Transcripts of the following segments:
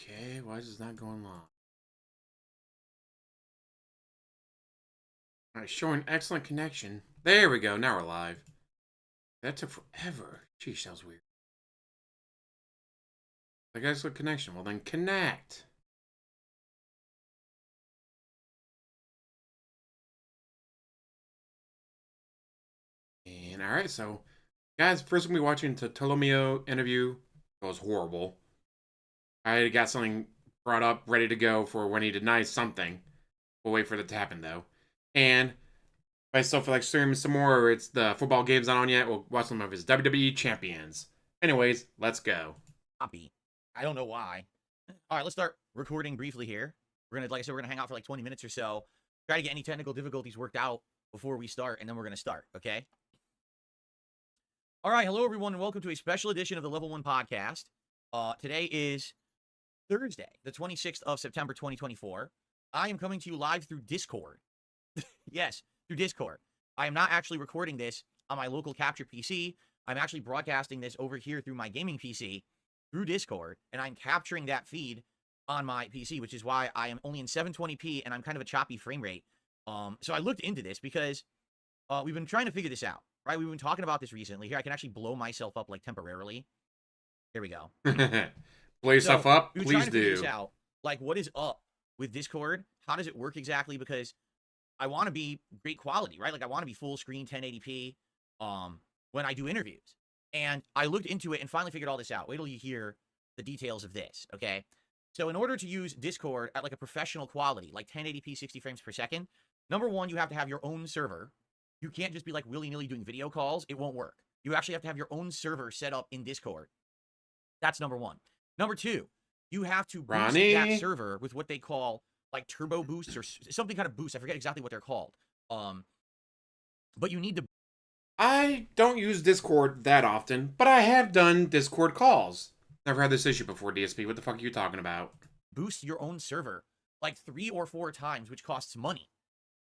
Okay, why is this not going live? Alright, showing excellent connection. There we go, now we're live. That took forever. Geez, that was weird. Like excellent connection. Well then connect. And alright, so guys, first we'll be watching the Tolomeo interview. It was horrible. I got something brought up, ready to go for when he denies something. We'll wait for that to happen though. And if I still feel like streaming some more, or it's the football game's not on yet, we'll watch some of his WWE champions. Anyways, let's go. Copy. I don't know why. All right, let's start recording briefly here. We're gonna, like I said, we're gonna hang out for like 20 minutes or so. Try to get any technical difficulties worked out before we start, and then we're gonna start. Okay. All right, hello everyone, and welcome to a special edition of the Level 1 podcast. Today is Thursday, the 26th of September, 2024. I am coming to you live through Discord. Yes, through Discord. I am not actually recording this on my local capture PC. I'm actually broadcasting this over here through my gaming PC through Discord, and I'm capturing that feed on my PC, which is why I am only in 720p and I'm kind of a choppy frame rate. So I looked into this because we've been trying to figure this out, right? We've been talking about this recently. Here, I can actually blow myself up like temporarily. Here we go. Blow yourself up? We've been Please trying to figure do. this out. Like, what is up with Discord? How does it work exactly? Because I want to be great quality, right? Like, I want to be full screen 1080p when I do interviews. And I looked into it and finally figured all this out. Wait till you hear the details of this, okay? So in order to use Discord at like a professional quality, like 1080p 60 frames per second, number one, you have to have your own server. You can't just be like willy-nilly doing video calls. It won't work. You actually have to have your own server set up in Discord. That's number one. Number two, you have to boost that server with what they call like turbo boosts or something kind of boost. I forget exactly what they're called. But you need to. I don't use Discord that often, but I have done Discord calls. Never had this issue before, DSP. What the fuck are you talking about? Boost your own server like 3 or 4 times, which costs money.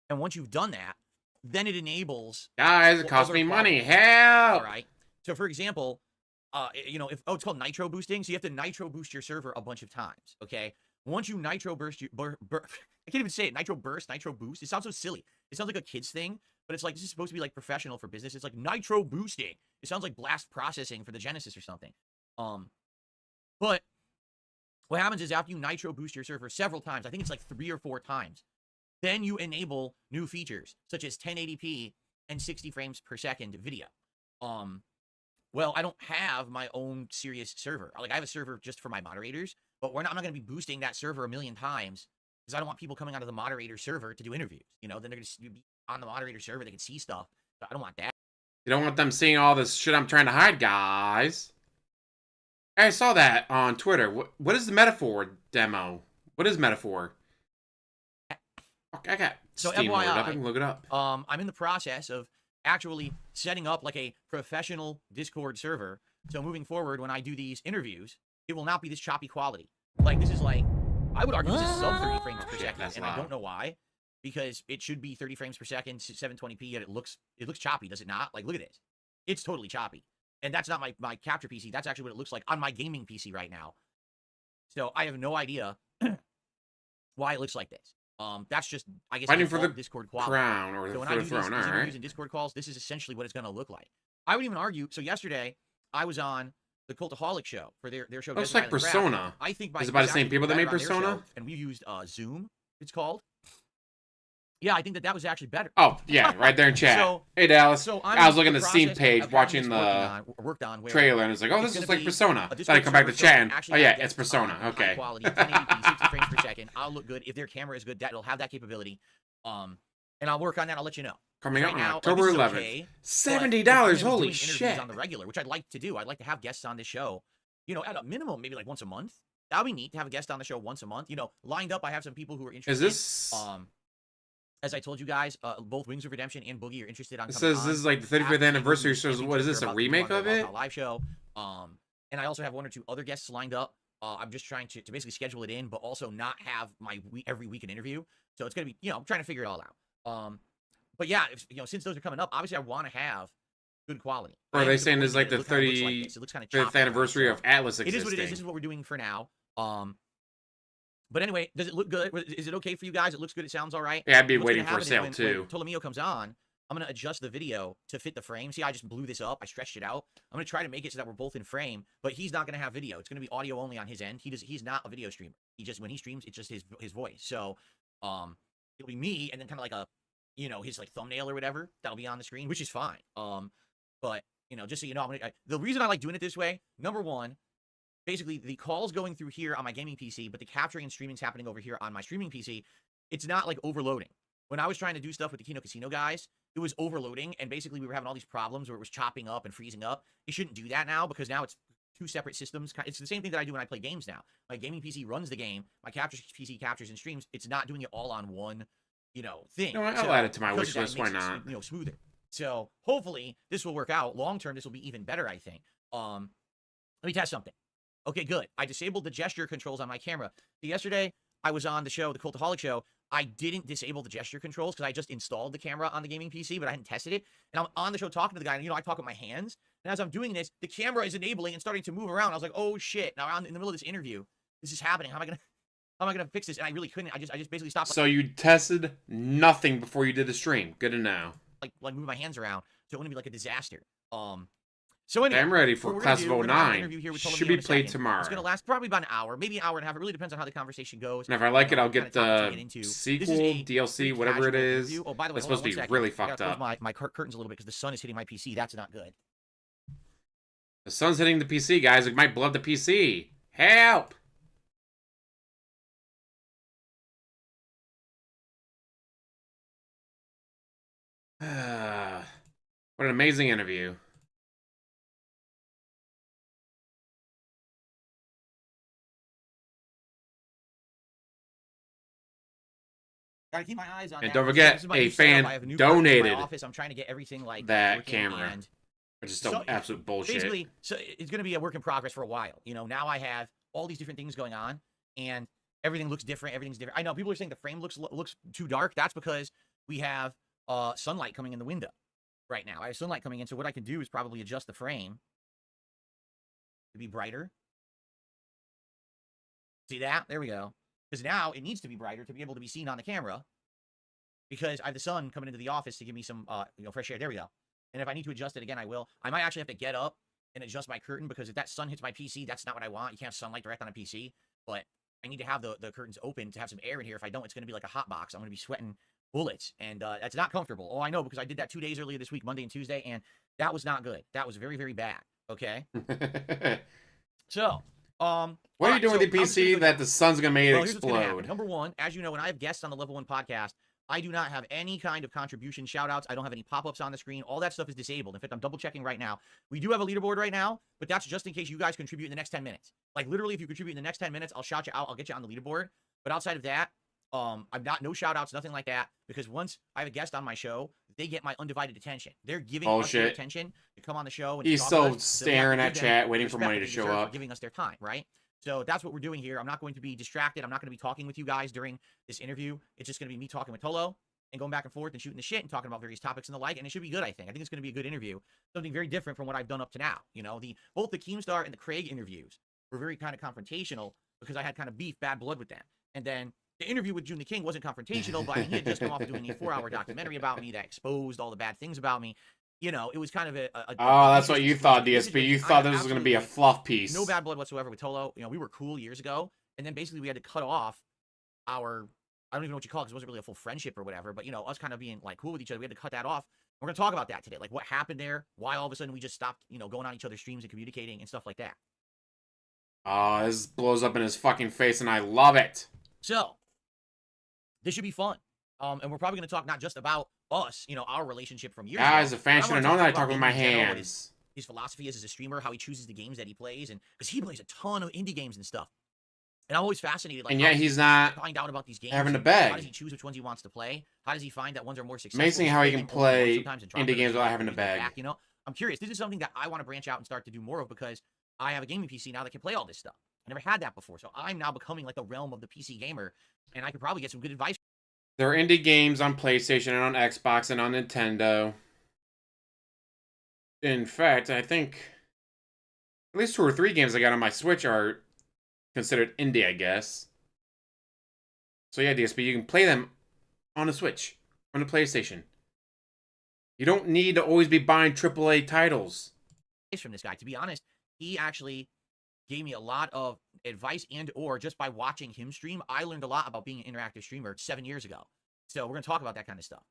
And once you've done that, then it enables. Guys, it costs me money. Hell! All right. So, for example, you know, it's called nitro boosting. So you have to nitro boost your server a bunch of times. Okay. Once you nitro burst, I can't even say it. Nitro burst, nitro boost. It sounds so silly. It sounds like a kid's thing, but it's like this is supposed to be like professional for business. It's like nitro boosting. It sounds like blast processing for the Genesis or something. But what happens is after you nitro boost your server several times, I think it's like 3 or 4 times, then you enable new features such as 1080p and 60 frames per second video. Well, I don't have my own serious server. Like, I have a server just for my moderators, but I'm not going to be boosting that server a million times because I don't want people coming out of the moderator server to do interviews. You know, then they're going to be on the moderator server. They can see stuff. So I don't want that. You don't want them seeing all this shit I'm trying to hide, guys. I saw that on Twitter. What is the metaphor demo? What is metaphor? I got Steam loaded up. I can look it up. I'm in the process of actually setting up like a professional Discord server. So moving forward, when I do these interviews, it will not be this choppy quality. Like, this is like, I would argue this is sub 30 frames per second, and I don't know why, because it should be 30 frames per second, 720p, yet it looks choppy, does it not? Like, look at this. It's totally choppy. And that's not my capture PC. That's actually what it looks like on my gaming PC right now. So I have no idea why it looks like this. That's just, I guess, fighting for the Discord quality. Crown or so when for I the do throne. these interviews and Discord calls, this is essentially what it's going to look like. I would even argue. So yesterday, I was on the Cultaholic show for their show. It's like Persona. I think is it by the same people that made Persona? And we used Zoom. It's called. Yeah, I think that was actually better. Oh, yeah, right there in chat. Hey, Dallas. I was looking at the Steam page, watching the trailer, and it's like, oh, this is like Persona. Then I come back to chat, and, oh, yeah, it's Persona. Okay. Quality, 1080p, 60 frames per second. I'll look good. If their camera is good, it'll have that capability. And I'll work on that. I'll let you know. Coming out on October 11th. Okay, $70. Holy shit. On the regular, which I'd like to do. I'd like to have guests on this show, you know, at a minimum, maybe like once a month. That would be neat to have a guest on the show once a month. You know, lined up, I have some people who are interested. Is this... as I told you guys, both Wings of Redemption and Boogie are interested on. It says this is like the 35th anniversary. So what is this? A remake of it? Live show. And I also have 1 or 2 other guests lined up. I'm just trying to basically schedule it in, but also not have my every week an interview. So it's gonna be, you know, I'm trying to figure it all out. But yeah, you know, since those are coming up, obviously I want to have good quality. Are they saying this is like the 35th anniversary of Atlas existing? It is what it is. This is what we're doing for now. But anyway, does it look good? Is it okay for you guys? It looks good. It sounds all right. Yeah, I'd be What's waiting gonna for a happen is sale when too. Tolomeo comes on, I'm gonna adjust the video to fit the frame. See, I just blew this up. I stretched it out. I'm gonna try to make it so that we're both in frame, but he's not gonna have video. It's gonna be audio only on his end. He's not a video streamer. He just when he streams, it's just his voice. So, it'll be me and then kind of like a, his like thumbnail or whatever that'll be on the screen, which is fine. But just so you know, the reason I like doing it this way, number one, basically the calls going through here on my gaming PC, but the capturing and streaming's happening over here on my streaming PC. It's not like overloading. When I was trying to do stuff with the Kino Casino guys, it was overloading, and basically we were having all these problems where it was chopping up and freezing up. It shouldn't do that now because now it's two separate systems. It's the same thing that I do when I play games now. My gaming PC runs the game. My PC captures and streams. It's not doing it all on one, thing. No, I'll add it to my wish because of that, list. it Why makes not? it, smoother. So hopefully this will work out. Long term, this will be even better, I think. Let me test something. Okay, good. I disabled the gesture controls on my camera. So yesterday, I was on the show, the Cultaholic show. I didn't disable the gesture controls because I just installed the camera on the gaming PC, but I hadn't tested it. And I'm on the show talking to the guy, and, I talk with my hands. And as I'm doing this, the camera is enabling and starting to move around. I was like, oh, shit. Now, in the middle of this interview, this is happening. How am I gonna fix this? And I really couldn't. I just basically stopped. So you tested nothing before you did the stream. Good to know. Like move my hands around, so it wouldn't be like a disaster. So anyway, I'm ready for Class of 09. Should be played tomorrow. It's going to last probably about an hour, maybe an hour and a half. It really depends on how the conversation goes. And if I like it, I'll get the sequel, DLC, whatever it is. Review. Oh, by the way, it's supposed to be really fucked up. My curtains a little bit because the sun is hitting my PC. That's not good. The sun's hitting the PC, guys. It might blow up the PC. Help! What an amazing interview. Gotta keep my eyes on and that. don't forget, a fan donated office. I'm trying to get everything like that camera. Which is still absolute bullshit. Basically, so it's going to be a work in progress for a while. Now I have all these different things going on, and everything looks different. Everything's different. I know people are saying the frame looks too dark. That's because we have sunlight coming in the window right now. I have sunlight coming in, so what I can do is probably adjust the frame to be brighter. See that? There we go. Because now it needs to be brighter to be able to be seen on the camera. Because I have the sun coming into the office to give me some, fresh air. There we go. And if I need to adjust it again, I will. I might actually have to get up and adjust my curtain because if that sun hits my PC, that's not what I want. You can't have sunlight direct on a PC. But I need to have the curtains open to have some air in here. If I don't, it's going to be like a hot box. I'm going to be sweating bullets. And that's not comfortable. Oh, I know because I did that 2 days earlier this week, Monday and Tuesday. And that was not good. That was very, very bad. Okay? So... what are you doing with the PC that the sun's gonna make it explode? Number one, as you know, when I have guests on the Level 1 podcast, I do not have any kind of contribution shout-outs. I don't have any pop-ups on the screen. All that stuff is disabled. In fact, I'm double-checking right now. We do have a leaderboard right now, but that's just in case you guys contribute in the next 10 minutes. Like, literally, if you contribute in the next 10 minutes, I'll shout you out. I'll get you on the leaderboard. But outside of that, I'm not, no shout-outs, nothing like that, because once I have a guest on my show, they get my undivided attention. They're giving us their attention to come on the show. And he's still staring at chat, waiting for money to show up. Giving us their time, right? So that's what we're doing here. I'm not going to be distracted. I'm not going to be talking with you guys during this interview. It's just going to be me talking with Tolo and going back and forth and shooting the shit and talking about various topics and the like. And it should be good, I think. I think it's going to be a good interview. Something very different from what I've done up to now. Both the Keemstar and the Craig interviews were very kind of confrontational because I had kind of bad blood with them. And then the interview with June the King wasn't confrontational, but he had just come off of doing a 4-hour documentary about me that exposed all the bad things about me. It was kind of that's what you thought, DSP. You thought this was going to be a fluff piece. No bad blood whatsoever with Tolo. We were cool years ago, and then basically we had to cut off our, I don't even know what you call it, because it wasn't really a full friendship or whatever, but, us kind of being, like, cool with each other. We had to cut that off. We're going to talk about that today, like what happened there, why all of a sudden we just stopped, going on each other's streams and communicating and stuff like that. This blows up in his fucking face, and I love it. So, this should be fun. And we're probably going to talk not just about us, our relationship from years ago. As a fan should have known that I talk with my hands. His philosophy is as a streamer, how he chooses the games that he plays, and because he plays a ton of indie games and stuff. And I'm always fascinated, like, and yet he's not find out about these games. Having to beg. How does he choose which ones he wants to play? How does he find that ones are more successful? Amazing how he can play indie games without having to beg. I'm curious. This is something that I want to branch out and start to do more of because I have a gaming PC now that can play all this stuff. I never had that before, so I'm now becoming like the realm of the PC gamer, and I could probably get some good advice. There are indie games on PlayStation and on Xbox and on Nintendo. In fact, I think at least 2 or 3 games I got on my Switch are considered indie, I guess. So yeah, DSP, you can play them on the Switch, on the PlayStation. You don't need to always be buying AAA titles. From this guy. To be honest, he actually gave me a lot of advice and or just by watching him stream, I learned a lot about being an interactive streamer 7 years ago. So we're going to talk about that kind of stuff.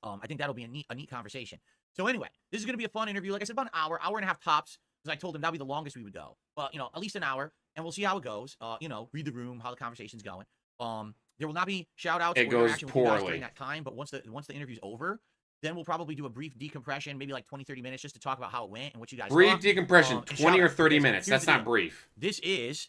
I think that'll be a neat conversation. So anyway, this is going to be a fun interview. Like I said, about an hour and a half tops, because I told him that'll be the longest we would go. But, you know, at least an hour, and we'll see how it goes. You know, read the room, how the conversation's going. There will not be shout-outs or interaction with you guys during that time, but once the interview's over, then we'll probably do a brief decompression, maybe like 20, 30 minutes, just to talk about how it went and what you guys Brief decompression, 20 or 30 minutes. That's not brief. This is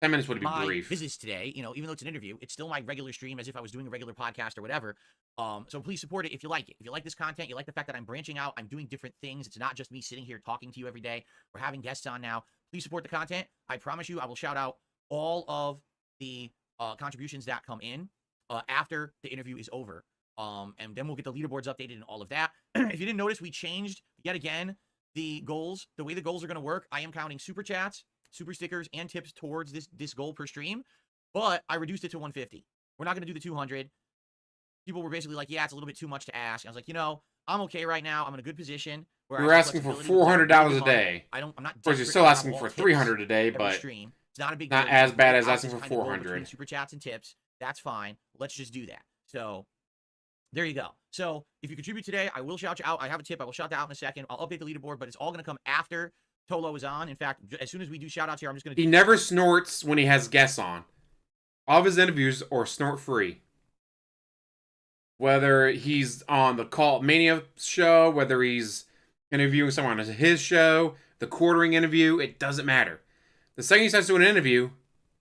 10 minutes would be my brief. business today. You know, even though it's an interview, it's still my regular stream as if I was doing a regular podcast or whatever. So please support it if you like it. If you like this content, you like the fact that I'm branching out, I'm doing different things. It's not just me sitting here talking to you every day. We're having guests on now. Please support the content. I promise you, I will shout out all of the contributions that come in after the interview is over. And then we'll get the leaderboards updated and all of that. If you didn't notice, we changed yet again the goals. The way the goals are going to work, I am counting super chats, super stickers, and tips towards this goal per stream, but I reduced it to 150. We're not going to do the 200. People were basically like, yeah, it's a little bit too much to ask. I was like, you know, I'm okay right now. I'm in a good position. We're asking for $400 a day. I'm not. Of course, you're still asking for $300 a day, but stream. It's not a big not deal. as bad as asking for $400. Super chats and tips. That's fine. Let's just do that. So there you go. So if you contribute today, I will shout you out. I have a tip. I will shout that out in a second. I'll update the leaderboard, but it's all going to come after Tolo is on. In fact, as soon as we do shout outs here, I'm just going to. He never snorts when he has guests on. All of his interviews are snort free. Whether he's on the Call Mania show, whether he's interviewing someone on his show, the quartering interview, it doesn't matter. The second he starts doing an interview,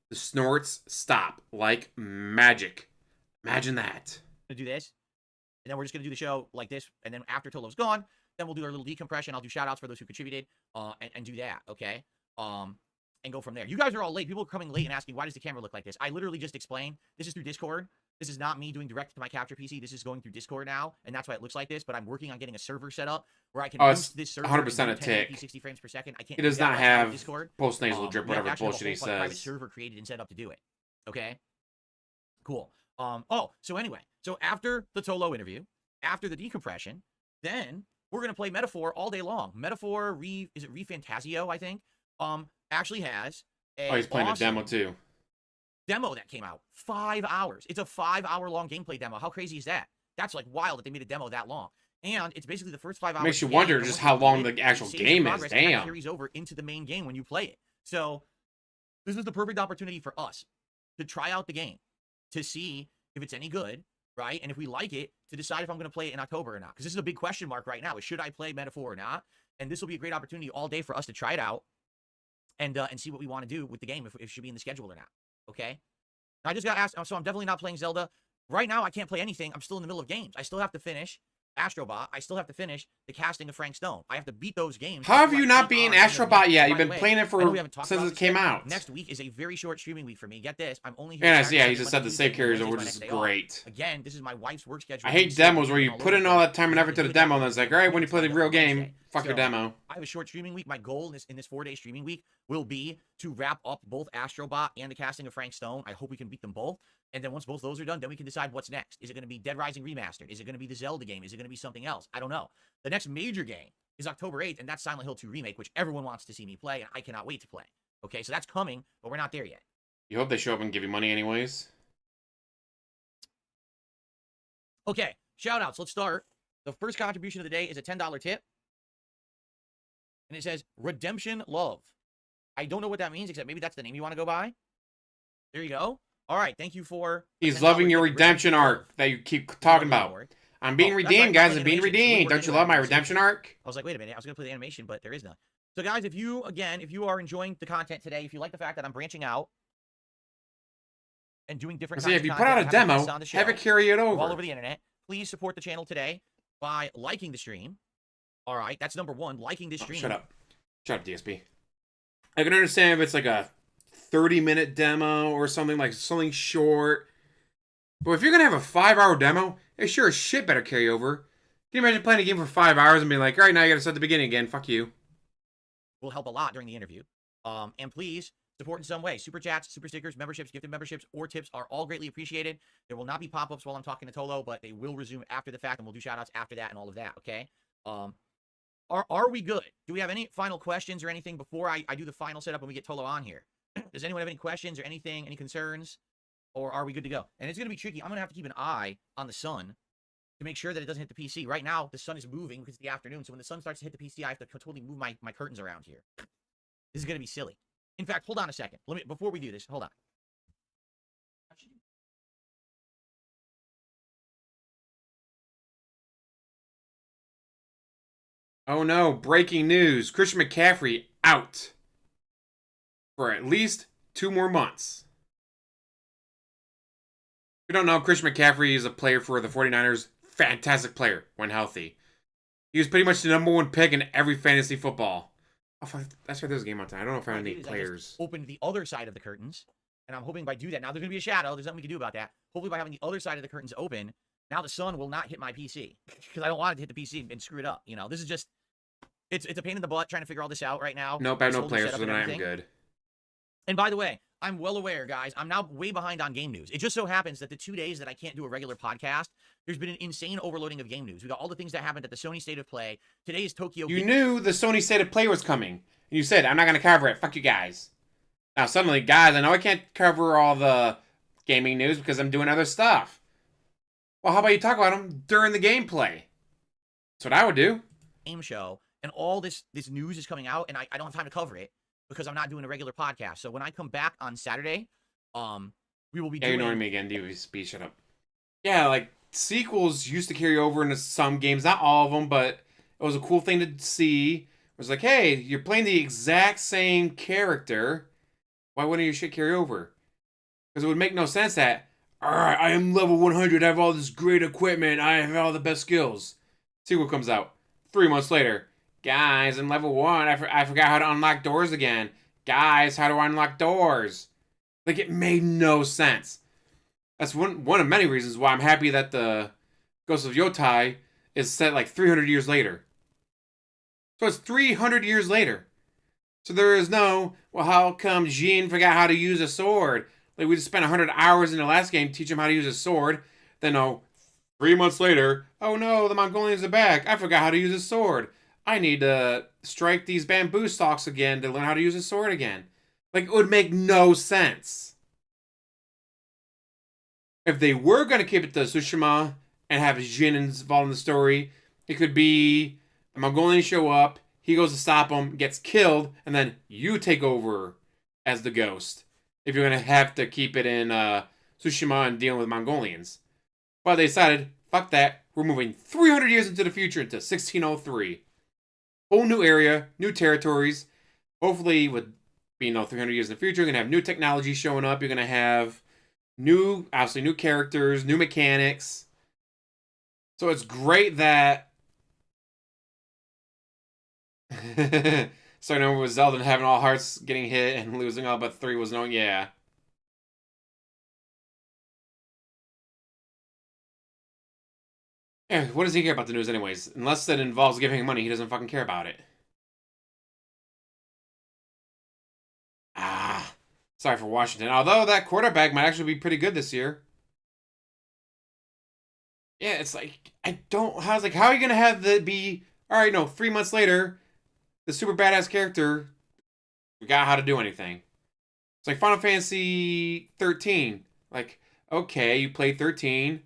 the snorts stop like magic. Imagine that. I'm going to do this, and then we're just going to do the show like this, and then after Tolo's gone, then we'll do our little decompression. I'll do shout outs for those who contributed, and do that, okay? And go from there. You guys are all late. People are coming late and asking, why does the camera look like this? I literally just explained. This is through Discord. This is not me doing direct to my capture PC. This is going through Discord now, and that's why it looks like this, but I'm working on getting a server set up where I can boost this server 100% a tick. 60 frames per second. I can't. It does not have Discord. Post-nasal drip, whatever bullshit he says. Private server created and set up to do it. Okay? Cool. Oh, so anyway. So after the Tolo interview, after the decompression, then we're going to play Metaphor all day long. Metaphor, is it Reee Fantasio, I think, actually has a he's playing a demo too. Demo that came out 5 hours. It's a 5-hour long gameplay demo. How crazy is that? That's like wild that they made a demo that long. And it's basically the first 5 hours. Makes you wonder just how long the actual game is. Damn. It carries over into the main game when you play it. So this is the perfect opportunity for us to try out the game, to see if it's any good, right? And if we like it, to decide if I'm going to play it in October or not. Because this is a big question mark right now. Is should I play Metaphor or not? And this will be a great opportunity all day for us to try it out and see what we want to do with the game, if it should be in the schedule or not. Okay? I just got asked, so I'm definitely not playing Zelda. Right now, I can't play anything. I'm still in the middle of games. I still have to finish Astrobot. I still have to finish the casting of Frank Stone. I have to beat those games. How have you not beaten Astrobot yet? You've been playing it for since it came out. Next week is a very short streaming week for me. Get this. I'm only here. Yeah, he just said the save carries over, which is great. Again, this is my wife's work schedule. I hate demos where you put in all that time and effort to the demo, and then it's like, all right, when you play the real game, fuck your demo. I have a short streaming week. My goal in this 4-day streaming week will be to wrap up both Astrobot and the casting of Frank Stone. I hope we can beat them both. And then once both those are done, then we can decide what's next. Is it going to be Dead Rising Remastered? Is it going to be the Zelda game? Is it going to be something else? I don't know. The next major game is October 8th, and that's Silent Hill 2 Remake, which everyone wants to see me play, and I cannot wait to play. Okay, so that's coming, but we're not there yet. You hope they show up and give you money anyways? Okay, shout-outs. Let's start. The first contribution of the day is a $10 tip. And it says, Redemption Love. I don't know what that means, except maybe that's the name you want to go by. There you go. All right, thank you for... He's loving your redemption arc that you keep talking about. I'm being redeemed, guys. I'm being redeemed. Don't you love my redemption arc? I was like, wait a minute. I was going to play the animation, but there is none. So, guys, if you are enjoying the content today, if you like the fact that I'm branching out and doing different if you put out a demo, have it carry it over. All over the internet, please support the channel today by liking the stream. All right, that's number one, liking this stream. Shut up. Shut up, DSP. I can understand if it's like a 30-minute demo or something, like something short. But if you're going to have a 5-hour demo, it sure as shit better carry over. Can you imagine playing a game for 5 hours and being like, all right, now you got to start the beginning again. Fuck you. Will help a lot during the interview. And please support in some way. Super chats, super stickers, memberships, gifted memberships, or tips are all greatly appreciated. There will not be pop-ups while I'm talking to Tolo, but they will resume after the fact, and we'll do shout-outs after that and all of that, okay? Are we good? Do we have any final questions or anything before I do the final setup and we get Tolo on here? Does anyone have any questions or anything, any concerns? Or are we good to go? And it's going to be tricky. I'm going to have to keep an eye on the sun to make sure that it doesn't hit the PC. Right now, the sun is moving because it's the afternoon. So when the sun starts to hit the PC, I have to totally move my curtains around here. This is going to be silly. In fact, hold on a second. Before we do this, hold on. Oh no, breaking news. Christian McCaffrey out for at least 2 more months. If you don't know, Christian McCaffrey is a player for the 49ers. Fantastic player when healthy. He was pretty much the #1 pick in every fantasy football. Oh, that's right, there's a game on time. I don't know if I have any players. I opened the other side of the curtains, and I'm hoping by do that. Now there's going to be a shadow. There's nothing we can do about that. Hopefully by having the other side of the curtains open, now the sun will not hit my PC. Because I don't want it to hit the PC and screw it up. You know, this is just... It's a pain in the butt trying to figure all this out right now. Nope, I have no players, so then I'm good. And by the way, I'm well aware, guys, I'm now way behind on game news. It just so happens that the 2 days that I can't do a regular podcast, there's been an insane overloading of game news. We got all the things that happened at the Sony State of Play. Today is Tokyo... You knew the Sony State of Play was coming. And you said, I'm not going to cover it. Fuck you guys. Now suddenly, guys, I know I can't cover all the gaming news because I'm doing other stuff. Well, how about you talk about them during the gameplay? That's what I would do. Game show, and all this news is coming out, and I don't have time to cover it because I'm not doing a regular podcast. So when I come back on Saturday, we will be doing... You're ignoring me again, DSP, shut up. Yeah, like, sequels used to carry over into some games. Not all of them, but it was a cool thing to see. It was like, hey, you're playing the exact same character. Why wouldn't your shit carry over? Because it would make no sense that, alright, I am level 100, I have all this great equipment, I have all the best skills. Sequel comes out 3 months later. Guys, I'm level 1, I forgot how to unlock doors again. Guys, how do I unlock doors? Like, it made no sense. That's one of many reasons why I'm happy that the Ghost of Yotai is set like 300 years later. So it's 300 years later. So there is no, well, how come Jean forgot how to use a sword? Like, we just spent 100 hours in the last game teaching him how to use a sword. Then, 3 months later, oh no, the Mongolians are back. I forgot how to use a sword. I need to strike these bamboo stalks again to learn how to use a sword again. Like, it would make no sense. If they were going to keep it to Tsushima and have Jin involved in the story, it could be the Mongolians show up, he goes to stop them, gets killed, and then you take over as the ghost. If you're going to have to keep it in Tsushima and dealing with Mongolians. But they decided, fuck that, we're moving 300 years into the future, into 1603. Whole new area, new territories. Hopefully, with being 300 years in the future, you're going to have new technology showing up. You're going to have obviously new characters, new mechanics. So it's great that... Starting over with Zelda and having all hearts getting hit and losing all but 3 was known, yeah. Yeah, what does he care about the news anyways? Unless it involves giving him money, he doesn't fucking care about it. Sorry for Washington. Although that quarterback might actually be pretty good this year. Yeah, it's like, how are you going to have the be, alright, no, 3 months later, the super badass character forgot how to do anything. It's like Final Fantasy 13. Like, okay, you played 13,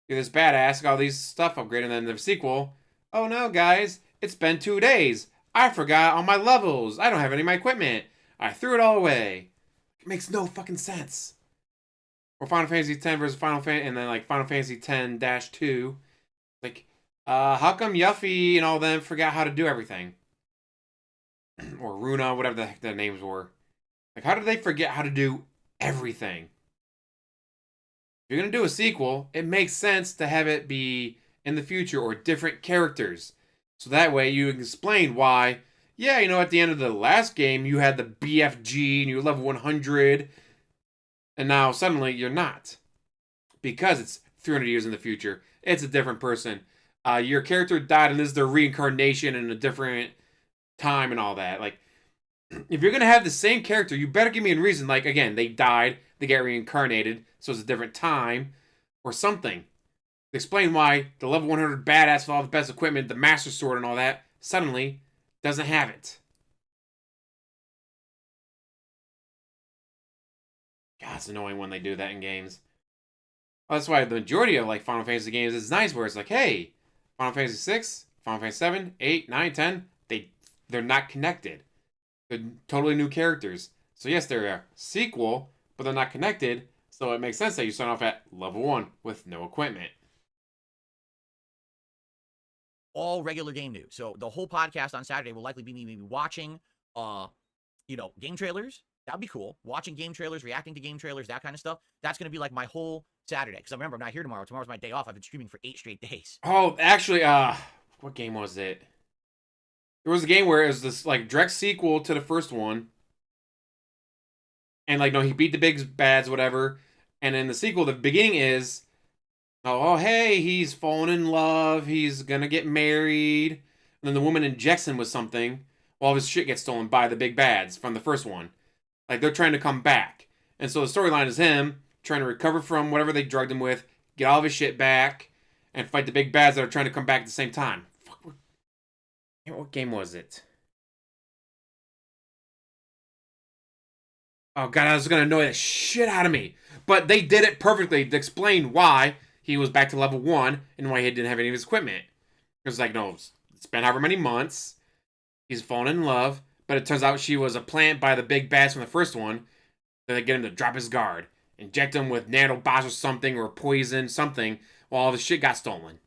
you're this badass, got all these stuff upgraded, and then the sequel, oh no, guys, it's been 2 days. I forgot all my levels. I don't have any of my equipment. I threw it all away. It makes no fucking sense. Or Final Fantasy X versus Final Fantasy, and then like Final Fantasy X-2. Like, how come Yuffie and all them forgot how to do everything? Or Runa, whatever the heck their names were. Like, how did they forget how to do everything? If you're going to do a sequel, it makes sense to have it be in the future or different characters. So that way you can explain why, yeah, at the end of the last game, you had the BFG and you were level 100. And now suddenly you're not. Because it's 300 years in the future. It's a different person. Your character died and this is their reincarnation in a different time and all that. Like, if you're gonna have the same character, you better give me a reason. Like again, they died, they get reincarnated, so it's a different time, or something. Explain why the level 100 badass with all the best equipment, the Master Sword, and all that, suddenly doesn't have it. God, it's annoying when they do that in games. Well, that's why the majority of like Final Fantasy games is nice, where it's like, hey, Final Fantasy 6, Final Fantasy 7, 8, 9, 10, they're not connected. They're totally new characters. So yes, they're a sequel, but they're not connected. So it makes sense that you start off at level 1 with no equipment. All regular game news. So the whole podcast on Saturday will likely be me watching, game trailers. That'd be cool. Watching game trailers, reacting to game trailers, that kind of stuff. That's gonna be like my whole Saturday. Because I remember I'm not here tomorrow. Tomorrow's my day off. I've been streaming for 8 straight days. Oh, actually, what game was it? There was a game where it was this like direct sequel to the first one. And like no, he beat the big bads, whatever. And in the sequel, the beginning is hey, he's fallen in love, he's gonna get married. And then the woman injects him with something while his shit gets stolen by the big bads from the first one. Like they're trying to come back. And so the storyline is him trying to recover from whatever they drugged him with, get all of his shit back, and fight the big bads that are trying to come back at the same time. Fuck, what game was it? Oh god, I was gonna annoy the shit out of me. But they did it perfectly to explain why he was back to level 1 and why he didn't have any of his equipment. It was like, no, it's been however many months. He's fallen in love, but it turns out she was a plant by the big bads from the first one. Then they get him to drop his guard, inject him with nanobots or something, or poison, something, while all of his shit got stolen.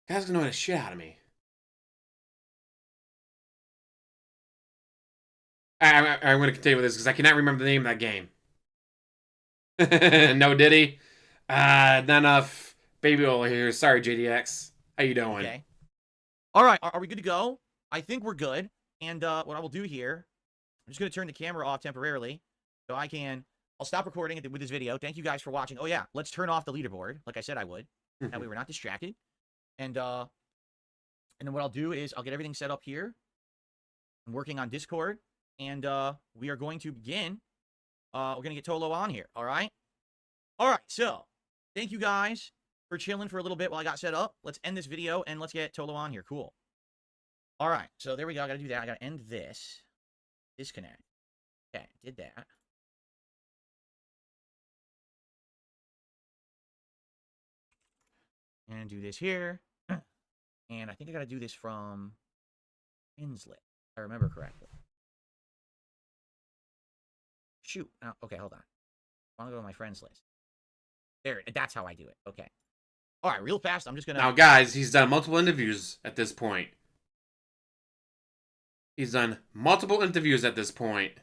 Guy's gonna annoy the shit out of me. I'm going to continue with this because I cannot remember the name of that game. No, did he? Not enough baby oil here. Sorry, JDX. How you doing? Okay. All right. Are we good to go? I think we're good. And what I will do here, I'm just going to turn the camera off temporarily so I'll stop recording with this video. Thank you guys for watching. Oh, yeah. Let's turn off the leaderboard like I said I would. That way we're not distracted. And then what I'll do is I'll get everything set up here. I'm working on Discord. And we are going to begin. We're going to get Tolo on here, all right? All right, so thank you guys for chilling for a little bit while I got set up. Let's end this video, and let's get Tolo on here. Cool. All right, so there we go. I got to do that. I got to end this. Disconnect. Okay, did that. And do this here. And I think I got to do this from Inslet, if I remember correctly. Shoot. Oh, okay, hold on. I want to go to my friends list. There, that's how I do it. Okay. All right, real fast. I'm just going to... Now, guys, he's done multiple interviews at this point. He's done multiple interviews at this point.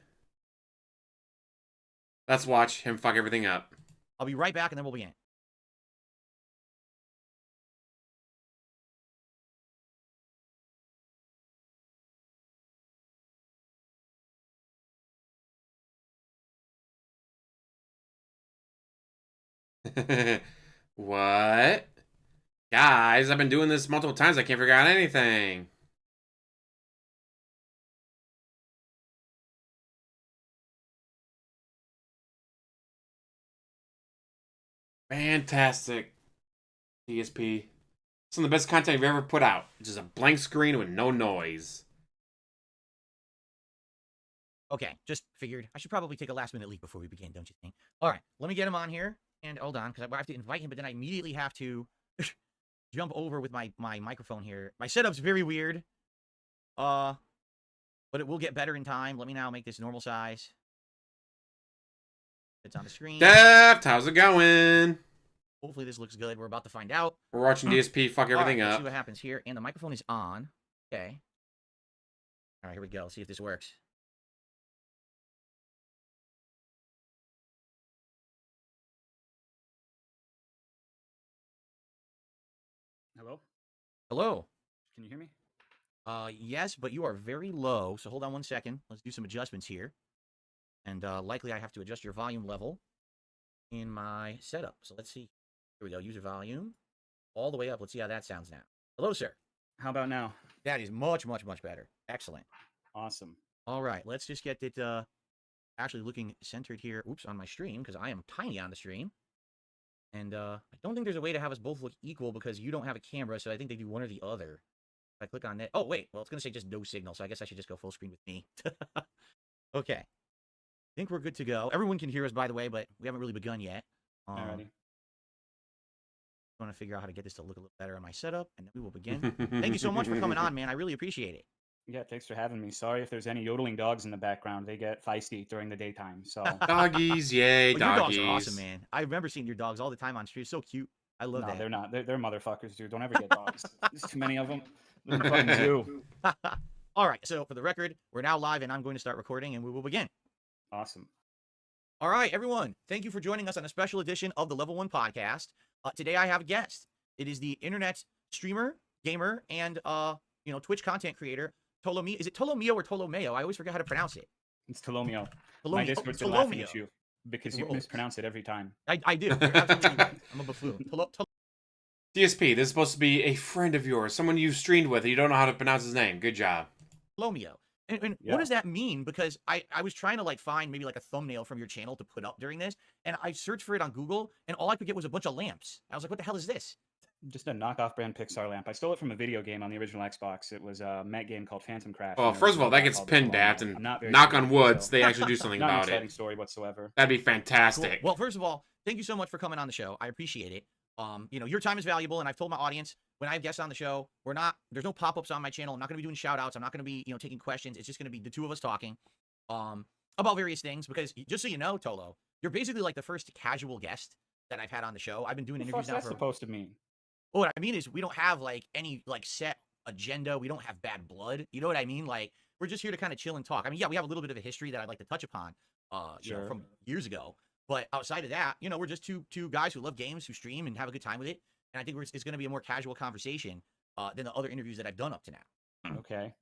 Let's watch him fuck everything up. I'll be right back, and then we'll begin. What? Guys, I've been doing this multiple times. I can't figure out anything. Fantastic. DSP. Some of the best content you've ever put out. Just a blank screen with no noise. Okay, just figured. I should probably take a last-minute leap before we begin, don't you think? All right, let me get him on here. And hold on, because I have to invite him, but then I immediately have to jump over with my microphone here. My setup's very weird. But it will get better in time. Let me now make this normal size. It's on the screen. Deft, how's it going? Hopefully this looks good. We're about to find out. We're watching DSP fuck everything Let's up. see what happens here. And the microphone is on. Okay. All right, here we go. Let's see if this works. Hello? Hello. Can you hear me? Yes, but you are very low. So hold on one second. Let's do some adjustments here. And likely I have to adjust your volume level in my setup. So let's see. Here we go. User volume. All the way up. Let's see how that sounds now. Hello, sir. How about now? That is much, much, much better. Excellent. Awesome. All right, let's just get it actually looking centered here. Oops, on my stream, because I am tiny on the stream. And I don't think there's a way to have us both look equal because you don't have a camera, so I think they do one or the other. If I click on that. Oh, wait. Well, it's going to say just no signal, so I guess I should just go full screen with me. Okay. I think we're good to go. Everyone can hear us, by the way, but we haven't really begun yet. Alrighty. I want to figure out how to get this to look a little better in my setup, and then we will begin. Thank you so much for coming on, man. I really appreciate it. Yeah, thanks for having me. Sorry if there's any yodeling dogs in the background. They get feisty during the daytime. So Doggies, yay, Well, your dogs doggies. are awesome, man. I remember seeing your dogs all the time on stream. So cute. I love no, that. they're not. They're motherfuckers, dude. Don't ever get dogs. There's too many of them. Live in the fucking zoo. All right. So for the record, we're now live, and I'm going to start recording, and we will begin. Awesome. All right, everyone. Thank you for joining us on a special edition of the Level 1 podcast. Today I have a guest. It is the internet streamer, gamer, and Twitch content creator, Tolomeo. Is it Tolomeo or Tolomeo? I always forget how to pronounce it. It's Tolomeo. Tolomeo. My Discord's been laughing at you because you mispronounce it every time. I do. You're absolutely right. I'm a buffoon. DSP, this is supposed to be a friend of yours, someone you've streamed with, and you don't know how to pronounce his name. Good job. Tolomeo. And Yeah. what does that mean? Because I was trying to find maybe a thumbnail from your channel to put up during this, and I searched for it on Google, and all I could get was a bunch of lamps. I was like, what the hell is this? Just a knockoff brand Pixar lamp. I stole it from a video game on the original Xbox. It was a Met game called Phantom Crash. Well, first of all, that gets pinned at, and knock on wood, so they actually do something Not an about exciting it. story whatsoever. That'd be Cool. fantastic. Well, first of all, thank you so much for coming on the show. I appreciate it. Your time is valuable, and I've told my audience when I have guests on the show, there's no pop-ups on my channel. I'm not going to be doing shout-outs. I'm not going to be, taking questions. It's just going to be the two of us talking about various things, because just so you know, Tolo, you're basically the first casual guest that I've had on the show. I've been doing What the interviews fuck's now that for supposed to mean? What I mean is we don't have any set agenda. We don't have bad blood. You know what I mean? We're just here to kind of chill and talk. I mean, yeah, we have a little bit of a history that I'd like to touch upon, Sure. from years ago. But outside of that, we're just two guys who love games, who stream and have a good time with it. And I think it's going to be a more casual conversation than the other interviews that I've done up to now. Okay.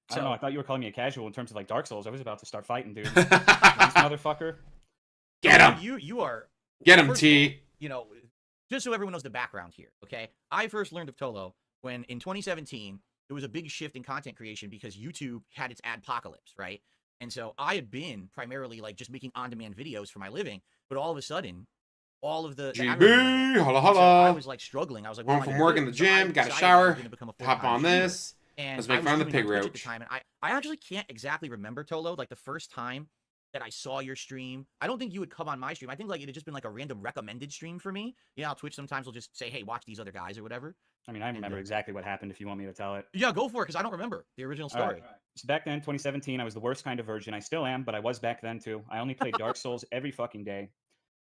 I So don't know. I thought you were calling me a casual in terms of Dark Souls. I was about to start fighting, dude. This motherfucker. Get him. You are. Get him, First of all, T. Just so everyone knows the background here, okay? I first learned of Tolo when in 2017 there was a big shift in content creation because YouTube had its adpocalypse, right? And so I had been primarily just making on-demand videos for my living, but all of a sudden, all of the GB, holla so I holla. was struggling. I was like, Home what am I from gonna work do? in the So I gym, got a decided I was shower, gonna become a hop full-time on streamer. this. And Let's make I was fun of the streaming pig on Twitch at roach. the time, and I actually can't exactly remember, Tolo, the first time that I saw your stream. I don't think you would come on my stream. I think it had just been a random recommended stream for me. You know how Twitch sometimes will just say, hey, watch these other guys or whatever. I mean, I remember exactly what happened if you want me to tell it. Yeah, go for it, because I don't remember the original All right. story. So back then, 2017, I was the worst kind of virgin. I still am, but I was back then too. I only played Dark Souls every fucking day.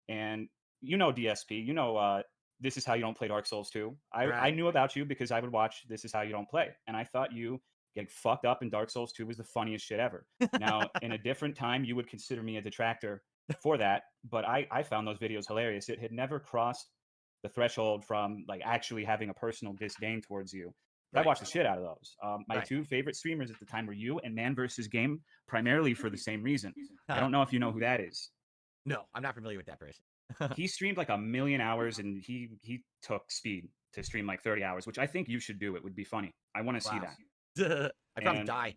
And DSP, this is how you don't play Dark Souls 2. I Right. knew about you because I would watch This Is How You Don't Play. And I thought you getting fucked up in Dark Souls 2 was the funniest shit ever. Now, in a different time, you would consider me a detractor for that. But I found those videos hilarious. It had never crossed the threshold from actually having a personal disdain towards you. But Right. I watched the shit out of those. My Right. two favorite streamers at the time were you and Man vs. Game, primarily for the same reason. I don't know if you know who that is. No, I'm not familiar with that person. He streamed 1,000,000 hours, and he took speed to stream 30 hours, which I think you should do. It would be funny. I want to see Wow. that. I'd probably And- die.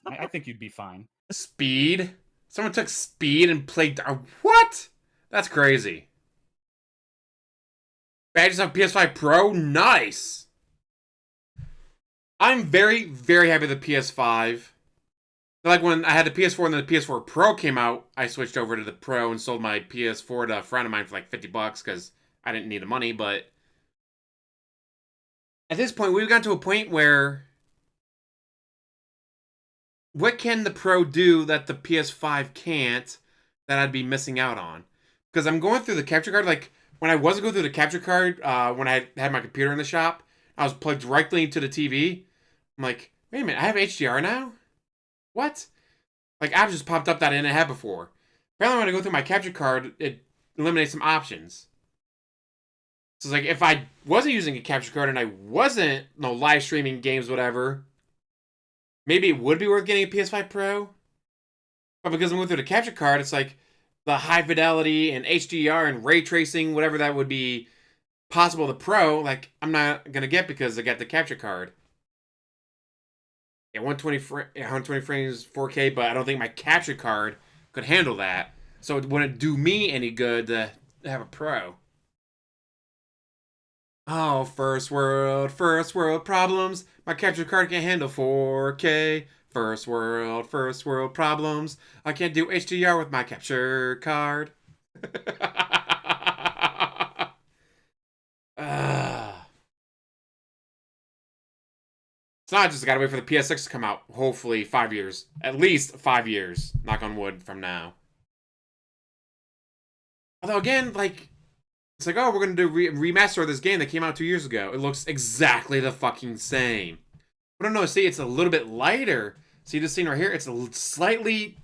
I think you'd be fine. Speed? Someone took speed and played... what? That's crazy. Badges on PS5 Pro? Nice! I'm very, very happy with the PS5. When I had the PS4 and then the PS4 Pro came out, I switched over to the Pro and sold my PS4 to a friend of mine for $50 because I didn't need the money, but... At this point, we've gotten to a point where... What can the Pro do that the PS5 can't that I'd be missing out on? Because I'm going through the capture card, when I wasn't going through the capture card, when I had my computer in the shop, I was plugged directly into the TV. I'm like, wait a minute, I have HDR now? What? Apps just popped up that I didn't have before. Apparently when I go through my capture card, it eliminates some options. So it's if I wasn't using a capture card and I wasn't live streaming games, whatever, maybe it would be worth getting a PS5 Pro. But because I'm going through the capture card, it's the high fidelity and HDR and ray tracing, whatever that would be possible, the Pro, I'm not going to get because I got the capture card. Yeah, 120 frames 4K, but I don't think my capture card could handle that. So it wouldn't do me any good to have a pro. Oh, first world problems. My capture card can't handle 4K. First world problems. I can't do HDR with my capture card. Ah. So now I just gotta wait for the PS6 to come out. Hopefully, 5 years. At least 5 years. Knock on wood from now. Although, again, like, it's like, oh, we're gonna do remaster of this game that came out 2 years ago. It looks exactly the fucking same. I don't know. See, it's a little bit lighter. See this scene right here? It's a slightly,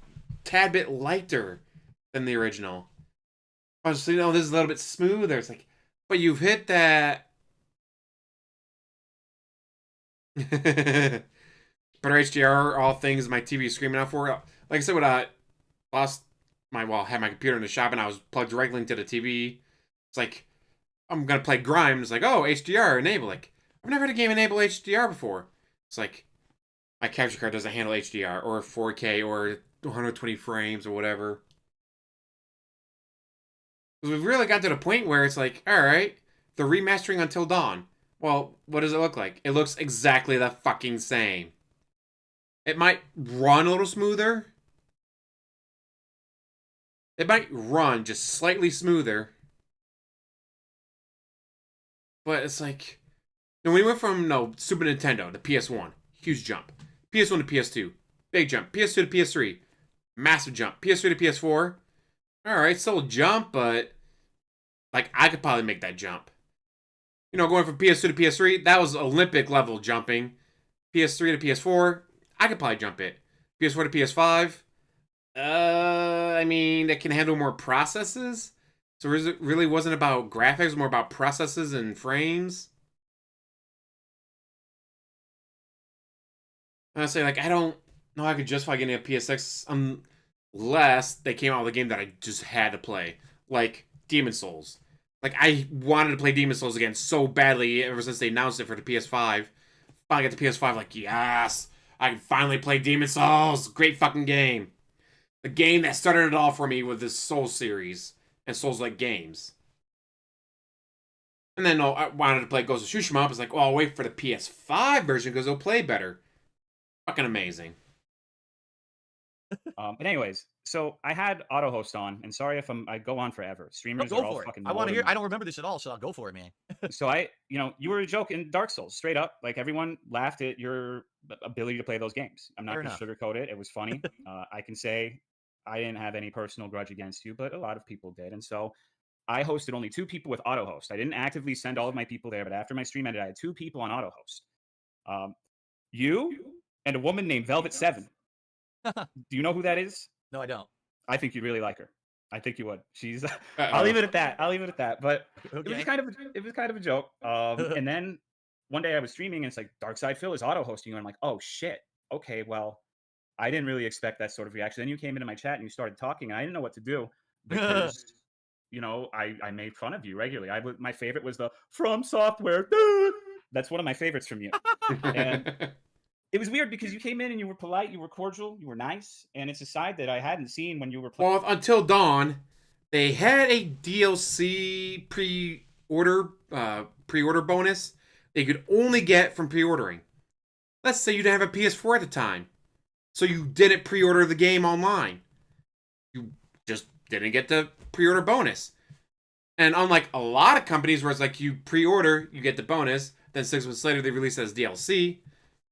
tad bit lighter than the original. I was, you know, this is a little bit smoother. It's like, but you've hit that. Better HDR, all things my TV is screaming out for. Like I said, when I lost had my computer in the shop and I was plugged directly into the TV. It's like, I'm gonna play Grime. It's like, oh, HDR enable. Like, I've never had a game enable HDR before. It's like, my capture card doesn't handle HDR or 4K or 120 frames or whatever. We've really got to the point where it's like, all right, they're remastering Until Dawn. Well, what does it look like? It looks exactly the fucking same. It might run a little smoother. It might run just slightly smoother. But it's like, when we went from Super Nintendo to PS1, huge jump. PS1 to PS2, big jump. PS2 to PS3, massive jump. PS3 to PS4, all right, still a jump, but like I could probably make that jump. You know, going from PS2 to PS3, that was Olympic level jumping. PS3 to PS4, I could probably jump it. PS4 to PS5, I mean, it can handle more processes. So it really wasn't about graphics, more about processes and frames. I say, like, I don't know I could justify getting a PS6 unless they came out with a game that I just had to play. Like, Demon Souls. Like, I wanted to play Demon Souls again so badly ever since they announced it for the PS5. Finally got the PS5, like, yes! I can finally play Demon Souls! Great fucking game. The game that started it all for me with this Souls series and Souls-like games. And then I wanted to play Ghost of Tsushima. I was like, well, I'll wait for the PS5 version because it'll play better. Fucking amazing. But anyways, so I had auto host on, and sorry if I go on forever. No, Streamers go are all for it. fucking. I want to hear. I don't remember this at all, so I'll go for it, man. So you were a joke in Dark Souls, straight up. Like everyone laughed at your ability to play those games. I'm not Fair going to enough. sugarcoat it. It was funny. I can say I didn't have any personal grudge against you, but a lot of people did, and so I hosted only 2 people with auto host. I didn't actively send all of my people there, but after my stream ended, I had 2 people on auto host. You and a woman named Velvet7. Do you know who that is? No, I don't. I think you'd really like her. I think you would. She's. Uh-oh. I'll leave it at that. But Okay. it was kind of a joke. And then one day I was streaming and it's like Darkside Phil is auto hosting you. And I'm like, oh shit. Okay, well, I didn't really expect that sort of reaction. Then you came into my chat and you started talking. And I didn't know what to do because I made fun of you regularly. My favorite was the From Software. That's one of my favorites from you. And it was weird because you came in and you were polite, you were cordial, you were nice, and it's a side that I hadn't seen when you were playing. Well, Until Dawn, they had a DLC pre-order bonus that you could only get from pre-ordering. Let's say you didn't have a PS4 at the time, so you didn't pre-order the game online. You just didn't get the pre-order bonus. And unlike a lot of companies where it's like you pre-order, you get the bonus, then 6 months later they release it as DLC,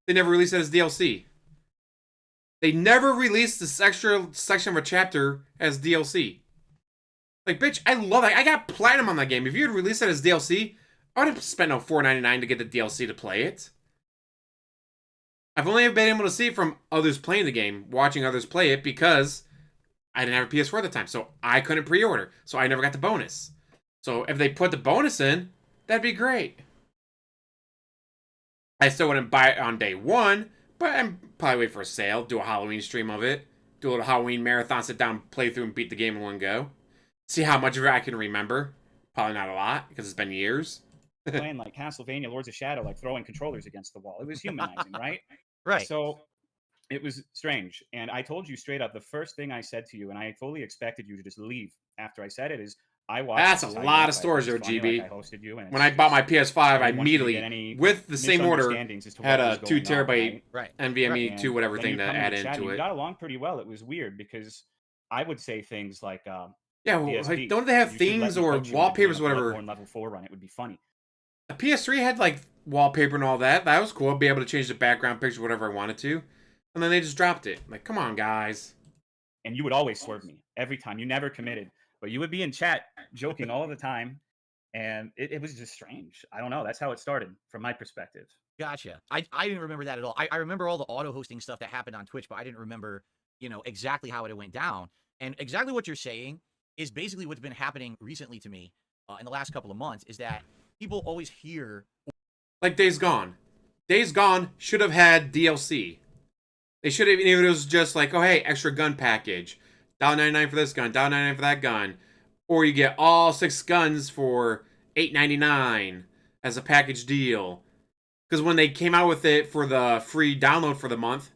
they never released it as DLC. They never released this extra section of a chapter as DLC. Like, bitch, I love that. I got platinum on that game. If you had released it as DLC, I would have spent no $4.99 to get the DLC to play it. I've only been able to see it from others playing the game, watching others play it, because I didn't have a PS4 at the time, so I couldn't pre-order. So I never got the bonus. So if they put the bonus in, that'd be great. I still wouldn't buy it on day one, but I'm probably wait for a sale, do a Halloween stream of it, do a little Halloween marathon, sit down, play through, and beat the game in one go. See how much of it I can remember. Probably not a lot, because it's been years. Playing like Castlevania Lords of Shadow, like throwing controllers against the wall. It was humanizing, right? Right. So it was strange. And I told you straight up, the first thing I said to you, and I fully expected you to just leave after I said it, is I watched That's This a Is How You lot Don't of Play. I thought storage it was there, funny, like I GB. hosted you, and When it's I bought my just PS5, I I didn't want you to get immediately, any with the same order, misunderstandings as to had what was a 2 going on, terabyte right? Right. NVMe And 2 whatever then thing you to come add into chat, and into we it. got along pretty well. It was weird because I would say things like, Yeah, well, like, DSP, don't they have you should let themes me or coach you into doing wallpapers, a whatever? Bloodborne level 4 run. It would be funny. The PS3 had like wallpaper and all that. That was cool. I'd be able to change the background picture, whatever I wanted to. And then they just dropped it. Like, come on, guys. And you would always swerve me every time. You never committed, but you would be in chat joking all the time. And it was just strange. I don't know. That's how it started from my perspective. Gotcha. I didn't remember that at all. I remember all the auto hosting stuff that happened on Twitch, but I didn't remember, exactly how it went down. And exactly what you're saying is basically what's been happening recently to me in the last couple of months is that people always hear. Like Days Gone. Days Gone should have had DLC. They should have, even if it was just like, oh, hey, extra gun package. $1.99 for this gun, $1.99 for that gun. Or you get all 6 guns for $8.99 as a package deal. Because when they came out with it for the free download for the month,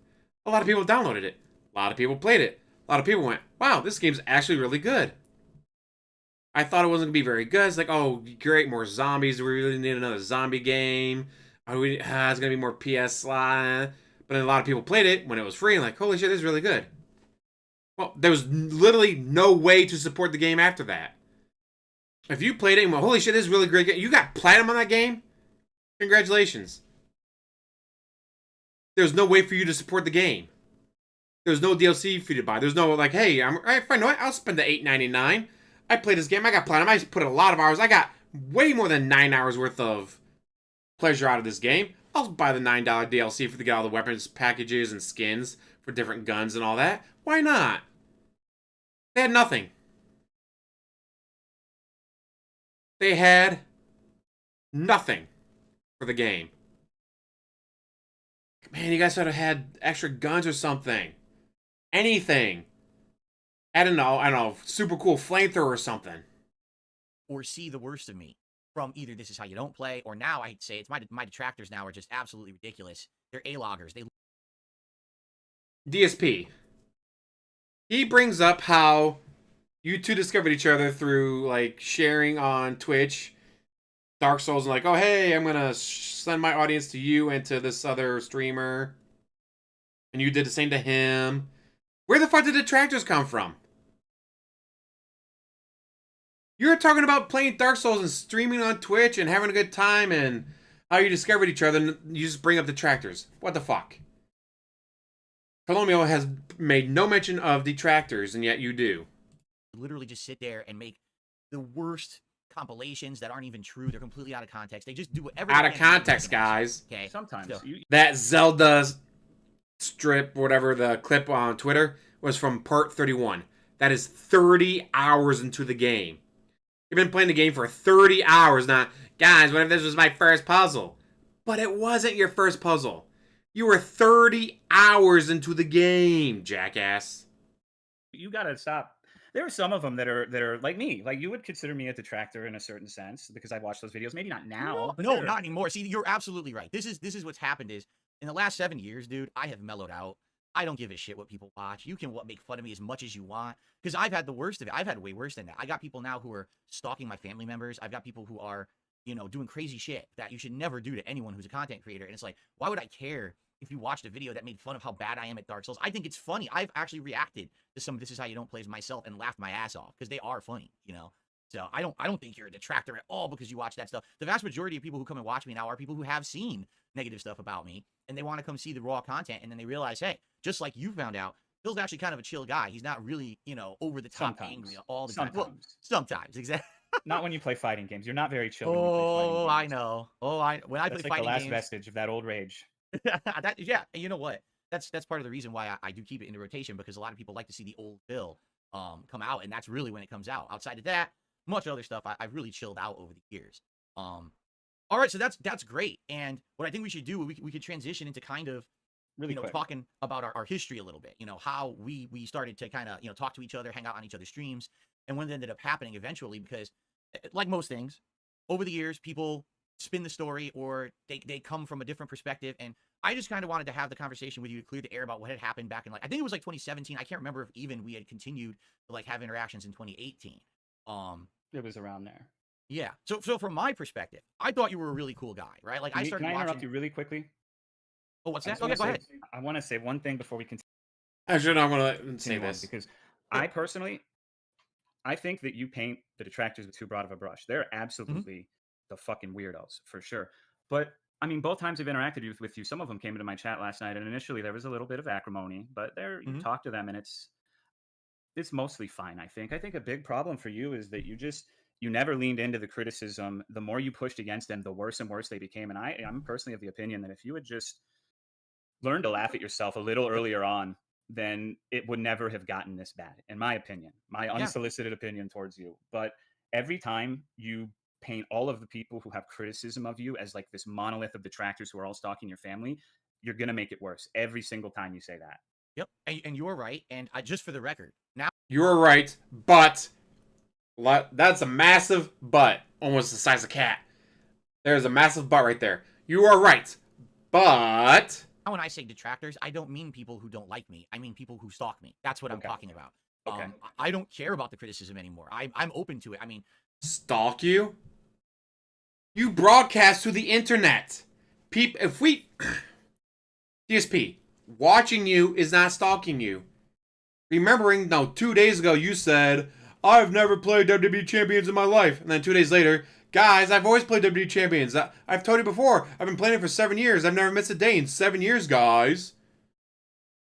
a lot of people downloaded it. A lot of people played it. A lot of people went, wow, this game's actually really good. I thought it wasn't going to be very good. It's like, oh, great, more zombies. We really need another zombie game. It's going to be more PS slot. But then a lot of people played it when it was free and like, holy shit, this is really good. Well, there was literally no way to support the game after that. If you played it and went, holy shit, this is really great. You got platinum on that game? Congratulations. There's no way for you to support the game. There's no DLC for you to buy. There's no like, hey, all right, fine, no, I'll spend the $8.99. I played this game. I got platinum. I put a lot of hours. I got way more than 9 hours worth of pleasure out of this game. I'll buy the $9 DLC for to get all the weapons packages and skins for different guns and all that. Why not? They had nothing. They had nothing for the game. Man, you guys should have had extra guns or something. Anything. I don't know, super cool flamethrower or something. Or see the worst of me from either This Is How You Don't Play, or now I'd say it's my detractors now are just absolutely ridiculous. They're A-loggers. They DSP. He brings up how you two discovered each other through like sharing on Twitch Dark Souls and like, oh hey, I'm gonna send my audience to you and to this other streamer, and you did the same to him. Where the fuck did detractors come from? You're talking about playing Dark Souls and streaming on Twitch and having a good time and how you discovered each other, and you just bring up detractors. What the fuck? Tolomeo has made no mention of detractors, and yet you do. literally just sit there and make the worst compilations that aren't even true. They're completely out of context. They just do whatever. Out of context, guys. Okay. Sometimes. So, That Zelda strip, whatever the clip on Twitter, was from part 31. That is 30 hours into the game. You've been playing the game for 30 hours now. Guys, what if this was my first puzzle? But it wasn't your first puzzle. You were 30 hours into the game, jackass. You gotta stop. There are some of them that are like me. Like you would consider me a detractor in a certain sense because I watch those videos. Maybe not now. No, not anymore. See, you're absolutely right. This is what's happened is in the last 7 years, dude, I have mellowed out. I don't give a shit what people watch. You can make fun of me as much as you want because I've had the worst of it. I've had way worse than that. I got people now who are stalking my family members. I've got people who are, doing crazy shit that you should never do to anyone who's a content creator. And it's like, why would I care if you watched a video that made fun of how bad I am at Dark Souls? I think it's funny. I've actually reacted to some of This Is How You Don't Plays myself and laughed my ass off because they are funny, So I don't think you're a detractor at all because you watch that stuff. The vast majority of people who come and watch me now are people who have seen negative stuff about me and they want to come see the raw content, and then they realize, hey, just like you found out, Phil's actually kind of a chill guy. He's not really, over the top angry all the time. Well, sometimes, exactly. Not when you play fighting games. You're not very chill. When you play fighting games. I know. When I That's play like fighting the last games, vestige of that old rage. yeah, and you know what? That's part of the reason why I do keep it into rotation, because a lot of people like to see the old Phil come out, and that's really when it comes out. Outside of that, much other stuff I've really chilled out over the years. All right, so that's great. And what I think we should do, we could transition into kind of Really quick. talking about our history a little bit. How we started to kind of talk to each other, hang out on each other's streams, and when it ended up happening eventually, because like most things over the years, people spin the story or they come from a different perspective, and I just kind of wanted to have the conversation with you to clear the air about what had happened back in I think it was like 2017. I can't remember if even we had continued to like have interactions in 2018. It was around there. Yeah. So from my perspective, I thought you were a really cool guy, right? Like I started Can I interrupt watching. you really quickly? Oh, what's I that? just Okay, wanna go ahead. say I want to say one thing before we Actually, no, I'm gonna say continue on, this. because Yeah. I personally, I think that you paint the detractors with too broad of a brush. They're absolutely the fucking weirdos for sure. But I mean, both times I've interacted with you, some of them came into my chat last night, and initially there was a little bit of acrimony, but there you Mhm. talk to them, and it's mostly fine. I think a big problem for you is that you never leaned into the criticism. The more you pushed against them, the worse and worse they became. And I'm personally of the opinion that if you had just learned to laugh at yourself a little Yep. earlier on, then it would never have gotten this bad, in my opinion, my Yeah. unsolicited opinion towards you. But every time you paint all of the people who have criticism of you as like this monolith of detractors who are all stalking your family, you're going to make it worse every single time you say that. Yep. And you're right. And just for the record, now You're right, but that's a massive butt, almost the size of a cat. There's a massive butt right there. You are right, but when I say detractors, I don't mean people who don't like me. I mean people who stalk me. That's what I'm Okay. talking about. Okay. I don't care about the criticism anymore. I'm open to it. I mean, stalk you? You broadcast to the internet. If we DSP, watching you is not stalking you. Remembering, no, 2 days ago you said, I've never played WWE Champions in my life. And then 2 days later, guys, I've always played WWE Champions. I've told you before, I've been playing it for 7 years. I've never missed a day in 7 years, guys.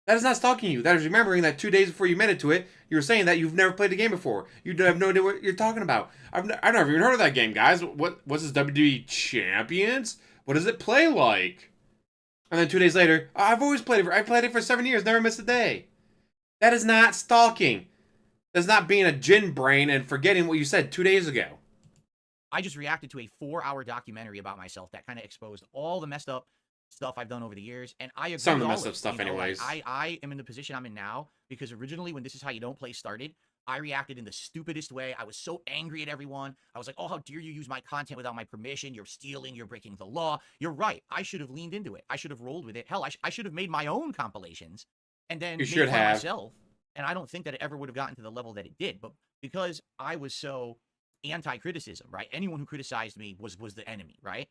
That is not stalking you. That is remembering that 2 days before you admitted to it, you were saying that you've never played the game before. You have no idea what you're talking about. I've never even heard of that game, guys. What's this WWE Champions? What does it play like? And then 2 days later, I've always played it. I played it for 7 years, never missed a day. That is not stalking. That's not being a gin brain and forgetting what you said 2 days ago. I just reacted to a 4-hour documentary about myself that kind of exposed all the messed up stuff I've done over the years. And I agree Some of the with messed all up stuff, you know, anyways. I am in the position I'm in now because originally when This Is How You Don't Play started, I reacted in the stupidest way. I was so angry at everyone. I was like, oh, how dare you use my content without my permission? You're stealing. You're breaking the law. You're right. I should have leaned into it. I should have rolled with it. Hell, I should have made my own compilations and then You made should fun of have. myself. And I don't think that it ever would have gotten to the level that it did. But because I was so anti-criticism, right? Anyone who criticized me was the enemy, right?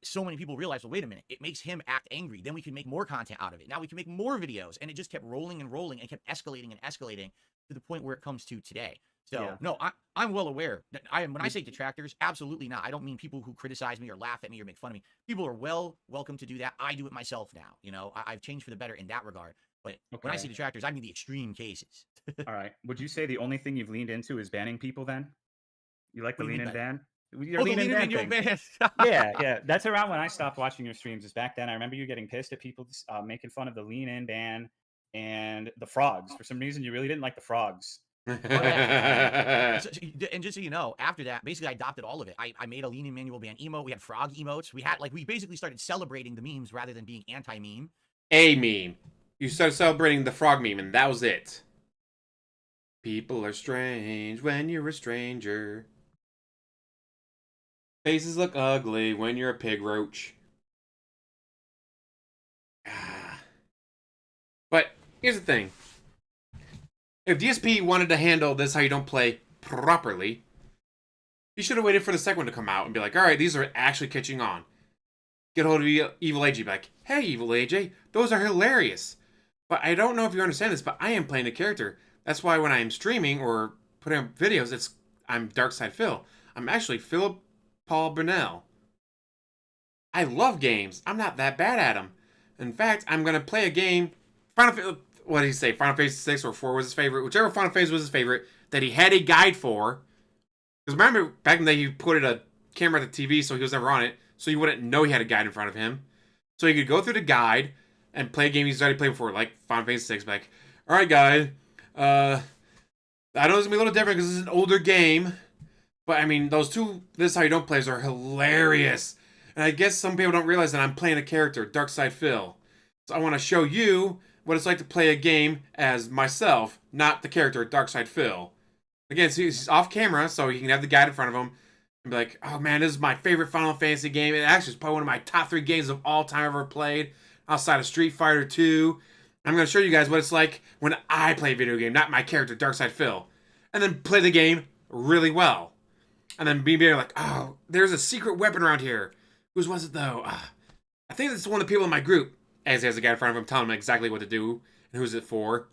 So many people realized, well, wait a minute, it makes him act angry. Then we can make more content out of it. Now we can make more videos. And it just kept rolling and rolling and kept escalating and escalating to the point where it comes to today. So, Yeah. no, I'm well aware. When I say detractors, absolutely not. I don't mean people who criticize me or laugh at me or make fun of me. People are welcome to do that. I do it myself now. You know, I've changed for the better in that regard. But when I say detractors, I mean the extreme cases. All right. Would you say the only thing you've leaned into is banning people then? You like the What do you lean mean in by that? ban? Your Oh, the lean in lean ban in your thing. van. Yeah. That's around when I stopped watching your streams. Is back then. I remember you getting pissed at people making fun of the lean in ban and the frogs. For some reason, you really didn't like the frogs. Oh, yeah. And just so you know, after that, basically I adopted all of it. I made a lean in manual ban emote. We had frog emotes. We basically started celebrating the memes rather than being anti-meme. A meme. You started celebrating the frog meme, and that was it. People are strange when you're a stranger. Faces look ugly when you're a pig roach. But here's the thing. If DSP wanted to handle This How You Don't Play properly, he should have waited for the second one to come out and be like, alright, these are actually catching on. Get hold of Evil AJ, be like, hey, Evil AJ, those are hilarious. But I don't know if you understand this, but I am playing a character. That's why when I am streaming or putting up videos, I'm Darkside Phil. I'm actually Philip Paul Burnell. I love games. I'm not that bad at them. In fact, I'm going to play a game. What did he say? Final Fantasy 6 or 4 was his favorite. Whichever Final Fantasy was his favorite that he had a guide for. Because remember, back in the day, he put a camera at the TV so he was never on it. So you wouldn't know he had a guide in front of him. So he could go through the guide and play a game he's already played before, like Final Fantasy 6. Like, alright, guys. I know it's going to be a little different because it's an older game. But, I mean, those two This Is How You Don't Plays are hilarious. And I guess some people don't realize that I'm playing a character, Darkside Phil. So I want to show you what it's like to play a game as myself, not the character, Darkside Phil. Again, so he's off camera, so he can have the guide in front of him and be like, oh man, this is my favorite Final Fantasy game. It actually is probably one of my top 3 games of all time I've ever played. outside of Street Fighter 2. I'm going to show you guys what it's like when I play a video game, not my character, Darkside Phil. And then play the game really well. And then be like, oh, there's a secret weapon around here. Whose was it, though? I think it's one of the people in my group. As he has a guy in front of him telling him exactly what to do and who's it for.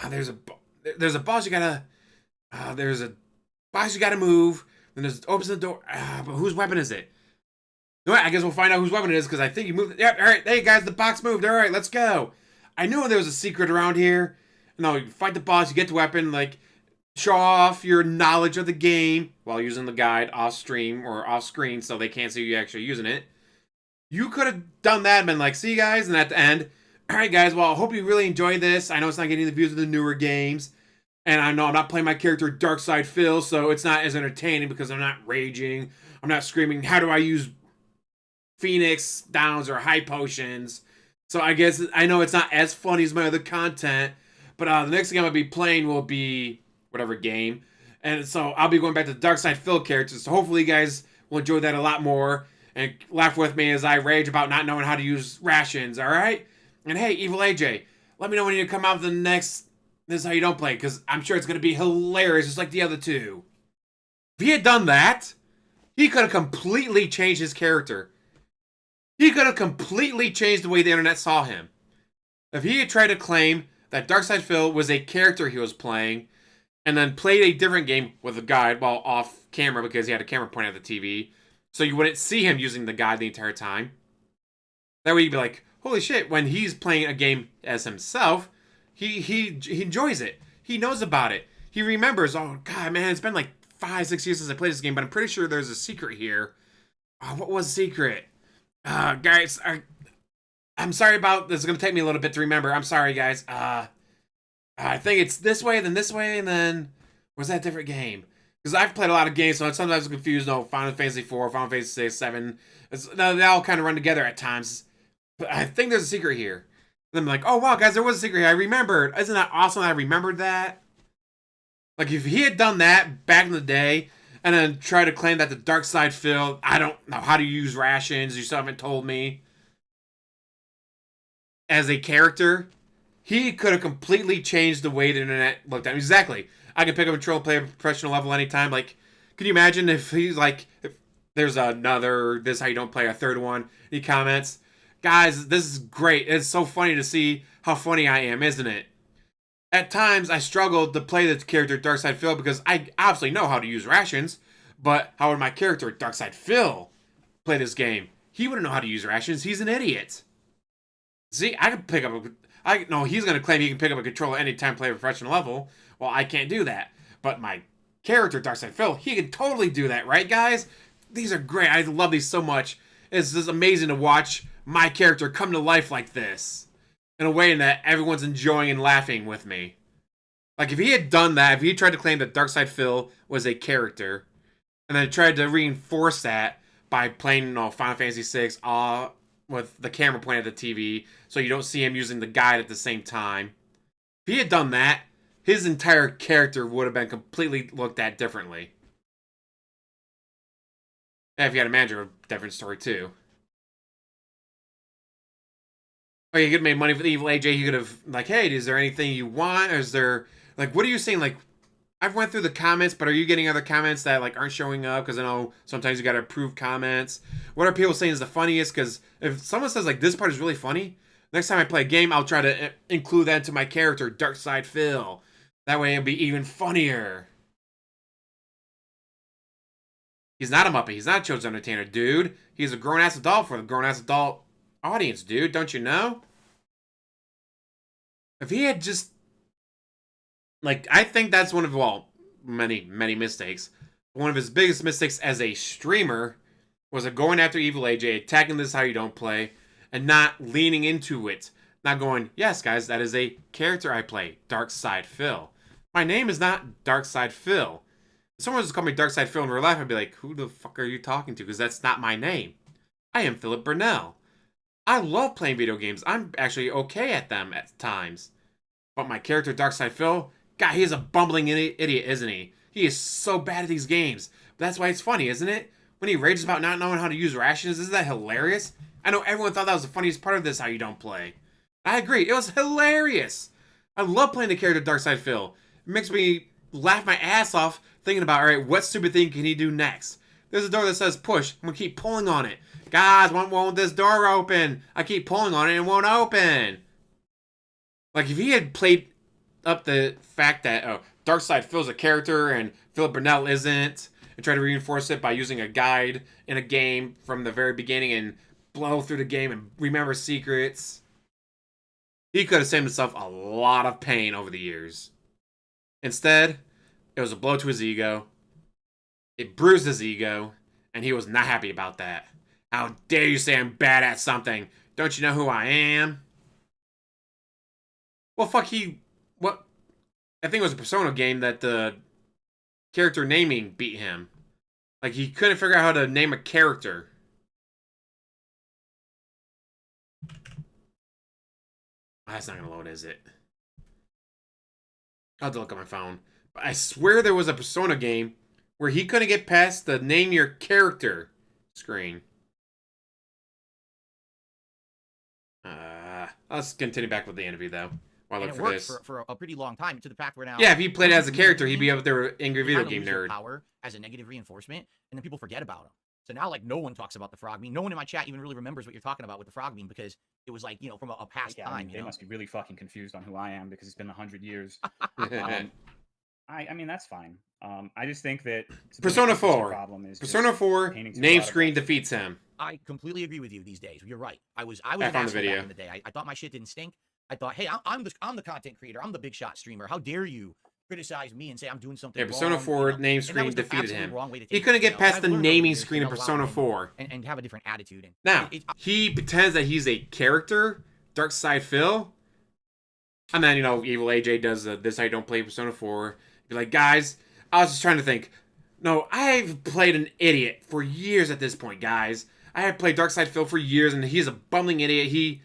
There's a boss you gotta... there's a boss you gotta move. Then there's opens the door. But whose weapon is it? You know what? I guess we'll find out whose weapon it is because I think you moved. Yep, all right. Hey, guys, the box moved. All right, let's go. I knew there was a secret around here. No, you fight the boss, you get the weapon, like, show off your knowledge of the game while using the guide off stream or off screen so they can't see you actually using it. You could have done that and been like, see you guys, and at the end, all right, guys, well, I hope you really enjoy this. I know it's not getting the views of the newer games, and I know I'm not playing my character Darkside Phil, so it's not as entertaining because I'm not raging. I'm not screaming, how do I use Phoenix Downs or high potions? So I guess I know it's not as funny as my other content, but the next game I'll be playing will be whatever game. And so I'll be going back to the Darkside Phil characters. So hopefully you guys will enjoy that a lot more and laugh with me as I rage about not knowing how to use rations, alright? And hey, Evil AJ, let me know when you come out with the next This Is How You Don't Play, because I'm sure it's going to be hilarious just like the other two. If he had done that, he could have completely changed his character. He could have completely changed the way the internet saw him. If he had tried to claim that Darkside Phil was a character he was playing, and then played a different game with a guide while off camera because he had a camera pointed at the TV, so you wouldn't see him using the guide the entire time. That way you'd be like, holy shit, when he's playing a game as himself, he enjoys it. He knows about it. He remembers, oh god, man, it's been like 5-6 years since I played this game, but I'm pretty sure there's a secret here. Oh, what was the secret? Guys, I'm sorry about this. It's going to take me a little bit to remember. I'm sorry, guys. I think it's this way, then this way, and then... Was that a different game? Because I've played a lot of games, so I'm sometimes confused. No, Final Fantasy 4, Final Fantasy 6, 7. They all kind of run together at times. But I think there's a secret here. And I'm like, oh, wow, guys, there was a secret here. I remembered. Isn't that awesome that I remembered that? Like, if he had done that back in the day, and then tried to claim that the Darkside Phil, I don't know how to use rations, you still haven't told me, as a character, he could have completely changed the way the internet looked at him. Exactly. I can pick up a control, play at a professional level anytime. Like, can you imagine if he's like, if there's another, this is how you don't play, a third one, he comments, guys, this is great. It's so funny to see how funny I am, isn't it? At times, I struggled to play the character Darkside Phil because I obviously know how to use rations, but how would my character Darkside Phil play this game? He wouldn't know how to use rations. He's an idiot. See, I could pick up a... he's going to claim he can pick up a controller anytime play a professional level. Well, I can't do that. But my character, Darkside Phil, he can totally do that, right, guys? These are great. I love these so much. It's just amazing to watch my character come to life like this. In a way that everyone's enjoying and laughing with me. Like, if he had done that, if he tried to claim that Darkside Phil was a character, and then tried to reinforce that by playing, Final Fantasy 6 with the camera pointed at the TV, so you don't see him using the guide at the same time. If he had done that, his entire character would have been completely looked at differently. And if you had a manager, a different story too. Oh, you could have made money for the Evil AJ. You could have, like, hey, is there anything you want? Or is there, like, what are you saying? Like, I've went through the comments, but are you getting other comments that, like, aren't showing up? Because I know sometimes you got to approve comments. What are people saying is the funniest? Because if someone says, like, this part is really funny, next time I play a game, I'll try to include that into my character, Darkside Phil. That way it'll be even funnier. He's not a Muppet. He's not a chosen entertainer, dude. He's a grown-ass adult for the grown-ass adult audience, dude. Don't you know? If he had just... Like, I think that's one of, well, many, many mistakes. One of his biggest mistakes as a streamer was going after Evil AJ, attacking This Is How You Don't Play, and not leaning into it. Not going, yes, guys, that is a character I play, Darkside Phil. My name is not Darkside Phil. If someone was to call me Darkside Phil in real life, I'd be like, who the fuck are you talking to? Because that's not my name. I am Philip Burnell. I love playing video games. I'm actually okay at them at times. But my character, Darkside Phil, God, he is a bumbling idiot, isn't he? He is so bad at these games. But that's why it's funny, isn't it? When he rages about not knowing how to use rations, isn't that hilarious? I know everyone thought that was the funniest part of this, how you don't play. I agree. It was hilarious. I love playing the character Darkside Phil. It makes me laugh my ass off thinking about, all right, what stupid thing can he do next? There's a door that says push. I'm going to keep pulling on it. Guys, won't this door open? I keep pulling on it and it won't open. Like, if he had played up the fact that Darkside Phil's a character and Philip Burnell isn't, and try to reinforce it by using a guide in a game from the very beginning and blow through the game and remember secrets, he could have saved himself a lot of pain over the years. Instead, it was a blow to his ego. It bruised his ego, and he was not happy about that. How dare you say I'm bad at something? Don't you know who I am? Well, fuck, what? I think it was a Persona game that the character naming beat him. Like, he couldn't figure out how to name a character. That's not gonna load, is it? I'll have to look at my phone. But I swear there was a Persona game where he couldn't get past the name your character screen. Let's continue back with the interview, though. While I look it for worked this. for a pretty long time, to the fact where now... Yeah, if he played as a character, he'd be up there with angry video game nerd. Power as a negative reinforcement, and then people forget about him. So now, like, no one talks about the frog meme. No one in my chat even really remembers what you're talking about with the frog meme, because it was, like, you know, from a past time. I mean, they must be really fucking confused on who I am, because it's been 100 years. I mean, that's fine. I just think that Persona 4. Problem is Persona 4 name screen defeats him. I completely agree with you these days. You're right. I was I an found the asshole video. back in the day. I thought my shit didn't stink. I thought, hey, I'm the content creator. I'm the big shot streamer. How dare you criticize me and say I'm doing something Yeah, Persona wrong, 4 you know? name screen the defeated him. Wrong way to He take couldn't it, get you know? past I've the learned over naming years screen to of know Persona loud 4. and have a different attitude. And Now, he pretends that he's a character, Darkside Phil. And then, you know, Evil AJ does this how you don't play Persona 4. Be like, guys, I was just trying to think. No, I've played an idiot for years at this point, guys. I have played Darkside Phil for years, and he's a bumbling idiot. He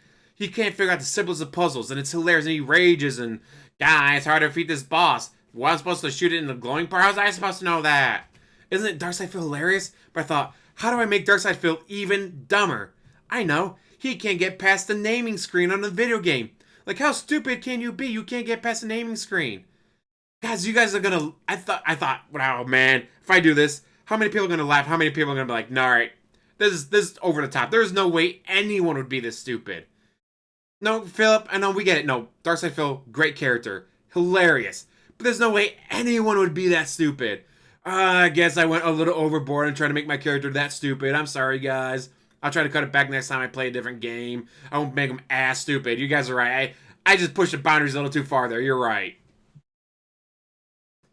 can't figure out the simplest of puzzles, and it's hilarious, and he rages, and, guys, how to defeat this boss. Well, I'm supposed to shoot it in the glowing part? How was I supposed to know that? Isn't it Darkside Phil hilarious? But I thought, how do I make Darkside Phil even dumber? I know. He can't get past the naming screen on the video game. Like, how stupid can you be? You can't get past the naming screen. Guys, you guys are gonna... I thought, wow, man, if I do this, how many people are gonna laugh? How many people are gonna be like, no, all right, this is over the top. There's no way anyone would be this stupid. No, Philip, I know, we get it. No, Darkside Phil, great character. Hilarious. But there's no way anyone would be that stupid. I guess I went a little overboard and tried to make my character that stupid. I'm sorry, guys. I'll try to cut it back next time I play a different game. I won't make them ass stupid. You guys are right. I just pushed the boundaries a little too far there. You're right.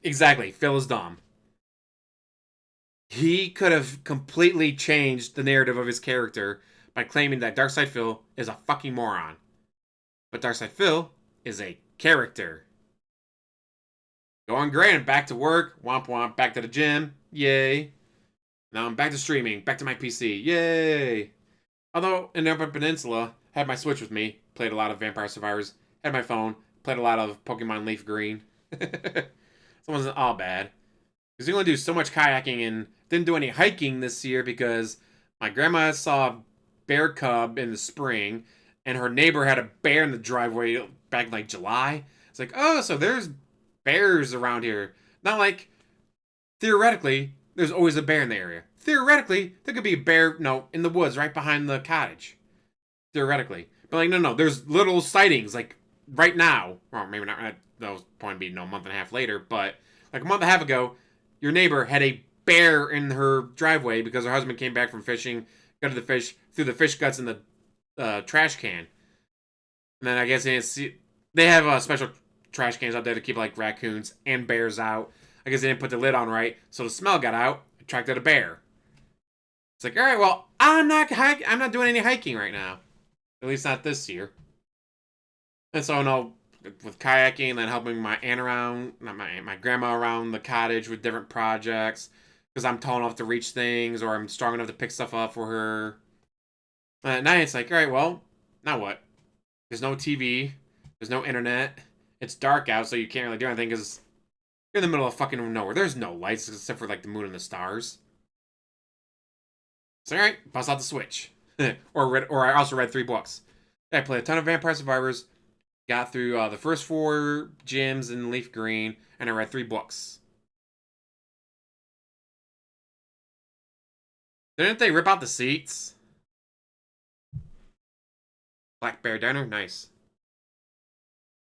Exactly. Phil is dumb. He could have completely changed the narrative of his character by claiming that Darkside Phil is a fucking moron. But Darkside Phil is a character. Going great, and back to work. Womp womp. Back to the gym. Yay. Now I'm back to streaming. Back to my PC. Yay. Although, in the Upper Peninsula, had my Switch with me. Played a lot of Vampire Survivors. Had my phone. Played a lot of Pokemon Leaf Green. So it wasn't all bad. Because we only do so much kayaking and didn't do any hiking this year because my grandma saw a bear cub in the spring and her neighbor had a bear in the driveway back in like July. It's like, oh, so there's bears around here. Not like, theoretically, there's always a bear in the area. Theoretically, there could be a bear, in the woods right behind the cottage. Theoretically. But like, no, there's little sightings, like, right now. Well, maybe not, that was probably be a month and a half later, but like a month and a half ago, your neighbor had a bear in her driveway because her husband came back from fishing, got the fish, threw the fish guts in the trash can. And then I guess they have special trash cans out there to keep like raccoons and bears out. I guess they didn't put the lid on right, so the smell got out, attracted a bear. It's like, all right, well, I'm not doing any hiking right now. At least not this year. And so, no, with kayaking and then helping my aunt around, not my grandma around the cottage with different projects, because I'm tall enough to reach things, or I'm strong enough to pick stuff up for her. And at night, it's like, all right, well, now what? There's no TV. There's no internet. It's dark out, so you can't really do anything, because you're in the middle of fucking nowhere. There's no lights, except for, like, the moon and the stars. So, all right, bust out the Switch. or I also read 3 books. I played a ton of Vampire Survivors, got through the first 4 gyms in Leaf Green, and I read 3 books. Didn't they rip out the seats? Black Bear Diner? Nice.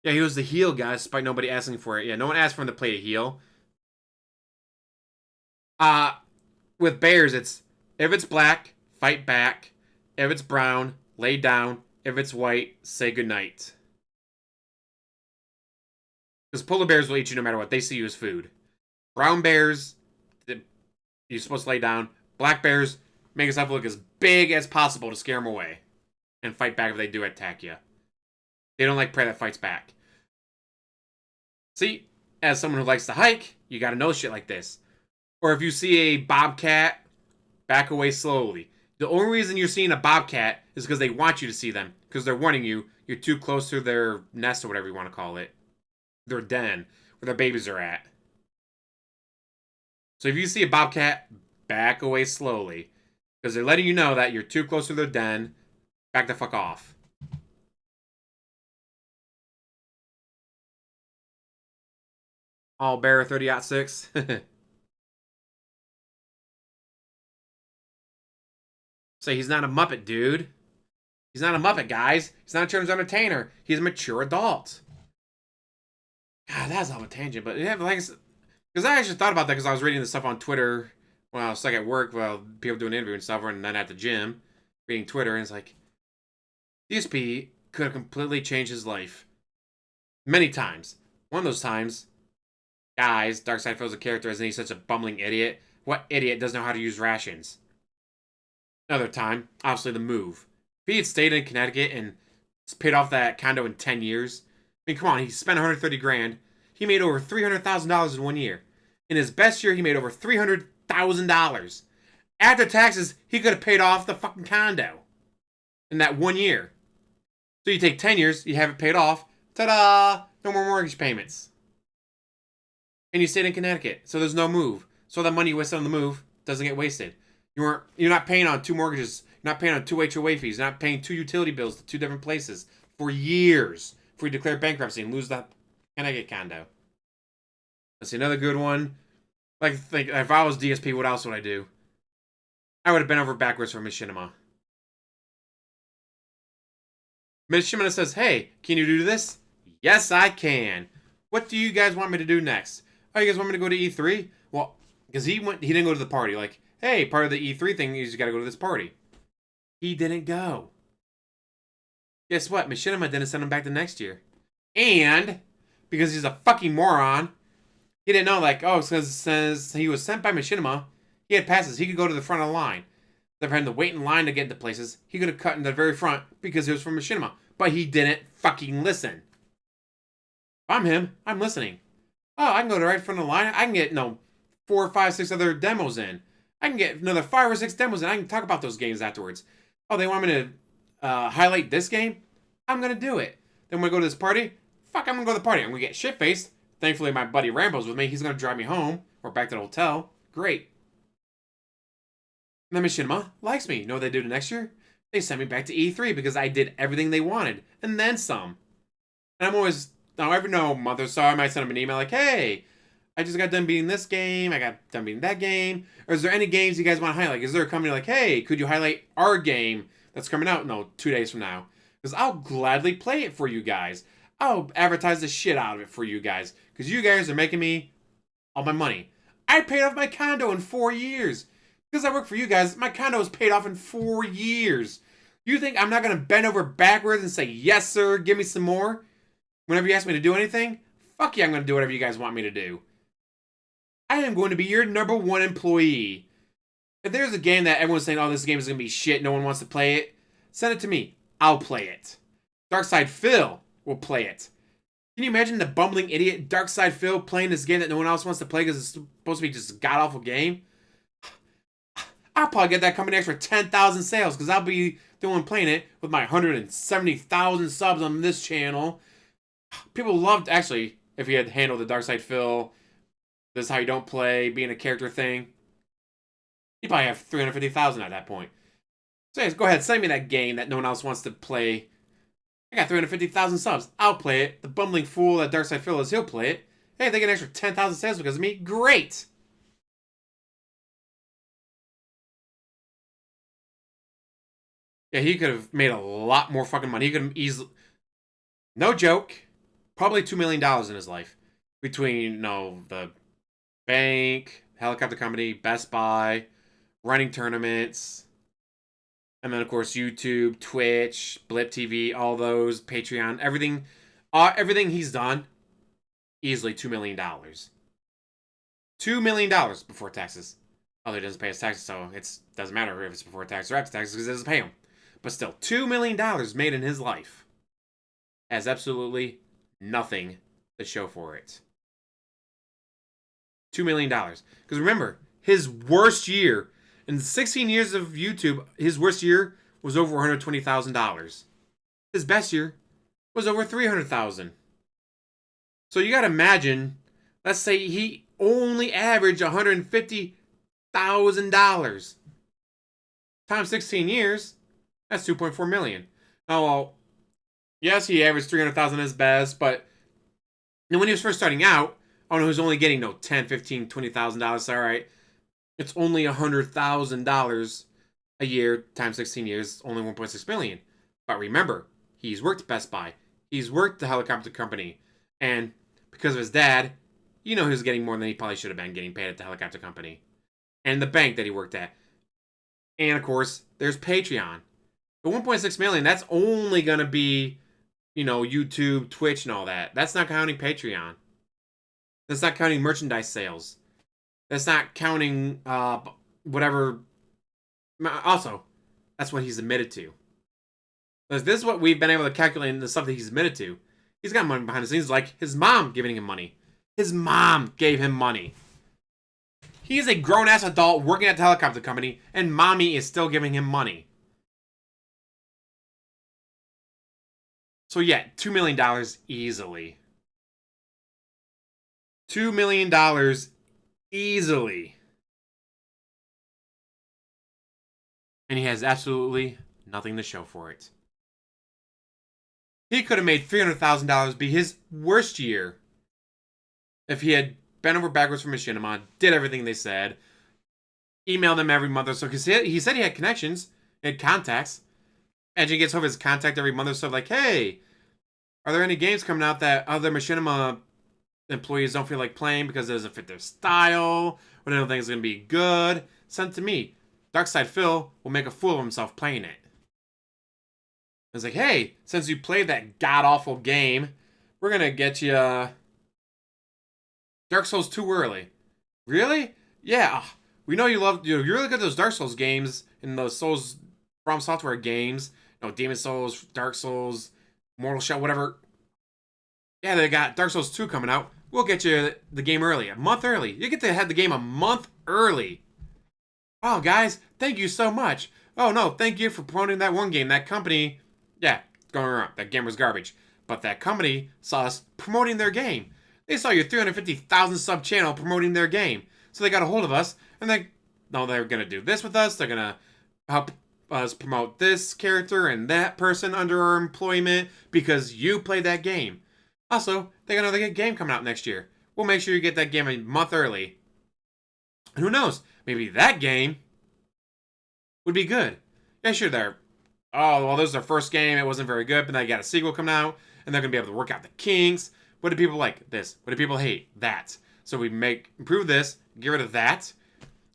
Yeah, he was the heel, guys, despite nobody asking for it. Yeah, no one asked for him to play a heel. With bears, it's if it's black, fight back. If it's brown, lay down. If it's white, say goodnight. Because polar bears will eat you no matter what. They see you as food. Brown bears, you're supposed to lay down. Black bears, make yourself look as big as possible to scare them away. And fight back if they do attack you. They don't like prey that fights back. See, as someone who likes to hike, you gotta know shit like this. Or if you see a bobcat, back away slowly. The only reason you're seeing a bobcat is because they want you to see them. Because they're warning you, you're too close to their nest or whatever you want to call it. Their den, where their babies are at. So if you see a bobcat, back away slowly. Because they're letting you know that you're too close to their den. Back the fuck off. All bear 30-06. Say he's not a Muppet, dude. He's not a Muppet, guys. He's not a children's entertainer. He's a mature adult. God, that's not a tangent, but yeah, like, because I actually thought about that because I was reading this stuff on Twitter when I was stuck at work, while people doing interview and stuff, and then at the gym, reading Twitter, and it's like, DSP could have completely changed his life. Many times. One of those times, guys, Darkseid Phil's a character, isn't he such a bumbling idiot? What idiot doesn't know how to use rations? Another time, obviously the move. If he had stayed in Connecticut and paid off that condo in 10 years, I mean, come on, he spent 130 grand. He made over $300,000 in 1 year. In his best year, he made over $300,000. After taxes, he could have paid off the fucking condo in that 1 year. So you take 10 years, you have it paid off. Ta-da! No more mortgage payments. And you stayed in Connecticut, so there's no move. So that money you wasted on the move doesn't get wasted. You're not paying on 2 mortgages. You're not paying on 2 HOA fees. You're not paying 2 utility bills to 2 different places for years before you declare bankruptcy and lose that Connecticut condo. Let's see, another good one. Like, if I was DSP, what else would I do? I would have bent over backwards for Machinima. Machinima says, hey, can you do this? Yes, I can. What do you guys want me to do next? Oh, you guys want me to go to E3? Well, because he didn't go to the party. Like, hey, part of the E3 thing is you gotta go to this party. He didn't go. Guess what? Machinima didn't send him back the next year. And, because he's a fucking moron, he didn't know, like, oh, since he was sent by Machinima, he had passes. He could go to the front of the line. Instead of having to wait in line to get into places, he could have cut in the very front because it was from Machinima. But he didn't fucking listen. If I'm him, I'm listening. Oh, I can go to right front of the line. I can get, 4, 5, 6 other demos in. I can get another 5 or 6 demos in. I can talk about those games afterwards. Oh, they want me to highlight this game? I'm going to do it. Then when we go to this party, fuck, I'm going to go to the party. I'm going to get shit-faced. Thankfully, my buddy Rambo's with me. He's going to drive me home or back to the hotel. Great. And then Machinima likes me. You know what they do the next year? They sent me back to E3 because I did everything they wanted. And then some. And I'm always, every month or so, I might send them an email like, hey, I just got done beating this game. I got done beating that game. Or is there any games you guys want to highlight? Is there a company like, hey, could you highlight our game that's coming out? 2 days from now. Because I'll gladly play it for you guys. I'll advertise the shit out of it for you guys. Because you guys are making me all my money. I paid off my condo in 4 years. Because I work for you guys, my condo was paid off in 4 years. You think I'm not going to bend over backwards and say, yes, sir, give me some more? Whenever you ask me to do anything, fuck yeah, I'm going to do whatever you guys want me to do. I am going to be your number 1 employee. If there's a game that everyone's saying, oh, this game is going to be shit, no one wants to play it, send it to me. I'll play it. Darkseid Phil will play it. Can you imagine the bumbling idiot Darkseid Phil playing this game that no one else wants to play because it's supposed to be just a god-awful game? I'll probably get that company extra 10,000 sales because I'll be the one playing it with my 170,000 subs on this channel. People loved, actually, if he had handled the Darkseid Phil, this is how you don't play, being a character thing. He'd probably have 350,000 at that point. So go ahead, send me that game that no one else wants to play. I got 350,000 subs. I'll play it. The bumbling fool that Darkside Phil is, he'll play it. Hey, they get an extra 10,000 sales because of me. Great. Yeah, he could have made a lot more fucking money. He could have easily, no joke, probably $2 million in his life. Between, the bank, helicopter company, Best Buy, running tournaments, and then, of course, YouTube, Twitch, Blip TV, all those, Patreon, everything he's done, easily $2 million. $2 million before taxes. Although he doesn't pay his taxes, so it doesn't matter if it's before taxes or after taxes because he doesn't pay them. But still, $2 million made in his life has absolutely nothing to show for it. $2 million. Because remember, his worst year, in 16 years of YouTube, his worst year was over $120,000. His best year was over $300,000. So you gotta imagine, let's say he only averaged $150,000 times 16 years. That's 2.4 million. Now, well, yes, he averaged 300,000 as best, but when he was first starting out, I don't know, he was only getting $10, $15, $20,000. All right, it's only $100,000 a year times 16 years, only 1.6 million. But remember, he's worked Best Buy, he's worked the helicopter company, and because of his dad, he was getting more than he probably should have been getting paid at the helicopter company, and the bank that he worked at, and of course, there's Patreon. The 1.6 million, that's only gonna be, YouTube, Twitch, and all that. That's not counting Patreon. That's not counting merchandise sales. That's not counting whatever. Also, that's what he's admitted to. This is what we've been able to calculate in the stuff that he's admitted to. He's got money behind the scenes, like his mom giving him money. His mom gave him money. He's a grown-ass adult working at the helicopter company, and mommy is still giving him money. So yeah, $2 million easily. $2 million easily. And he has absolutely nothing to show for it. He could have made $300,000 be his worst year if he had bent over backwards for Machinima, did everything they said, emailed them every month or so, because he said he had connections, he had contacts, and he gets over his contact every month or so, like, hey, are there any games coming out that other Machinima employees don't feel like playing because it doesn't fit their style, or they don't think it's going to be good? Send it to me. Darkside Phil will make a fool of himself playing it. It's like, hey, since you played that god-awful game, we're going to get you Dark Souls 2 early. Really? Yeah. We know you love, you're really good at those Dark Souls games and those Souls From Software games. Demon Souls, Dark Souls, Mortal Shell, whatever. Yeah, they got Dark Souls 2 coming out. We'll get you the game early, a month early. You get to have the game a month early. Oh, guys, thank you so much. Oh, no, thank you for promoting that one game. That company, yeah, going around. That game was garbage. But that company saw us promoting their game. They saw your 350,000 sub channel promoting their game. So they got a hold of us, and they're going to do this with us. They're going to help us promote this character and that person under our employment because you played that game. Also, they got another game coming out next year. We'll make sure you get that game a month early. And who knows? Maybe that game would be good. Yeah, sure, this is their first game. It wasn't very good, but they got a sequel coming out, and they're going to be able to work out the kinks. What do people like? This. What do people hate? That. So we improve this, get rid of that.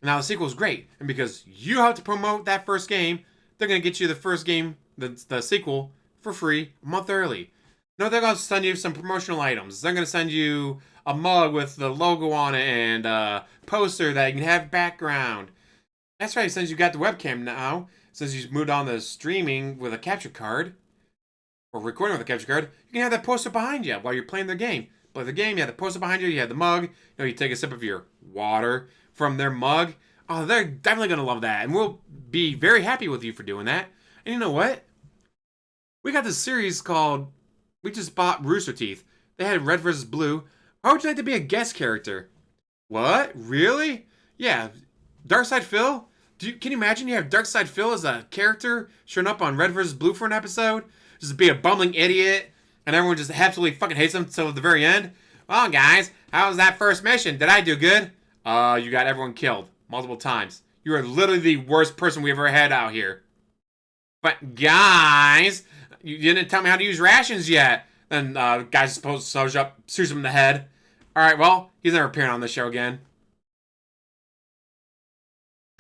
Now the sequel is great. And because you have to promote that first game, they're going to get you the first game, the sequel, for free a month early. No, they're going to send you some promotional items. They're going to send you a mug with the logo on it and a poster that you can have background. That's right, since you got the webcam now, since you moved on to streaming with a capture card, or recording with a capture card, you can have that poster behind you while you're playing their game. Play the game, you have the poster behind you, you have the mug, you take a sip of your water from their mug. Oh, they're definitely going to love that, and we'll be very happy with you for doing that. And you know what? We got this series called, we just bought Rooster Teeth. They had Red vs. Blue. How would you like to be a guest character? What? Really? Yeah. Darkside Phil? Can you imagine you have Darkside Phil as a character showing up on Red vs. Blue for an episode? Just be a bumbling idiot, and everyone just absolutely fucking hates him until the very end? Well, guys, how was that first mission? Did I do good? You got everyone killed multiple times. You are literally the worst person we ever had out here. But guys, you didn't tell me how to use rations yet. Then guy's supposed to shows up, shoots him in the head. All right, well, he's never appearing on this show again.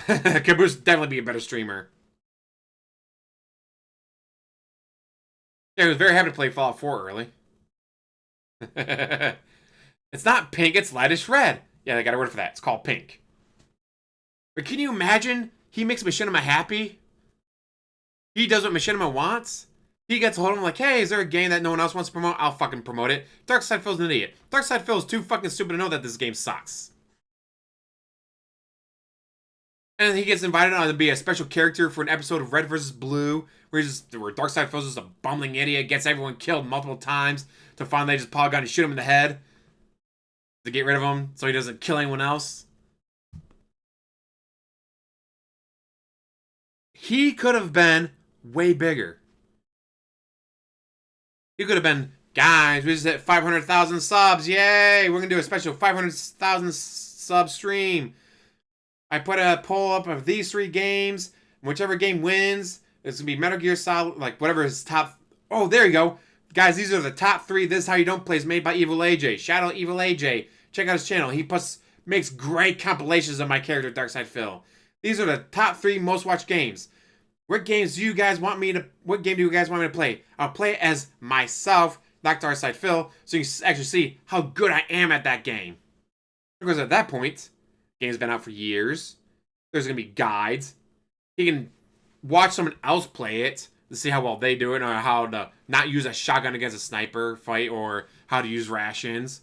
Caboose definitely be a better streamer. Yeah, he was very happy to play Fallout 4 early. It's not pink, it's lightish red. Yeah, they got a word for that. It's called pink. But can you imagine he makes Machinima happy? He does what Machinima wants? He gets a hold of him like, hey, is there a game that no one else wants to promote? I'll fucking promote it. Darkside Phil's an idiot. Darkside Phil's too fucking stupid to know that this game sucks. And he gets invited on to be a special character for an episode of Red vs. Blue, where Darkside Phil's just a bumbling idiot, gets everyone killed multiple times, to finally just pull a gun and shoot him in the head to get rid of him so he doesn't kill anyone else. He could have been way bigger. He could have been, guys, we just hit 500,000 subs. Yay! We're going to do a special 500,000 sub stream. I put a poll up of these 3 games. Whichever game wins, it's going to be Metal Gear Solid, like whatever his top... Oh, there you go. Guys, these are the top 3. This is How You Don't Play is made by Evil AJ. Shadow Evil AJ. Check out his channel. He makes great compilations of my character, Darkside Phil. These are the top 3 most watched games. What games do you guys want me to... What game do you guys want me to play? I'll play it as myself, not Darkside Phil, so you can actually see how good I am at that game. Because at that point, the game's been out for years. There's going to be guides. He can watch someone else play it to see how well they do it, or how to not use a shotgun against a sniper fight, or how to use rations.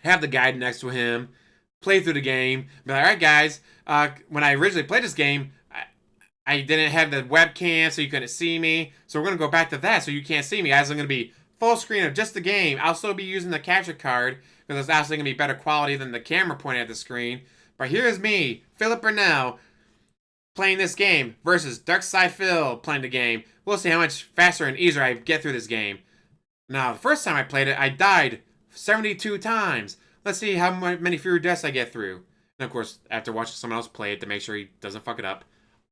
Have the guide next to him. Play through the game. Be like, all right, guys, when I originally played this game, I didn't have the webcam, so you couldn't see me. So we're going to go back to that, so you can't see me. Guys, I'm going to be full screen of just the game. I'll still be using the capture card, because it's actually going to be better quality than the camera pointing at the screen. But here's me, Philip Burnell, playing this game, versus Darkside Phil playing the game. We'll see how much faster and easier I get through this game. Now, the first time I played it, I died 72 times. Let's see how many fewer deaths I get through. And of course, after watching someone else play it to make sure he doesn't fuck it up,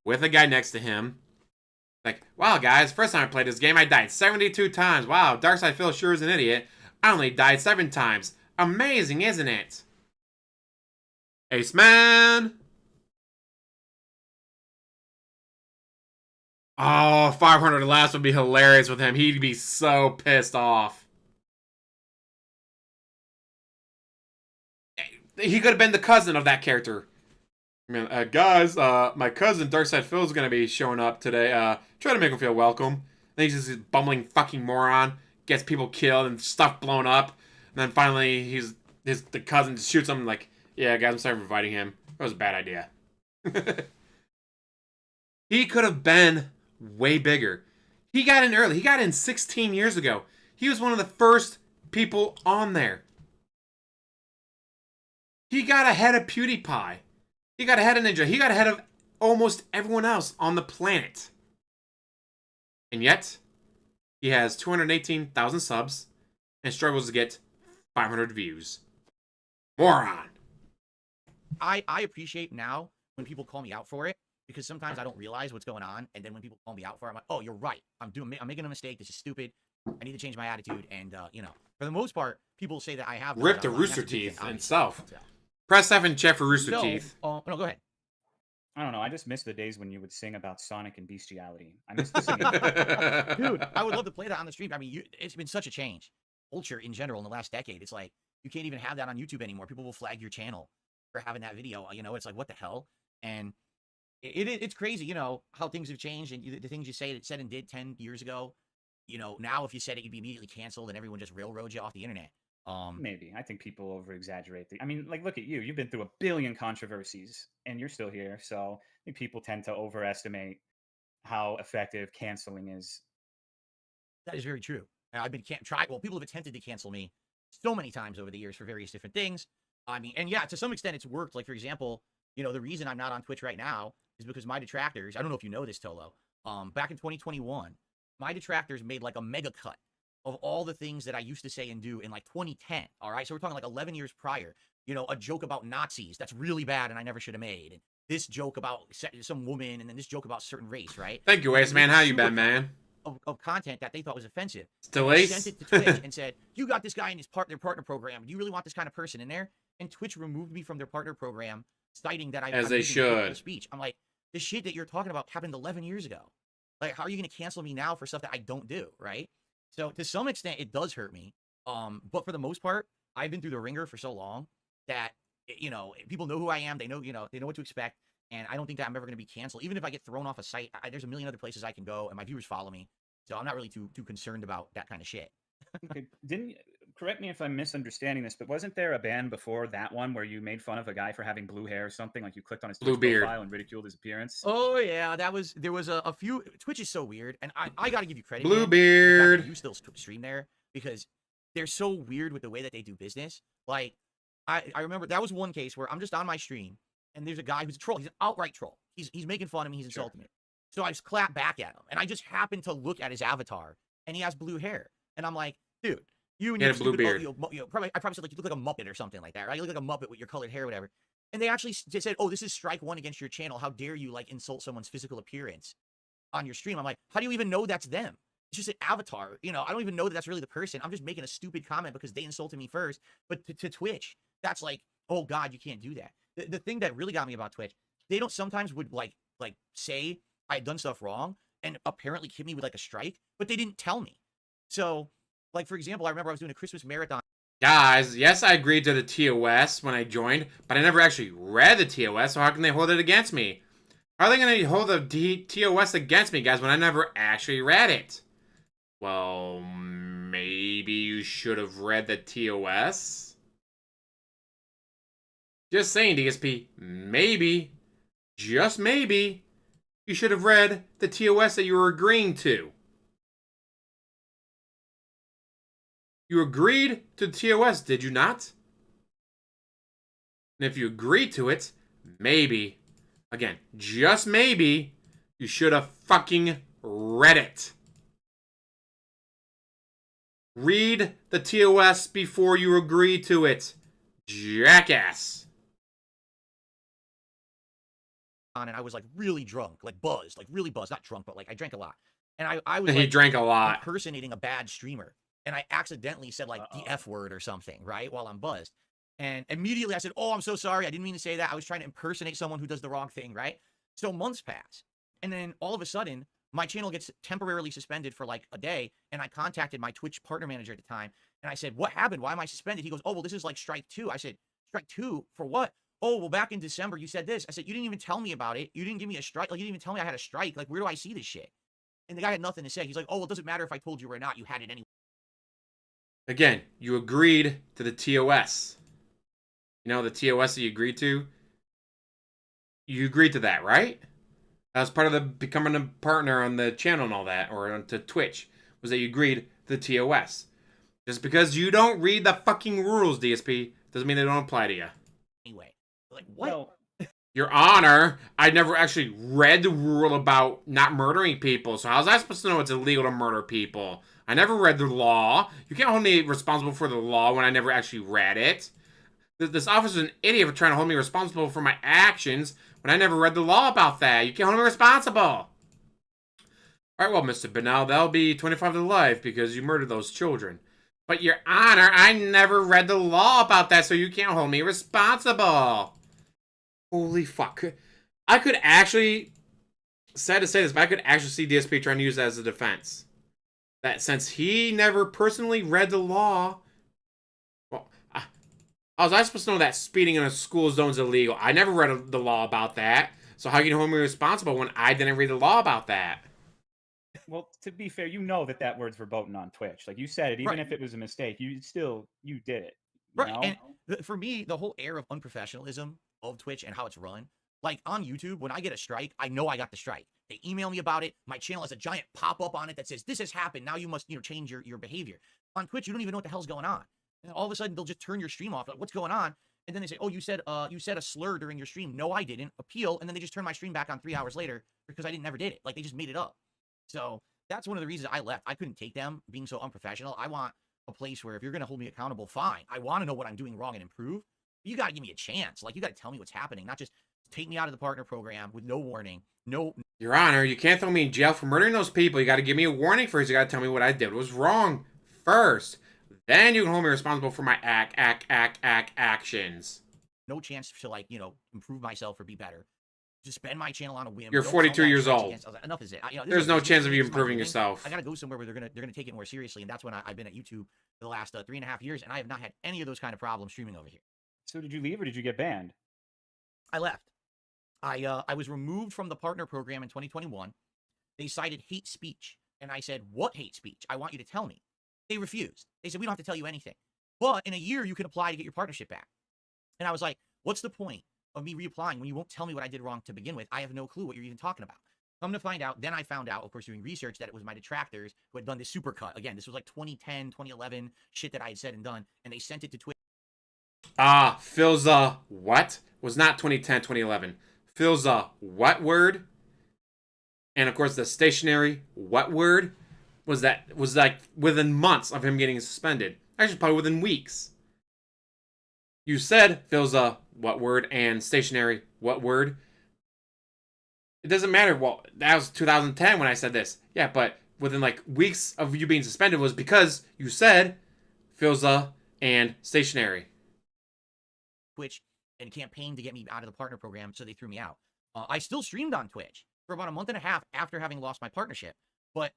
with a guy next to him. Like, wow, guys, first time I played this game, I died 72 times. Wow, Darkside Phil sure is an idiot. I only died 7 times. Amazing, isn't it? Ace Man! Oh, 500 last would be hilarious with him. He'd be so pissed off. He could have been the cousin of that character. Guys, my cousin Darkside Phil is going to be showing up today. Try to make him feel welcome. Then he's just this bumbling fucking moron. Gets people killed and stuff blown up. And then finally, the cousin just shoots him like, yeah, guys, I'm sorry for inviting him. That was a bad idea. He could have been way bigger. He got in early. He got in 16 years ago. He was one of the first people on there. He got ahead of PewDiePie. He got ahead of Ninja. He got ahead of almost everyone else on the planet. And yet, he has 218,000 subs and struggles to get 500 views. Moron. I appreciate now when people call me out for it, because sometimes I don't realize what's going on, and then when people call me out for it, I'm like, oh, you're right. I'm making a mistake. This is stupid. I need to change my attitude. And for the most part, people say that I have Rip the Rooster Teeth himself. Press F and chat for Rooster Teeth. No, go ahead. I don't know. I just miss the days when you would sing about Sonic and bestiality. I miss the singing. Dude, I would love to play that on the stream. I mean, it's been such a change. Culture in general in the last decade. It's like, you can't even have that on YouTube anymore. People will flag your channel for having that video. It's like, what the hell? And it's crazy, how things have changed, and the things you said and did 10 years ago. Now if you said it, you'd be immediately canceled, and everyone just railroads you off the internet. Maybe. I think people over-exaggerate. Look at you. You've been through a billion controversies, and you're still here. So I think people tend to overestimate how effective canceling is. That is very true. I've been people have attempted to cancel me so many times over the years for various different things. I mean, and yeah, to some extent it's worked. Like, for example, You know, the reason I'm not on Twitch right now is because my detractors, I don't know if you know this, Tolo, back in 2021, my detractors made like a mega cut of all the things that I used to say and do in like 2010. All right. So we're talking like 11 years prior. You know, a joke about Nazis that's really bad and I never should have made. And this joke about some woman and then this joke about certain race, right? Thank you, Ace Man. How you been, man? Of content that they thought was offensive. Still They Ace? sent it to Twitch and said, you got this guy in their partner program. Do you really want this kind of person in there? And Twitch removed me from their partner program, citing that As they should. Speech. I'm like, the shit that you're talking about happened 11 years ago. Like, how are you going to cancel me now for stuff that I don't do, right? So to some extent, it does hurt me. But for the most part, I've been through the ringer for so long that, you know, people know who I am. They know, you know, they know what to expect. And I don't think that I'm ever going to be canceled. Even if I get thrown off a site, there's a million other places I can go, and my viewers follow me. So I'm not really too concerned about that kind of shit. Okay. Correct me if I'm misunderstanding this, but wasn't there a ban before that one where you made fun of a guy for having blue hair or something? Like you clicked on his Blue Twitch beard. profile and ridiculed his appearance? Oh yeah, there was a few. Twitch is so weird, and I got to give you credit. Blue man, beard. you still stream there because they're so weird with the way that they do business. Like I remember that was one case where I'm just on my stream and there's a guy who's a troll. He's an outright troll. He's making fun of me. He's insulting me. So I just clap back at him, and I just happened to look at his avatar, and he has blue hair, and I'm like, dude. You and your blue beard. I probably said like you look like a Muppet or something like that, right? You look like a Muppet with your colored hair or whatever. And they actually said, "Oh, this is strike one against your channel. How dare you like insult someone's physical appearance on your stream?" I'm like, "How do you even know that's them? It's just an avatar. You know, I don't even know that that's really the person. I'm just making a stupid comment because they insulted me first." But to Twitch, that's like, "Oh God, you can't do that." The thing that really got me about Twitch, they don't sometimes would like say I had done stuff wrong and apparently hit me with like a strike, but they didn't tell me. So. Like, for example, I remember I was doing a Christmas marathon. Guys, yes, I agreed to the TOS when I joined, but I never actually read the TOS, so how can they hold it against me? How are they going to hold the TOS against me, guys, when I never actually read it? Well, maybe you should have read the TOS? Just saying, DSP, maybe, just maybe, you should have read the TOS that you were agreeing to. You agreed to the TOS, did you not? And if you agreed to it, maybe, again, just maybe, you should have fucking read it. Read the TOS before you agree to it, jackass. And I was like really drunk, like buzzed, like really buzzed, not drunk, but like I drank a lot. And I was And like, he drank a lot. impersonating a bad streamer. And I accidentally said like the F word or something, right? While I'm buzzed. And immediately I said, "Oh, I'm so sorry. I didn't mean to say that. I was trying to impersonate someone who does the wrong thing," right? So months pass. And then all of a sudden, my channel gets temporarily suspended for like a day. And I contacted my Twitch partner manager at the time. And I said, "What happened? Why am I suspended?" He goes, "Oh, well, this is like strike two." I said, "Strike two for what?" "Oh, well, back in December, you said this." I said, "You didn't even tell me about it. You didn't give me a strike. Like, you didn't even tell me I had a strike. Like, where do I see this shit?" And the guy had nothing to say. He's like, "Oh, well, it doesn't matter if I told you or not. You had it anyway." Again, you agreed to the TOS. You know, the TOS that you agreed to? You agreed to that, right? That was part of the becoming a partner on the channel and all that, or onto Twitch, was that you agreed to the TOS. Just because you don't read the fucking rules, DSP, doesn't mean they don't apply to you. Anyway, like, what? Well, Your Honor, I never actually read the rule about not murdering people, so how's I supposed to know it's illegal to murder people? I never read the law. You can't hold me responsible for the law when I never actually read it. This officer's an idiot for trying to hold me responsible for my actions when I never read the law about that. You can't hold me responsible. All right, well, Mr. Benal, that'll be 25 to life because you murdered those children. But, Your Honor, I never read the law about that, so you can't hold me responsible. Holy fuck. I could actually, sad to say this, but I could actually see DSP trying to use that as a defense. That since he never personally read the law, well, how was I supposed to know that speeding in a school zone is illegal? I never read the law about that. So how can you hold me responsible when I didn't read the law about that? well, to be fair, you know that word's verboten on Twitch. Like you said it, even if it was a mistake, you did it. Right. Know? And for me, the whole air of unprofessionalism of Twitch and how it's run, like on YouTube, when I get a strike, I know I got the strike. They email me about it. My channel has a giant pop-up on it that says, "This has happened. Now you must, change your behavior." On Twitch, you don't even know what the hell's going on. And all of a sudden, they'll just turn your stream off. Like, what's going on? And then they say, oh, you said a slur during your stream. No, I didn't. Appeal. And then they just turn my stream back on 3 hours later because I never did it. Like, they just made it up. So that's one of the reasons I left. I couldn't take them being so unprofessional. I want a place where if you're going to hold me accountable, fine. I want to know what I'm doing wrong and improve. But you got to give me a chance. Like, you got to tell me what's happening, not just take me out of the partner program with no warning. No. Your Honor, you can't throw me in jail for murdering those people. You got to give me a warning first. You got to tell me what I did was wrong first. Then you can hold me responsible for my actions. No chance to, like, you know, improve myself or be better. Suspend my channel on a whim. You're Don't 42 tell me years I old. was like, enough is it. There's no chance of you this is my improving thing. yourself. I gotta go somewhere where they're gonna take it more seriously, and that's when I've been at YouTube for the last 3.5 years, and I have not had any of those kind of problems streaming over here. So did you leave or did you get banned? I left. I was removed from the partner program in 2021. They cited hate speech, and I said, "What hate speech? I want you to tell me." They refused. They said, "We don't have to tell you anything, but in a year you can apply to get your partnership back." And I was like, "What's the point of me reapplying when you won't tell me what I did wrong to begin with? I have no clue what you're even talking about." Come to find out, then I found out, of course, doing research, that it was my detractors who had done this supercut. Again, this was like 2010, 2011 shit that I had said and done, and they sent it to Twitch. Phil's what? Was not 2010, 2011. Phil's what word? And of course the stationary what word was like within months of him getting suspended. Actually, probably within weeks. You said Phil's what word and stationary what word. It doesn't matter. Well, that was 2010 when I said this. Yeah, but within like weeks of you being suspended was because you said Phil's and stationary. Twitch and campaigned to get me out of the partner program, so they threw me out. I still streamed on Twitch for about a month and a half after having lost my partnership, but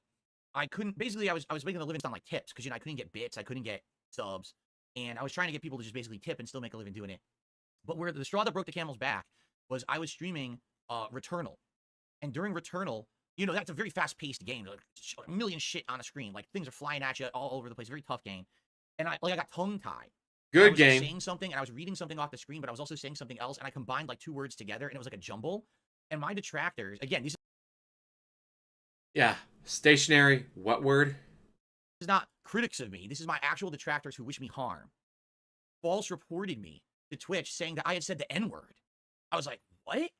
I couldn't. Basically, I was making a living on like tips because, you know, I couldn't get bits, I couldn't get subs, and I was trying to get people to just basically tip and still make a living doing it. But where the straw that broke the camel's back was I was streaming Returnal, and during Returnal, you know, that's a very fast-paced game. Like, a million shit on a screen, like things are flying at you all over the place. Very tough game, and I got tongue-tied. Good I was game. Like saying something, and I was reading something off the screen, but I was also saying something else, and I combined like two words together, and it was like a jumble. And my detractors, again, this Yeah, stationary what word? is not critics of me. This is my actual detractors who wish me harm. False reported me to Twitch saying that I had said the N-word. I was like, what?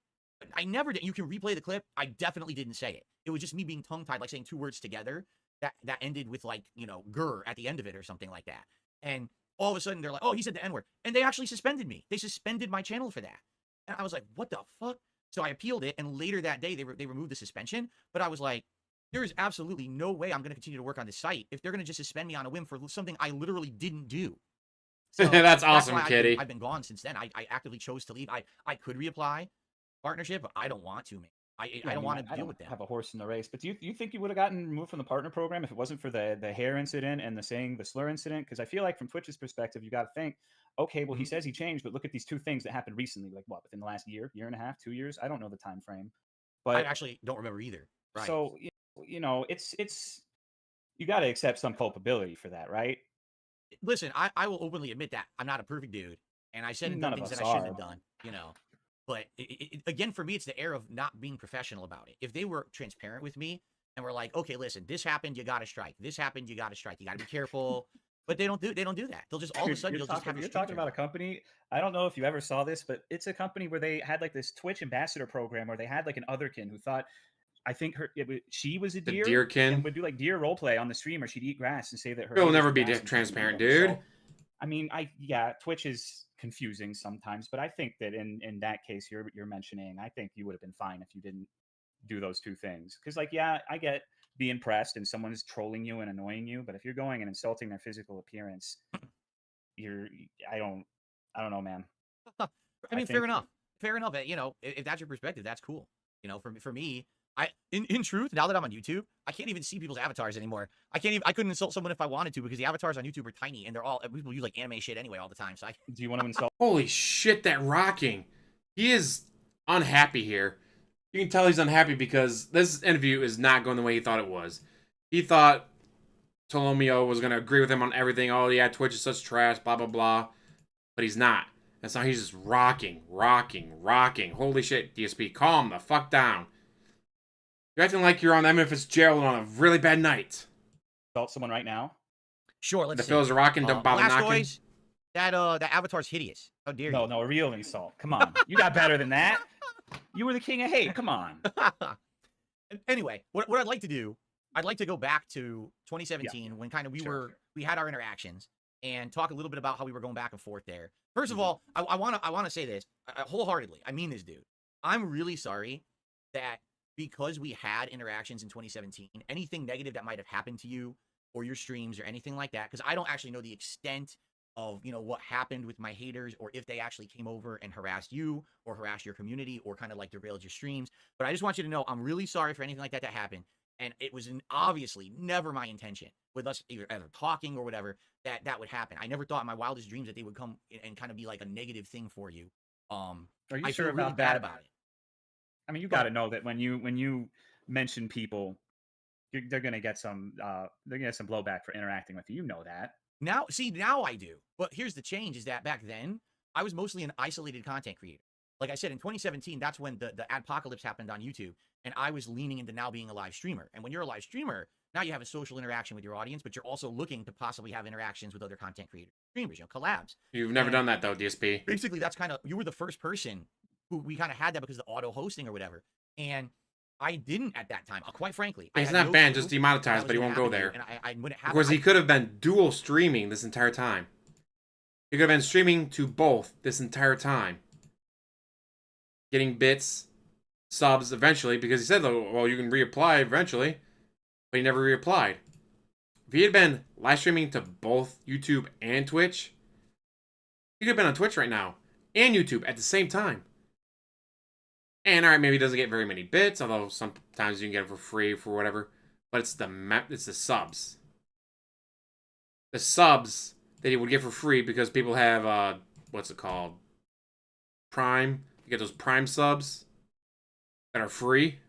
I never did. You can replay the clip. I definitely didn't say it. It was just me being tongue-tied, like saying two words together that ended with, like, you know, "gur" at the end of it or something like that. And all of a sudden they're like, oh, he said the N-word. And they actually suspended me. They suspended my channel for that. And I was like, what the fuck? So I appealed it, and later that day they removed the suspension. But I was like, there is absolutely no way I'm going to continue to work on this site if they're going to just suspend me on a whim for something I literally didn't do. So That's awesome, why Kitty. I've been gone since then. I actively chose to leave. I could reapply partnership, but I don't want to, man. I don't want to deal with that. Have a horse in the race. But do you think you would have gotten removed from the partner program if it wasn't for the hair incident and the slur incident? Because I feel like from Twitch's perspective, you got to think, okay, well, he says he changed, but look at these two things that happened recently, like what, within the last year and a half, 2 years? I don't know the time frame. But I actually don't remember either. Right. So you know, it's you got to accept some culpability for that, right? Listen, I will openly admit that I'm not a perfect dude, and I said and done things that I shouldn't have done, you know. But again, for me, it's the air of not being professional about it. If they were transparent with me and were like, okay, listen, this happened, you got to strike. This happened, you got to strike. You got to be careful. But they don't do that. They'll just all of a sudden you're just have you're talking about a company. I don't know if you ever saw this, but it's a company where they had like this Twitch ambassador program where they had like an otherkin who thought, I think she was a deer, deerkin, and would do like deer role play on the stream, or she'd eat grass and say that her. It'll never be transparent, dude. So, I mean, Twitch is confusing sometimes, but I think that in that case you're mentioning, I think you would have been fine if you didn't do those two things. Because like, yeah, I get being pressed and someone is trolling you and annoying you, but if you're going and insulting their physical appearance, I don't know, man. I mean, fair enough. You know, if that's your perspective, that's cool. You know, for me, in truth, now that I'm on YouTube, I can't even see people's avatars anymore. I couldn't insult someone if I wanted to because the avatars on YouTube are tiny and people use like anime shit anyway all the time. So do you want to insult? Holy shit, that rocking. He is unhappy here. You can tell he's unhappy because this interview is not going the way he thought it was. He thought Tolomeo was going to agree with him on everything. Oh, yeah, Twitch is such trash, blah, blah, blah. But he's not. That's how he's just rocking. Holy shit, DSP, calm the fuck down. You're acting like you're on Emmett Fitzgerald on a really bad night. Insult someone right now? Sure, let's see. The Phil's are rocking, don't bother knocking. That avatar's hideous. How dare No, you? no, a real insult. Come on. You got better than that. You were the king of hate. Come on. Anyway, what I'd like to do, I'd like to go back to Yeah, 2017 when kind of sure. we had our interactions and talk a little bit about how we were going back and forth there. First of Mhm. all, I want to say this wholeheartedly. I mean this, dude. I'm really sorry that because we had interactions in 2017, anything negative that might have happened to you or your streams or anything like that, because I don't actually know the extent of what happened with my haters, or if they actually came over and harassed you or harassed your community or kind of like derailed your streams. But I just want you to know I'm really sorry for anything like that happened. And it was obviously never my intention with us either talking or whatever that would happen. I never thought in my wildest dreams that they would come and kind of be like a negative thing for you. Are you I sure feel really about bad that? about it. I mean, you Go got to ahead. know that when you mention people, they're gonna get some blowback for interacting with you. You know that. Now, see, now I do. But here's the change is that back then, I was mostly an isolated content creator. Like I said, in 2017, that's when the adpocalypse happened on YouTube, and I was leaning into now being a live streamer. And when you're a live streamer, now you have a social interaction with your audience, but you're also looking to possibly have interactions with other content creators, streamers, collabs. You've never And done that though, DSP. basically, that's kind of, you were the first person who we kind of had that because of the auto hosting or whatever. And I didn't at that time. Quite frankly, I He's had not no banned, clue just that demonetized, was but he going to won't go happen to you. there. And when it happened, Because he could have been dual streaming this entire time. He could have been streaming to both this entire time. Getting bits, subs eventually, because he said, well, you can reapply eventually. But he never reapplied. If he had been live streaming to both YouTube and Twitch, he could have been on Twitch right now and YouTube at the same time. And alright, maybe he doesn't get very many bits, although sometimes you can get them for free for whatever. But it's the subs. The subs that he would get for free because people have what's it called? Prime. You get those Prime subs that are free.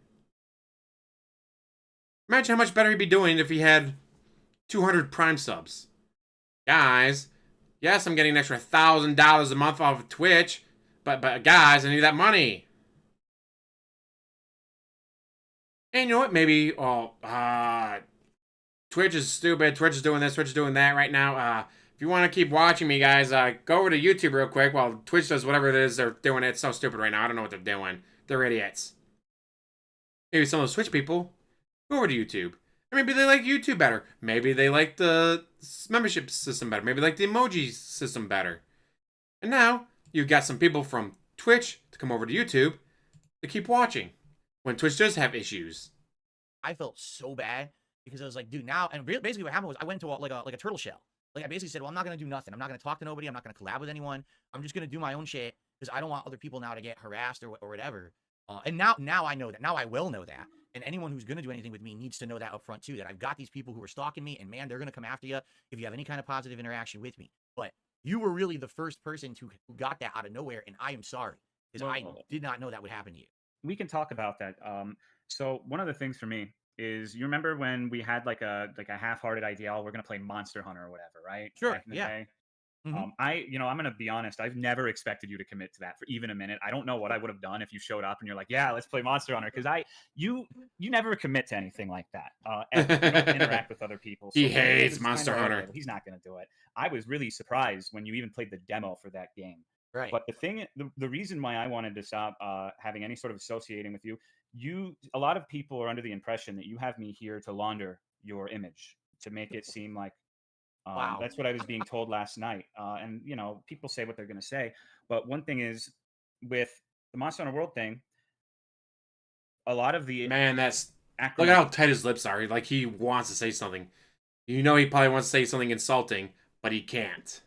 Imagine how much better he'd be doing if he had 200 Prime subs. Guys, yes, I'm getting an extra $1,000 a month off of Twitch, but guys, I need that money. And you know what? Maybe, Twitch is stupid. Twitch is doing this. Twitch is doing that right now. If you want to keep watching me, guys, go over to YouTube real quick while Twitch does whatever it is they're doing. It's so stupid right now. I don't know what they're doing. They're idiots. Maybe some of those Twitch people go over to YouTube. Or maybe they like YouTube better. Maybe they like the membership system better. Maybe they like the emoji system better. And now you've got some people from Twitch to come over to YouTube to keep watching when Twitch does have issues. I felt so bad because I was like, dude, now, and basically what happened was I went into like a turtle shell. Like I basically said, well, I'm not going to do nothing. I'm not going to talk to nobody. I'm not going to collab with anyone. I'm just going to do my own shit because I don't want other people now to get harassed or whatever. And now I know that. Now I will know that. And anyone who's going to do anything with me needs to know that up front too, that I've got these people who are stalking me, and man, they're going to come after you if you have any kind of positive interaction with me. But you were really the first person who got that out of nowhere, and I am sorry because I Well, did not know that would happen to you. we can talk about that. So one of the things for me is, you remember when we had like a half-hearted idea, oh, we're gonna play Monster Hunter or whatever, right? Sure. Back in the Yeah. day. Mm-hmm. I'm gonna be honest. I've never expected you to commit to that for even a minute. I don't know what I would have done if you showed up and you're like, "Yeah, let's play Monster Hunter," because you never commit to anything like that. Ever. You don't interact with other people. He So for me, it hates was Monster kinda like, Hunter. okay, well, he's not gonna do it. I was really surprised when you even played the demo for that game. Right. But the reason why I wanted to stop having any sort of associating with a lot of people are under the impression that you have me here to launder your image, to make it seem like Wow. that's what I was being told last night. And people say what they're going to say, but one thing is, with the Monster Hunter World thing, a lot of the Man, that's look at acrimony. how tight his lips are. Like he wants to say something. You know, he probably wants to say something insulting, but he can't.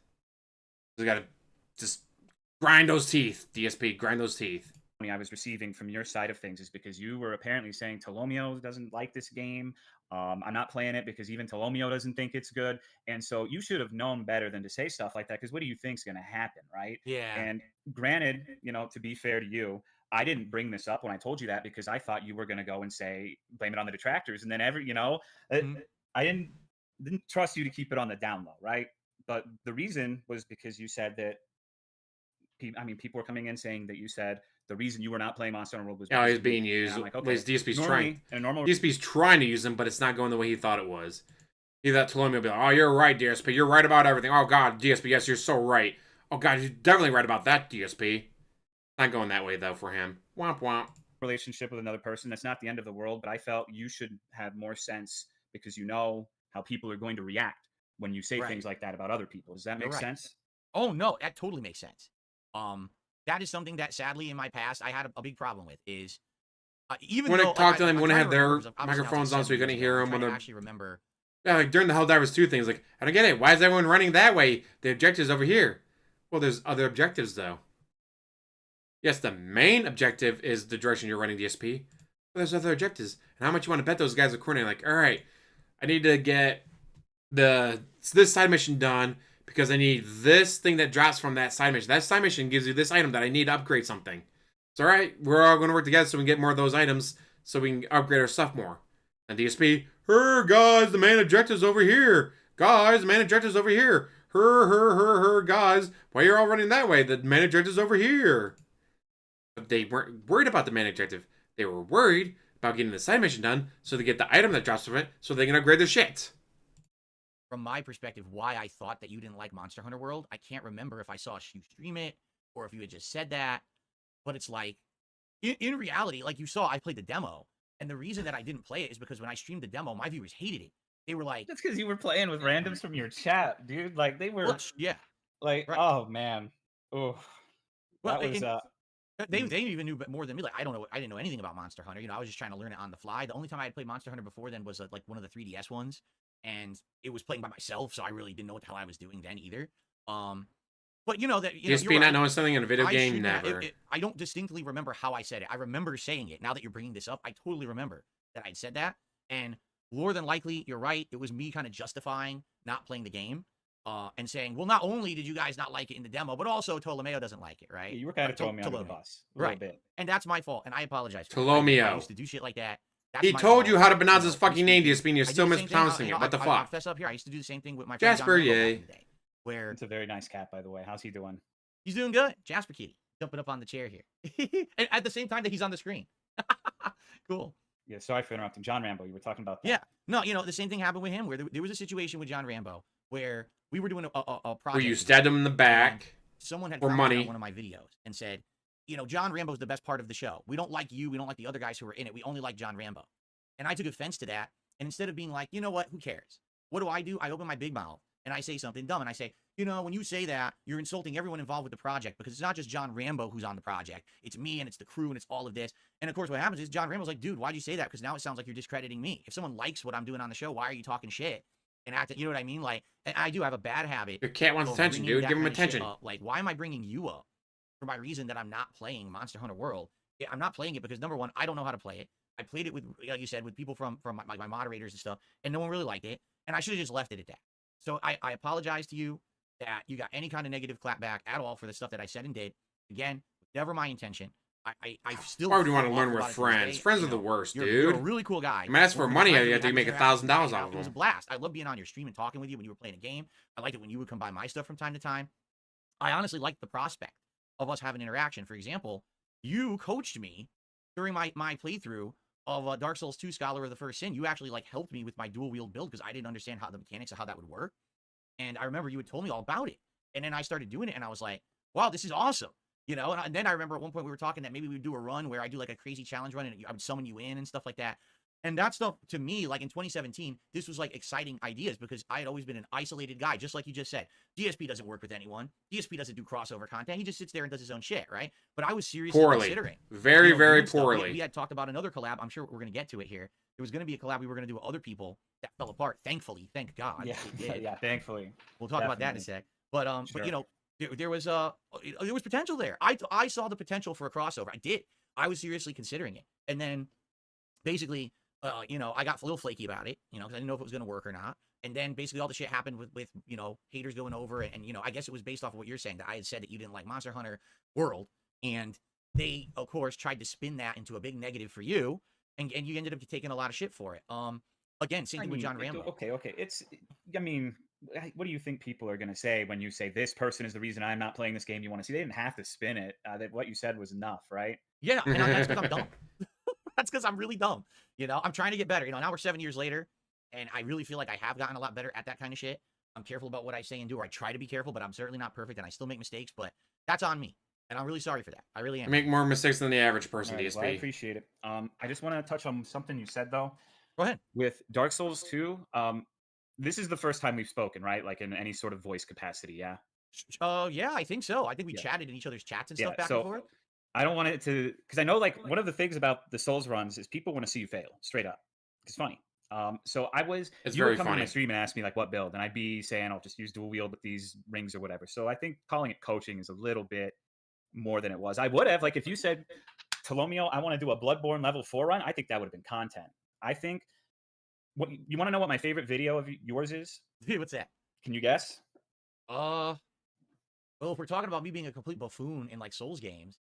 He's got to just grind those teeth. DSP, grind those teeth. I was receiving from your side of things is because you were apparently saying Tolomeo doesn't like this game. I'm not playing it because even Tolomeo doesn't think it's good. And so you should have known better than to say stuff like that, because what do you think's going to happen, right? Yeah. And granted, to be fair to you, I didn't bring this up when I told you that because I thought you were going to go and say, blame it on the detractors. And then I didn't trust you to keep it on the down low, right? But the reason was because you said that, people were coming in saying that you said the reason you were not playing Monster Hunter World was Oh, because he's of me. being And used. I'm like, okay. Wait, DSP's trying. Normally, in a normal DSP's trying to use him, but it's not going the way he thought it was. He that Tolomeo will be like, oh, you're right, DSP. You're right about everything. Oh, God, DSP, yes, you're so right. Oh, God, you're definitely right about that, DSP. Not going that way, though, for him. Womp womp. Relationship with another person, that's not the end of the world, but I felt you should have more sense because you know how people are going to react when you say Right. things like that about other people. Does that You're make right. sense? Oh no, that totally makes sense. That is something that sadly in my past I had a big problem with. Is even When I though talked to them, I'm when they trying had to remember, their 'cause obviously now it's like microphones on so 7 you years couldn't ago, hear I'm them. trying When to the actually remember. yeah, like during the Helldivers 2 things, like, I don't get it. Why is everyone running that way? The objective's over here. Well, there's other objectives, though. Yes, the main objective is the direction you're running, DSP. But there's other objectives. And how much you want to bet those guys are coordinating? Like, all right, I need to get this side mission done because I need this thing that drops from that side mission. That side mission gives you this item that I need to upgrade something. It's all right. We're all going to work together so we can get more of those items so we can upgrade our stuff more. And DSP, guys, the main objective's over here. Guys, the main objective's over here. Guys. Why you're all running that way? The main objective's over here. But they weren't worried about the main objective. They were worried about getting the side mission done so they get the item that drops from it so they can upgrade their shit. From my perspective, why I thought that you didn't like Monster Hunter World, I can't remember if I saw you stream it or if you had just said that. But it's like, in reality, like you saw, I played the demo. And the reason that I didn't play it is because when I streamed the demo, my viewers hated it. They were like, That's because you were playing with randoms from your chat, dude. Like they were, yeah. like, Right. oh man, oh, Well, that was they even knew more than me. Like I didn't know anything about Monster Hunter. You know, I was just trying to learn it on the fly. The only time I had played Monster Hunter before then was like one of the 3DS ones, and it was playing by myself, so I really didn't know what the hell I was doing then either. But you know that DSP you're not right. knowing something in a video game, never. I don't distinctly remember how I said it. I remember saying it. Now that you're bringing this up, I totally remember that I'd said that. And more than likely, you're right. It was me kind of justifying not playing the game. And saying, well, not only did you guys not like it in the demo, but also Tolomeo doesn't like it, right? you were kind of throwing me under the bus a little bit. And that's my fault, and I apologize. Tolomeo. I used to do shit like that. That's He my told fault. you how to pronounce his I fucking used to name, do- DSP, and you're I did still the same thing, mispronouncing it. What the I'll fuck? fess up here. I used to do the same thing with my friend Jasper, John Rambo back yay. in the day, where It's a very nice cat, by the way. How's he doing? he's doing good. Jasper Kitty jumping up on the chair here, and at the same time that he's on the screen. Cool. Yeah, sorry for interrupting. John Rambo, you were talking about that. Yeah. No, the same thing happened with him, where there was a situation with John Rambo where we were doing a project. Where you stabbed him in the back. Someone had for commented money. on one of my videos and said, John Rambo's the best part of the show. We don't like you. We don't like the other guys who were in it. We only like John Rambo. And I took offense to that. And instead of being like, you know what, who cares? What do? I open my big mouth and I say something dumb. And I say, when you say that, you're insulting everyone involved with the project because it's not just John Rambo who's on the project. It's me and it's the crew and it's all of this. And of course, what happens is John Rambo's like, dude, why'd you say that? Because now it sounds like you're discrediting me. If someone likes what I'm doing on the show, why are you talking shit? And acting, you know what I mean? Like, and I do have a bad habit. Your cat wants of attention, bringing dude. that Give him kind of shit attention. up. Like, why am I bringing you up for my reason that I'm not playing Monster Hunter World? I'm not playing it because, number one, I don't know how to play it. I played it with, like you said, with people from my moderators and stuff, and no one really liked it. And I should have just left it at that. So I apologize to you that you got any kind of negative clapback at all for the stuff that I said and did. Again, never my intention. I still. Why would you want to feel learn awful with about it to this friends? day. Friends are the worst, You're dude. a really cool guy. I mean, as for One of the money, guys you that have to we make actually had $1,000 hang out. off of It was a them. blast. I love being on your stream and talking with you when you were playing a game. I liked it when you would come by my stuff from time to time. I honestly liked the prospect of us having interaction. For example, you coached me during my playthrough of Dark Souls 2 Scholar of the First Sin. You actually helped me with my dual wield build because I didn't understand how the mechanics of how that would work. And I remember you had told me all about it. And then I started doing it and I was like, wow, this is awesome. And then I remember at one point we were talking that maybe we would do a run where I do a crazy challenge run and I would summon you in and stuff like that. And that stuff to me, in 2017, this was exciting ideas because I had always been an isolated guy, just like you just said. DSP doesn't work with anyone. DSP doesn't do crossover content. He just sits there and does his own shit, right? But I was seriously considering. Very, very doing stuff. poorly. We had talked about another collab. I'm sure we're going to get to it here. There was going to be a collab we were going to do with other people that fell apart. Thankfully, thank God. Yeah, it did. yeah, thankfully. We'll talk about that in a sec. But Sure. there was potential there. I saw the potential for a crossover. I did. I was seriously considering it. And then basically, I got a little flaky about it, because I didn't know if it was going to work or not. And then basically all the shit happened with haters going over it. And, I guess it was based off of what you're saying, that I had said that you didn't like Monster Hunter World. And they, of course, tried to spin that into a big negative for you. And you ended up taking a lot of shit for it. Again, same thing with John Rambo. Okay. What do you think people are going to say when you say this person is the reason I'm not playing this game you want to see? They didn't have to spin it. What you said was enough, right? Yeah, and that's because I'm dumb. That's because I'm really dumb. I'm trying to get better. Now we're 7 years later, And I really feel like I have gotten a lot better at that kind of shit. I'm careful about what I say and do, or I try to be careful, but I'm certainly not perfect, and I still make mistakes. But that's on me, and I'm really sorry for that. I really You am. make more mistakes than the average person, All right, DSP. well, I appreciate it. I just want to touch on something you said though. Go ahead. With Dark Souls 2, this is the first time we've spoken, right? Like in any sort of voice capacity, yeah. Yeah, I think so. I think we Yeah. chatted in each other's chats and Yeah. stuff back and So forth. I don't want it to, because I know like one of the things about the Souls runs is people want to see you fail straight up. It's funny. So It's you would very come to my funny. stream and ask me like what build, and I'd be saying I'll just use dual wield with these rings or whatever. So I think calling it coaching is a little bit more than it was. I would have, like, if you said, Tolomeo, I want to do a Bloodborne level 4 run, I think that would have been content. I think, what you want to know what my favorite video of yours is? Dude, what's that? Can you guess? Well, if we're talking about me being a complete buffoon in like Souls games,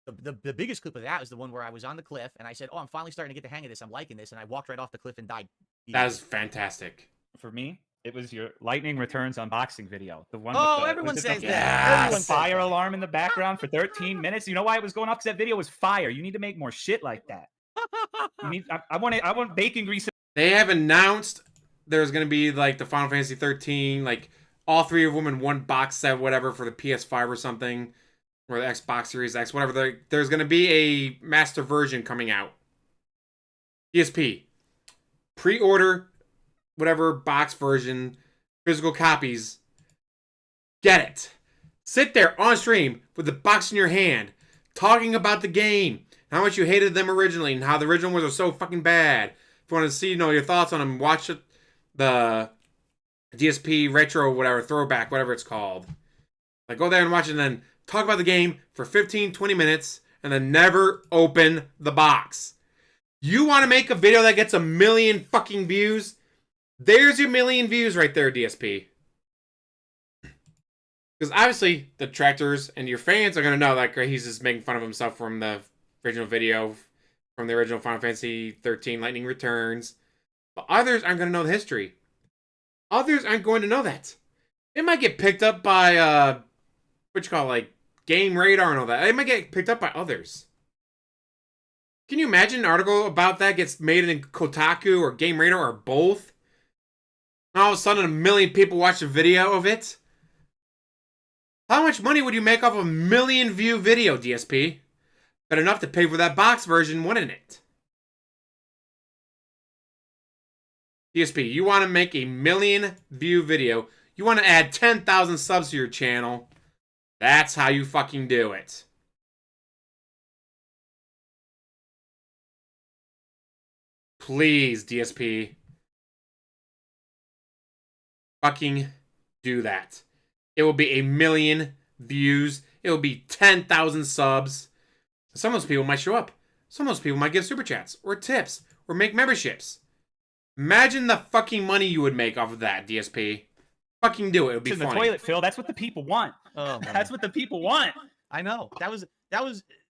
the biggest clip of that is the one where I was on the cliff and I said, "Oh, I'm finally starting to get the hang of this. I'm liking this," and I walked right off the cliff and died. That is fantastic. For me, it was your Lightning Returns unboxing video. The one Oh, with the, everyone was it says the that. Everyone says fire that. alarm in the background for 13 minutes. You know why it was going off? Because that video was fire. You need to make more shit like that. You need. I want bacon grease. They have announced there's going to be like the Final Fantasy 13, like all three of them in one box set, whatever, for the PS5 or something, or the Xbox Series X, whatever. There's going to be a master version coming out. DSP. Pre-order, whatever box version, physical copies. Get it. Sit there on stream with the box in your hand, talking about the game, how much you hated them originally, and how the original ones are so fucking bad. If you want to see, your thoughts on them, watch it, the DSP retro, whatever, throwback, whatever it's called. Like, go there and watch it, and then talk about the game for 15, 20 minutes, and then never open the box. You want to make a video that gets 1 million fucking views? There's your 1 million views right there, DSP. Because obviously, the detractors and your fans are going to know that he's just making fun of himself from the original video, from the original Final Fantasy 13 Lightning Returns. But others aren't going to know the history. Others aren't going to know that. It might get picked up by, like, Game Radar and all that. It might get picked up by others. Can you imagine an article about that gets made in Kotaku or Game Radar or both? And all of a sudden, 1 million people watch a video of it? How much money would you make off a 1 million view video, DSP? But enough to pay for that box version, wouldn't it? DSP, you want to make a 1 million view video. You want to add 10,000 subs to your channel. That's how you fucking do it. Please, DSP. Fucking do that. It will be 1 million views. It will be 10,000 subs. Some of those people might show up. Some of those people might give super chats or tips or make memberships. Imagine the fucking money you would make off of that, DSP. Fucking do it. It would be in funny. the toilet, Phil. That's what the people want. Oh, man. That's what the people want. I know. That was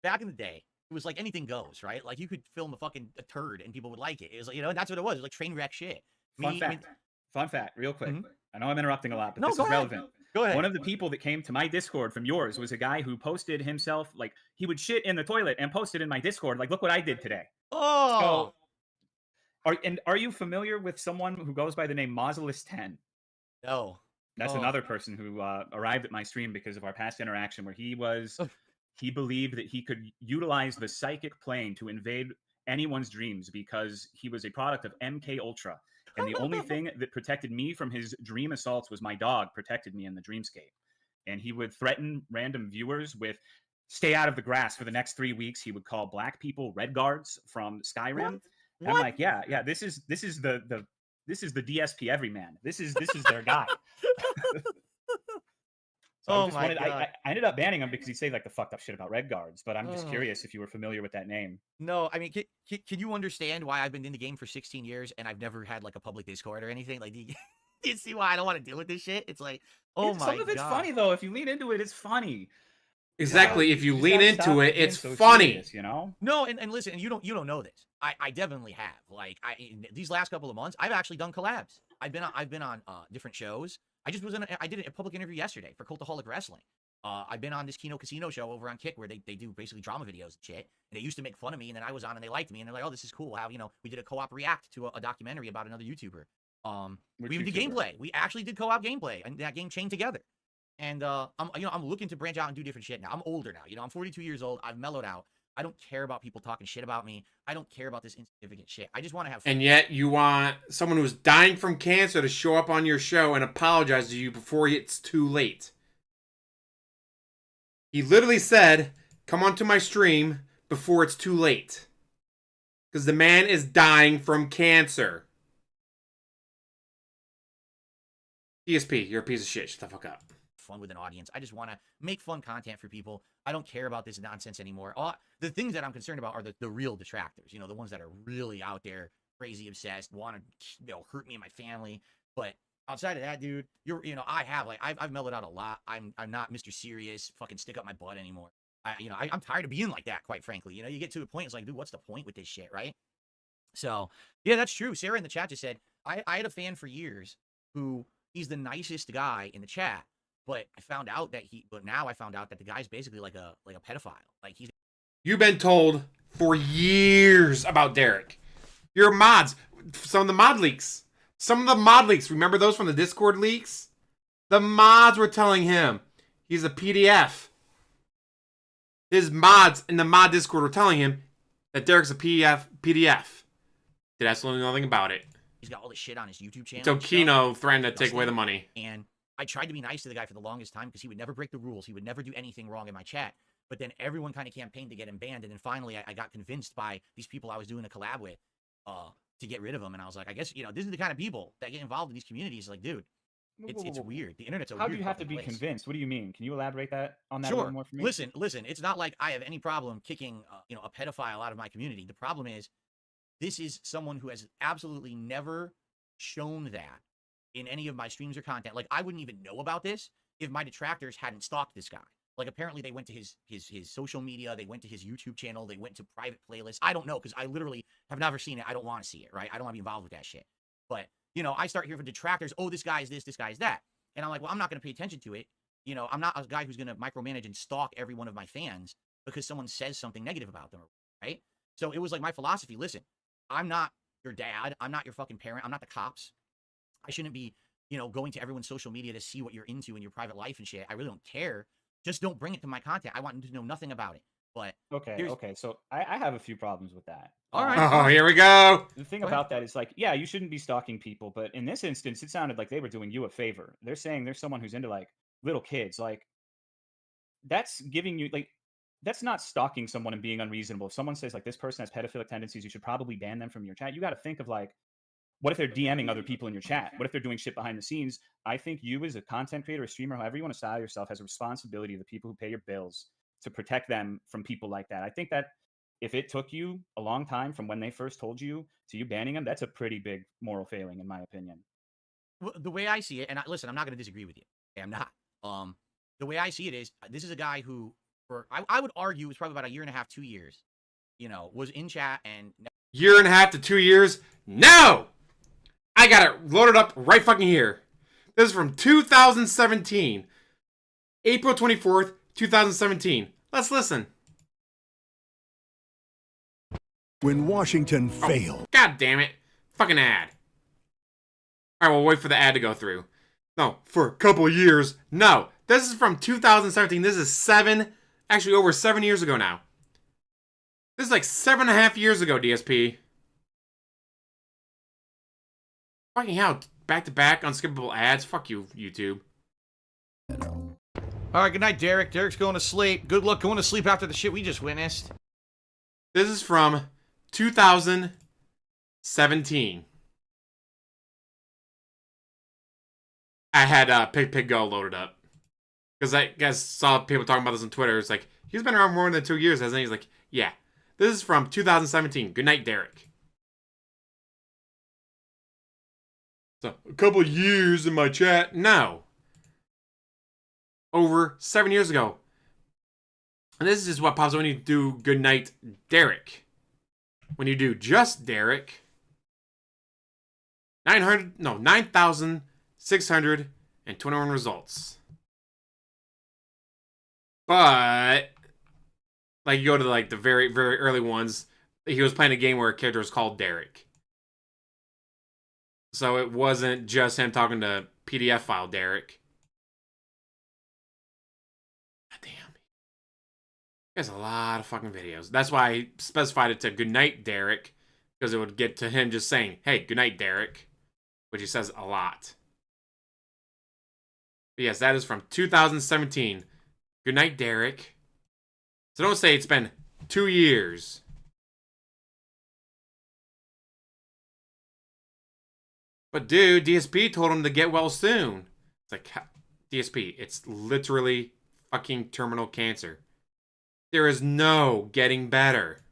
back in the day. It was like anything goes, right? Like you could film a turd and people would like it. It was like, that's what it was. It was like train wreck shit. Fun fact, real quick. Mhm. I know I'm interrupting a lot, but No, this go is ahead. relevant. Go ahead. One of the people that came to my Discord from yours was a guy who posted himself, like, he would shit in the toilet and post it in my Discord. Like, look what I did today. Oh. So, are you familiar with someone who goes by the name Mausolus10? No. That's Oh. another person who arrived at my stream because of our past interaction, where he believed that he could utilize the psychic plane to invade anyone's dreams because he was a product of MK Ultra. And the only thing that protected me from his dream assaults was my dog protected me in the dreamscape. And he would threaten random viewers with, stay out of the grass for the next 3 weeks. He would call black people red guards from Skyrim. And I'm like, yeah, this is the DSP everyman. This is their guy. So I ended up banning him because he'd say like the fucked up shit about red guards. But I'm just curious if you were familiar with that name. No, I mean, can you understand why I've been in the game for 16 years and I've never had like a public Discord or anything? Like, do you see why I don't want to deal with this shit? It's like, oh my god. Some of it's funny though. If you lean into it, it's funny. Exactly. If you just lean gotta into stop it, being it's so funny. serious, you know? No, and listen, and you don't know this. I definitely have. Like, these last couple of months, I've actually done collabs. I've been on different shows. I did a public interview yesterday for Cultaholic Wrestling. I've been on this Kino Casino show over on Kick where they do basically drama videos and shit. And they used to make fun of me, and then I was on and they liked me, and they're like, oh, this is cool. How, we did a co-op react to a documentary about another YouTuber. Which We even did YouTuber? gameplay. We actually did co-op gameplay and that game Chained Together. And I'm looking to branch out and do different shit now. I'm older now. I'm 42 years old. I've mellowed out. I don't care about people talking shit about me. I don't care about this insignificant shit. I just want to have fun. And yet you want someone who's dying from cancer to show up on your show and apologize to you before it's too late. He literally said, come onto my stream before it's too late. Because the man is dying from cancer. DSP, you're a piece of shit. Shut the fuck up. Fun with an audience. I just want to make fun content for people. I don't care about this nonsense anymore. The things that I'm concerned about are the real detractors. The ones that are really out there, crazy obsessed, want to hurt me and my family. But outside of that, dude, I've mellowed out a lot. I'm not Mr. Serious, fucking stick up my butt anymore. I'm tired of being like that, quite frankly. You get to a point, it's like, dude, what's the point with this shit, right? So yeah, that's true. Sarah in the chat just said I had a fan for years who he's the nicest guy in the chat. But now I found out that the guy's basically like a pedophile. Like You've been told for years about Derek. Your mods, some of the mod leaks. Remember those from the Discord leaks? The mods were telling him he's a PDF. His mods in the mod Discord were telling him that Derek's a PDF. Did absolutely nothing about it. He's got all this shit on his YouTube channel. So Kino threatened to take away the money. And I tried to be nice to the guy for the longest time because he would never break the rules. He would never do anything wrong in my chat. But then everyone kind of campaigned to get him banned. And then finally, I got convinced by these people I was doing a collab with to get rid of him. And I was like, I guess, this is the kind of people that get involved in these communities. Like, dude, it's weird. The internet's a weird How do you have to be place. convinced? What do you mean? Can you elaborate on that a Sure. little more for me? Listen. It's not like I have any problem kicking, a pedophile out of my community. The problem is this is someone who has absolutely never shown that in any of my streams or content. Like, I wouldn't even know about this if my detractors hadn't stalked this guy. Like, apparently they went to his social media, they went to his YouTube channel, they went to private playlists. I don't know, because I literally have never seen it. I don't want to see it, right? I don't want to be involved with that shit. But, I start hearing from detractors, oh, this guy is this guy is that. And I'm like, well, I'm not going to pay attention to it. I'm not a guy who's going to micromanage and stalk every one of my fans because someone says something negative about them, right? So it was like my philosophy, listen, I'm not your dad. I'm not your fucking parent. I'm not the cops. I shouldn't be, going to everyone's social media to see what you're into in your private life and shit. I really don't care. Just don't bring it to my content. I want to know nothing about it. But okay. So I have a few problems with that. All right. Oh, here we go. The thing about that is, like, yeah, you shouldn't be stalking people, but in this instance, it sounded like they were doing you a favor. They're saying there's someone who's into like little kids. Like, that's giving you that's not stalking someone and being unreasonable. If someone says like this person has pedophilic tendencies, you should probably ban them from your chat. You got to think of like, what if they're DMing other people in your chat? What if they're doing shit behind the scenes? I think you as a content creator, a streamer, however you want to style yourself, has a responsibility to the people who pay your bills to protect them from people like that. I think that if it took you a long time from when they first told you to you banning them, that's a pretty big moral failing, in my opinion. Well, the way I see it, and listen, I'm not going to disagree with you. Okay, I'm not. The way I see it is, this is a guy who, I would argue, was probably about a year and a half, 2 years, was in chat and... Year and a half to 2 years? No! I got it loaded up right fucking here. This is from 2017. April 24th, 2017. Let's listen. When Washington failed. God damn it. Fucking ad. Alright, we'll wait for the ad to go through. No, for a couple of years. No. This is from 2017. This is over 7 years ago now. This is like 7.5 years ago, DSP. Fucking hell, back-to-back unskippable ads. Fuck you, YouTube. All right, good night, Derek. Derek's going to sleep. Good luck going to sleep after the shit we just witnessed. This is from 2017. I had Pig Go loaded up. Because I guess saw people talking about this on Twitter. It's like, he's been around more than 2 years, hasn't he? He's like, yeah. This is from 2017. Good night, Derek. So, a couple of years in my chat? No. Over 7 years ago. And this is what pops up when you do Good Night, Derek. When you do just Derek, 9,621 results. But, like, you go to, like, the very, very early ones, he was playing a game where a character was called Derek. So it wasn't just him talking to PDF file Derek. God damn. He has a lot of fucking videos. That's why I specified it to Goodnight Derek, because it would get to him just saying, hey, goodnight, Derek, which he says a lot. But yes, that is from 2017. Goodnight, Derek. So don't say it's been 2 years. But dude, DSP told him to get well soon. It's like, DSP, it's literally fucking terminal cancer. There is no getting better.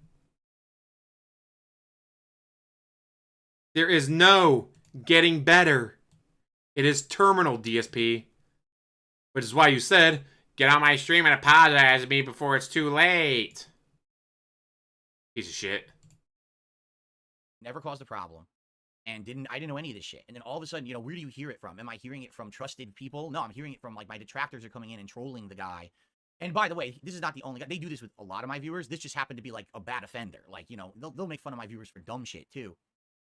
There is no getting better. It is terminal, DSP. Which is why you said, get on my stream and apologize to me before it's too late. Piece of shit. Never caused a problem. And I didn't know any of this shit. And then all of a sudden, where do you hear it from? Am I hearing it from trusted people? No, I'm hearing it from, like, my detractors are coming in and trolling the guy. And by the way, this is not the only guy. They do this with a lot of my viewers. This just happened to be, like, a bad offender. Like, they'll make fun of my viewers for dumb shit, too.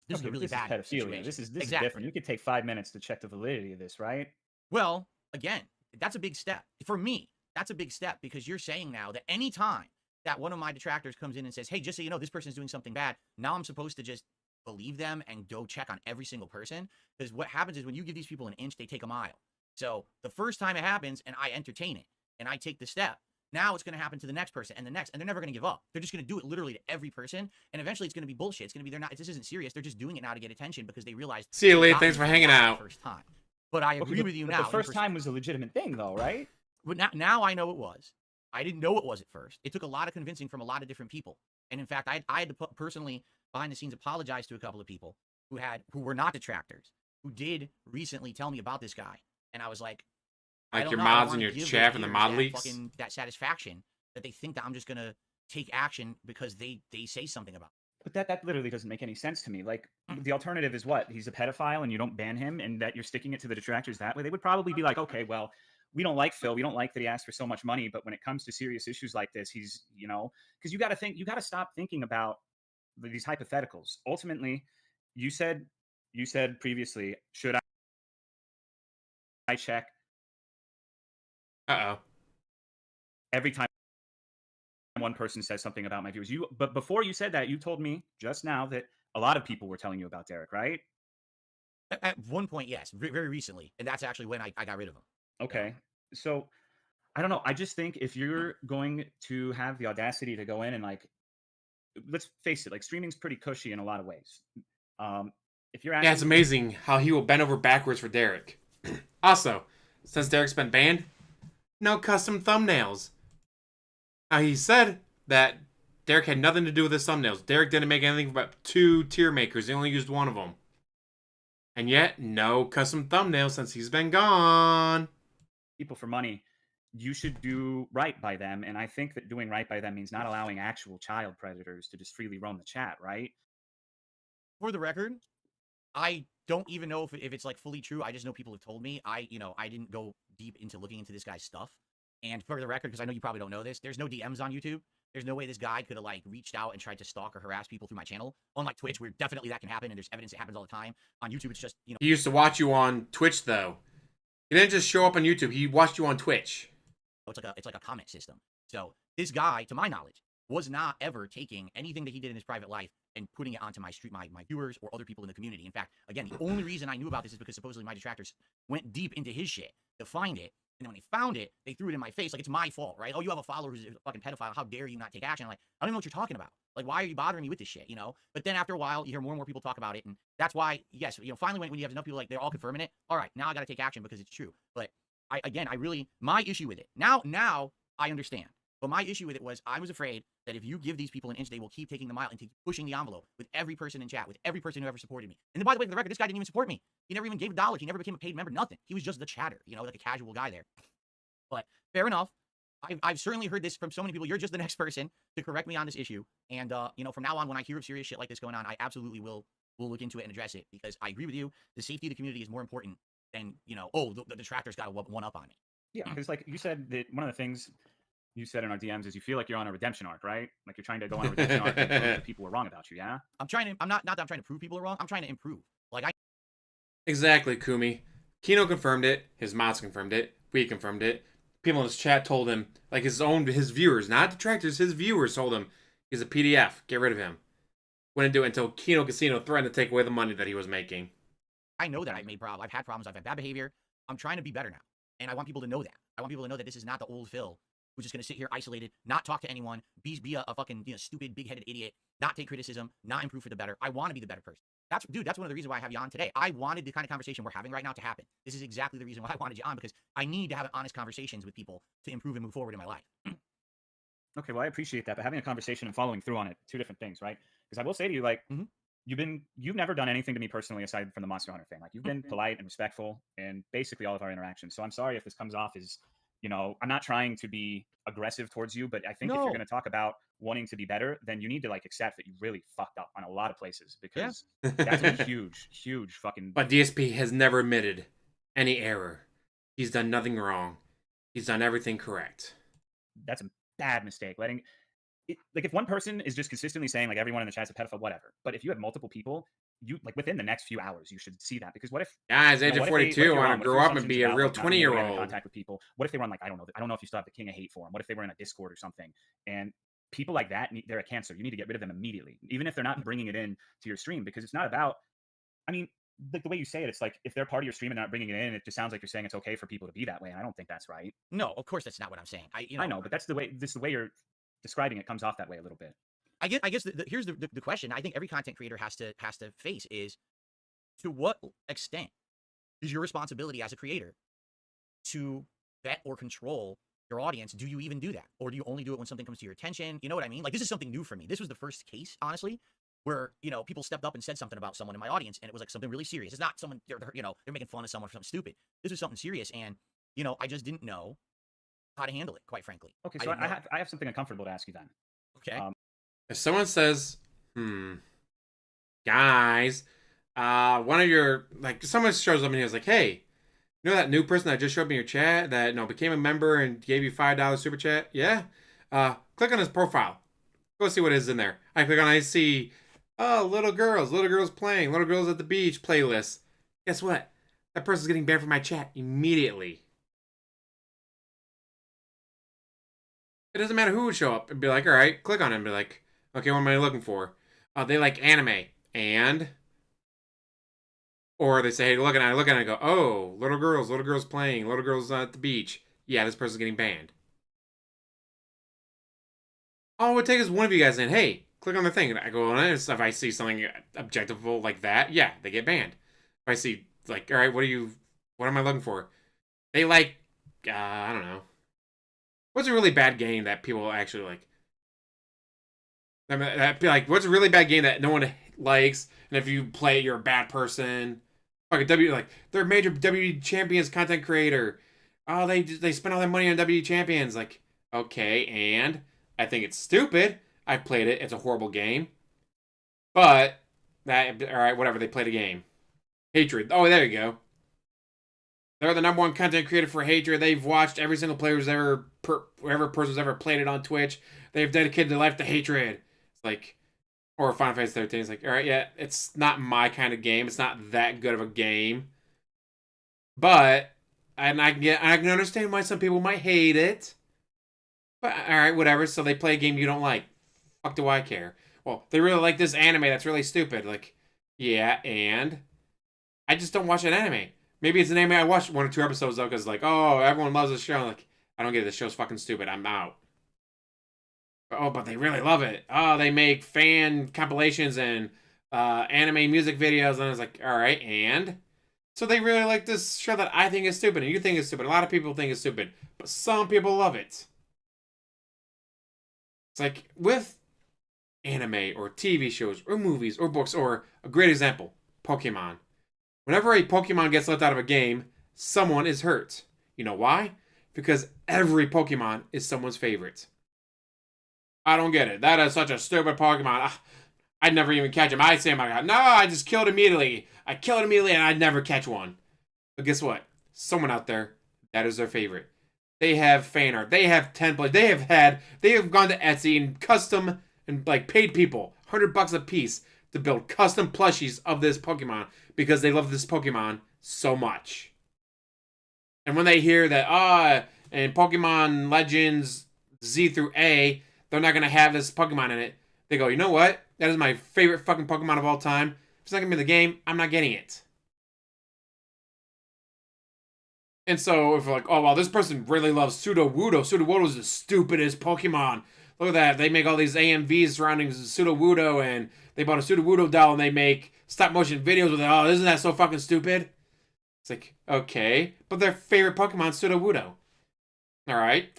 This is a really bad pedophilia. This is exactly. different. You could take 5 minutes to check the validity of this, right? Well, again, that's a big step. For me, that's a big step, because you're saying now that any time that one of my detractors comes in and says, hey, just so you know, this person's doing something bad, now I'm supposed to just believe them and go check on every single person. Because what happens is when you give these people an inch, they take a mile. So the first time it happens and I entertain it and I take the step, now it's going to happen to the next person and the next, and they're never going to give up. They're just going to do it literally to every person, and eventually it's going to be bullshit. It's going to be this isn't serious. They're just doing it now to get attention because they realize. See you later. Thanks for hanging out. First time. But I agree with you now. The first time was a legitimate thing, though, right? But now I know it was. I didn't know it was at first. It took a lot of convincing from a lot of different people. And in fact, I had to personally, behind the scenes, apologize to a couple of people who were not detractors, who did recently tell me about this guy. And I was like, your mods and your chat and the mod leaks? That satisfaction that they think that I'm just going to take action because they say something about it. But that literally doesn't make any sense to me. Like, the alternative is what? He's a pedophile and you don't ban him, and that you're sticking it to the detractors that way? They would probably be like, okay, well, we don't like Phil. We don't like that he asked for so much money. But when it comes to serious issues like this, he's, because you got to stop thinking about these hypotheticals. Ultimately, you said previously, should I check every time one person says something about my viewers? But before you said that, you told me just now that a lot of people were telling you about Derek, right? At one point, yes, very recently, and that's actually when I got rid of him. Okay, so I don't know. I just think if you're going to have the audacity to go in and, like, let's face it, like, streaming's pretty cushy in a lot of ways. If you're it's amazing how he will bend over backwards for Derek. Also, since Derek's been banned, no custom thumbnails. Now, he said that Derek had nothing to do with his thumbnails. Derek didn't make anything but 2 tier makers. He only used one of them. And yet, no custom thumbnails since he's been gone. People for money, you should do right by them. And I think that doing right by them means not allowing actual child predators to just freely roam the chat, right? For the record, I don't even know if it's like fully true. I just know people have told me. I didn't go deep into looking into this guy's stuff. And for the record, because I know you probably don't know this, there's no DMs on YouTube. There's no way this guy could have, like, reached out and tried to stalk or harass people through my channel. Unlike Twitch, where definitely that can happen, and there's evidence it happens all the time. On YouTube, it's just, He used to watch you on Twitch, though. He didn't just show up on YouTube. He watched you on Twitch. It's like a comment system. So this guy, to my knowledge, was not ever taking anything that he did in his private life and putting it onto my viewers or other people in the community. In fact, again, the only reason I knew about this is because supposedly my detractors went deep into his shit to find it. And then when they found it, they threw it in my face. Like, it's my fault, right? Oh, you have a follower who's a fucking pedophile. How dare you not take action? I'm like, I don't even know what you're talking about. Like, why are you bothering me with this shit, But then after a while, you hear more and more people talk about it. And that's why, yes, finally when you have enough people, like, they're all confirming it. All right, now I got to take action because it's true. But my issue with it, now I understand. But my issue with it was I was afraid that if you give these people an inch, they will keep taking the mile and keep pushing the envelope with every person in chat, with every person who ever supported me. And then, by the way, for the record, this guy didn't even support me. He never even gave $1. He never became a paid member, nothing. He was just the chatter, like a casual guy there. But fair enough. I've certainly heard this from so many people. You're just the next person to correct me on this issue. And, from now on, when I hear of serious shit like this going on, I absolutely will look into it and address it, because I agree with you. The safety of the community is more important than, the detractors got one up on me. Yeah, because, like you said, that one of the things you said in our DMs is you feel like you're on a redemption arc, right? Like, you're trying to go on a redemption arc and prove that people were wrong about you, yeah? I'm not that I'm trying to prove people are wrong. I'm trying to improve. Like, Exactly, Kumi. Kino confirmed it. His mods confirmed it. We confirmed it. People in his chat told him, like his viewers, not detractors, his viewers told him he's a PDF. Get rid of him. Wouldn't do it until Kino Casino threatened to take away the money that he was making. I know that I've made problems. I've had problems. I've had bad behavior. I'm trying to be better now. And I want people to know that. I want people to know that this is not the old Phil who's just going to sit here isolated, not talk to anyone, be a fucking stupid, big-headed idiot, not take criticism, not improve for the better. I want to be the better person. That's one of the reasons why I have you on today. I wanted the kind of conversation we're having right now to happen. This is exactly the reason why I wanted you on, because I need to have honest conversations with people to improve and move forward in my life. Okay, well, I appreciate that, but having a conversation and following through on it, two different things, right? Because I will say to you, like, you've never done anything to me personally aside from the Monster Hunter thing. Like, you've been polite and respectful in basically all of our interactions. So I'm sorry if this comes off as, I'm not trying to be aggressive towards you, but I think if you're going to talk about wanting to be better, then you need to like accept that you really fucked up on a lot of places, because that's a huge fucking. But DSP has never admitted any error. He's done nothing wrong. He's done everything correct. That's a bad mistake. Like, if one person is just consistently saying like everyone in the chat's a pedophile, whatever. But if you have multiple people, you like within the next few hours, you should see that, because what if guys, age of 42, want to grow up and be a real 20-year-old? Contact with people. What if they were on like I don't know if you still have the King of Hate forum. What if they were in a Discord or something? And people like that, they're a cancer. You need to get rid of them immediately, even if they're not bringing it in to your stream, because it's not about. I mean, the way you say it, it's like if they're part of your stream and not bringing it in, it just sounds like you're saying it's okay for people to be that way. And I don't think that's right. No, of course that's not what I'm saying. I know, but that's the way. This is the way you're describing it comes off that way a little bit. I guess here's the question I think every content creator has to face is, to what extent is your responsibility as a creator to vet or control your audience? Do you even do that? Or do you only do it when something comes to your attention? You know what I mean? Like, this is something new for me. This was the first case, honestly, where, people stepped up and said something about someone in my audience, and it was like something really serious. It's not someone, they're making fun of someone for something stupid. This was something serious, and, I just didn't know how to handle it, quite frankly. Okay, so I have something uncomfortable to ask you then. Okay. If someone says, guys, one of your, like, someone shows up and he was like, hey, you know that new person that just showed up in your chat that, became a member and gave you $5 super chat? Yeah? Click on his profile. Go see what is in there. I click on it, I see, little girls playing, little girls at the beach playlist. Guess what? That person's getting banned from my chat immediately. It doesn't matter who would show up and be like, all right, click on it and be like, okay, what am I looking for? They like anime, and? Or they say, hey, look at it, and go, oh, little girls playing, little girls at the beach. Yeah, this person's getting banned. All it would take is one of you guys saying, hey, click on the thing. And I go on it, if I see something objectionable like that, yeah, they get banned. If I see, like, all right, what am I looking for? They like, I don't know. What's a really bad game that people actually like? I mean, what's a really bad game that no one likes, and if you play it, you're a bad person? Like they're a major WWE champions content creator. Oh, they spend all their money on WWE champions. Like, okay, and I think it's stupid. I've played it. It's a horrible game. But all right, whatever. They played a game. Hatred. Oh, there you go. They're the #1 content creator for Hatred. They've watched every single player's whoever person's ever played it on Twitch. They've dedicated their life to Hatred. It's like, or Final Fantasy 13. It's like, all right, yeah, it's not my kind of game. It's not that good of a game. But, and I can understand why some people might hate it. But, all right, whatever. So they play a game you don't like. Fuck do I care? Well, they really like this anime that's really stupid. Like, yeah, and I just don't watch an anime. Maybe it's an anime I watched 1 or 2 episodes though, because like, oh, everyone loves this show. I'm like, I don't get it. This show's fucking stupid. I'm out. Oh, but they really love it. Oh, they make fan compilations and anime music videos. And I was like, all right, and? So they really like this show that I think is stupid and you think is stupid. A lot of people think it's stupid, but some people love it. It's like with anime or TV shows or movies or books, or a great example, Pokemon. Whenever a Pokemon gets left out of a game, someone is hurt. You know why? Because every Pokemon is someone's favorite. I don't get it. That is such a stupid Pokemon. I'd never even catch him. I say, my God, no, I just killed immediately. I kill it immediately and I'd never catch one. But guess what? Someone out there, that is their favorite. They have fan art. They have templates. They have gone to Etsy and custom and like paid people $100 a piece to build custom plushies of this Pokemon because they love this Pokemon so much. And when they hear that, in Pokemon Legends Z through A, they're not going to have this Pokemon in it, they go, you know what? That is my favorite fucking Pokemon of all time. If it's not going to be in the game, I'm not getting it. And so if we're like, oh, well, this person really loves Sudowoodo. Sudowoodo is the stupidest Pokemon. Look at that. They make all these AMVs surrounding Sudowoodo, and they bought a Sudowoodo doll, and they make stop-motion videos with it. Oh, isn't that so fucking stupid? It's like, okay. But their favorite Pokemon is Sudowoodo. All right.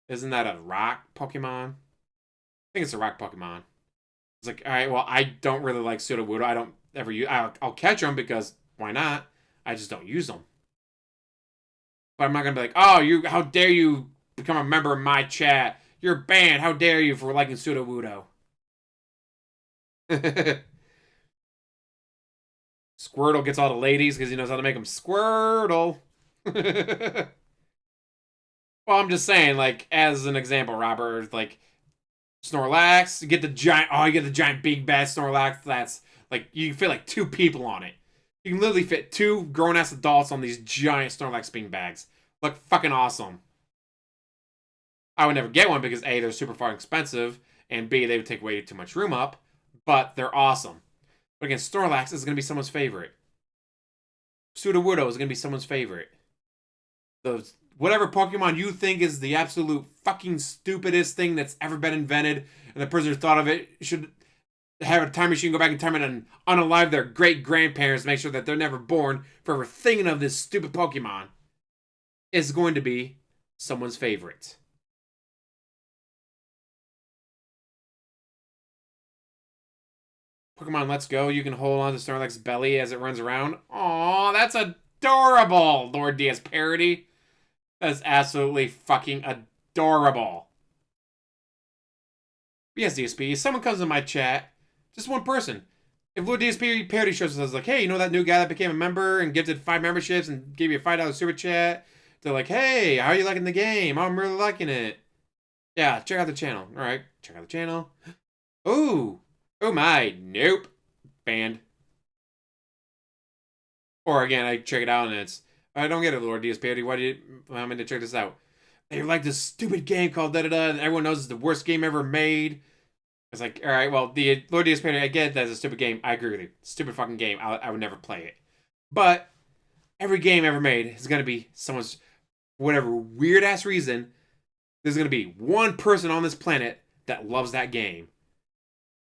Isn't that a rock Pokemon? I think it's a rock Pokemon. It's like, all right, well, I don't really like Sudowoodo. I don't ever use... I'll catch them because why not? I just don't use them. But I'm not going to be like, oh, how dare you become a member of my chat? You're banned. How dare you for liking Sudowoodo? Squirtle gets all the ladies because he knows how to make them Squirtle. Well, I'm just saying, like, as an example, Robert, like, Snorlax, you get the giant big bad Snorlax. That's, like, you can fit, like, 2 people on it. You can literally fit 2 grown-ass adults on these giant Snorlax beanbags. Look fucking awesome. I would never get one because A, they're super fucking expensive, and B, they would take way too much room up, but they're awesome. But again, Snorlax is going to be someone's favorite. Sudowoodo is going to be someone's favorite. Whatever Pokemon you think is the absolute fucking stupidest thing that's ever been invented, and the person who thought of it should have a time machine, go back in time and unalive their great-grandparents, make sure that they're never born for ever thinking of this stupid Pokemon, is going to be someone's favorite. Pokemon Let's Go, you can hold on to Snorlax's belly as it runs around. Aww, that's adorable, Lord DS parody. That's absolutely fucking adorable. Yes, DSP, if someone comes in my chat, just one person. If Lord DSP parody shows us, like, hey, you know that new guy that became a member and gifted 5 memberships and gave you a $5 super chat? They're like, hey, how are you liking the game? I'm really liking it. Yeah, check out the channel. All right, check out the channel. Ooh. Oh my, nope. Banned. Or again, I check it out and it's, I don't get it, Lord DSP. Why do you want me to check this out? They like this stupid game called da-da-da, and everyone knows it's the worst game ever made. It's like, all right, well, the Lord DSP, I get that it's a stupid game. I agree with you. Stupid fucking game. I would never play it. But every game ever made is going to be someone's, whatever weird-ass reason, there's going to be one person on this planet that loves that game.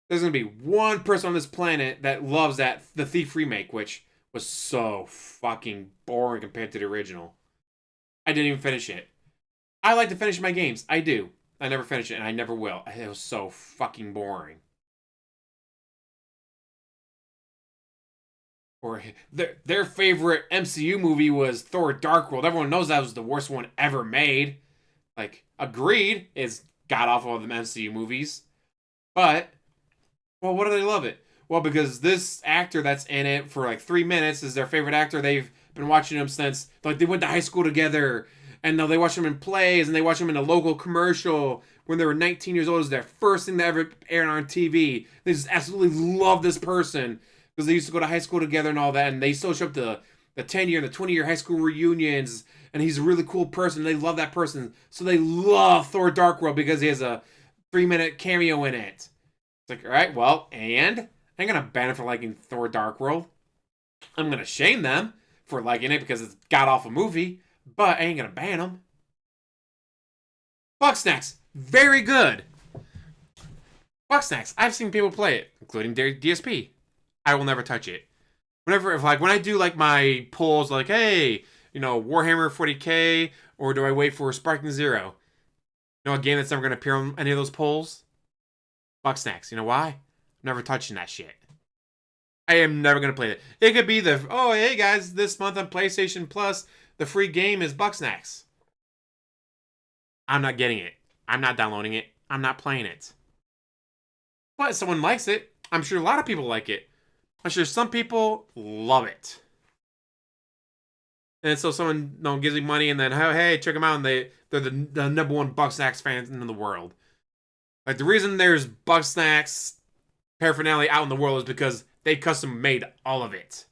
There's going to be one person on this planet that loves the Thief remake, which was so fucking boring compared to the original. I didn't even finish it. I like to finish my games. I do. I never finish it, and I never will. It was so fucking boring. Or their favorite MCU movie was Thor Dark World. Everyone knows that was the worst one ever made. Like, agreed, it's god-awful of the MCU movies. But, well, what do they love it? Well, because this actor that's in it for like 3 minutes is their favorite actor. They've been watching him since, like, they went to high school together. And now they watch him in plays, and they watch him in a local commercial when they were 19 years old. It was their first thing that ever aired on TV. They just absolutely love this person because they used to go to high school together and all that. And they still show up to the 10-year and the 20-year high school reunions. And he's a really cool person. They love that person. So they love Thor Dark World because he has a 3-minute cameo in it. It's like, all right, well, and I'm going to ban him for liking Thor Dark World. I'm going to shame them for liking it because it's a god-awful movie. But I ain't gonna ban them. Bugsnax, very good. Bugsnax, I've seen people play it, including DSP. I will never touch it. When I do like my polls, like, hey, you know, Warhammer 40k, or do I wait for Sparking Zero? You know, a game that's never gonna appear on any of those polls. Bugsnax. You know why? I'm never touching that shit. I am never gonna play it. It could be oh hey guys, this month on PlayStation Plus, the free game is Bugsnax. I'm not getting it. I'm not downloading it. I'm not playing it. But if someone likes it, I'm sure a lot of people like it. I'm sure some people love it. And so someone gives me money and then, oh, hey, check them out. And they're the #1 Bugsnax fans in the world. Like, the reason there's Bugsnax paraphernalia out in the world is because they custom made all of it.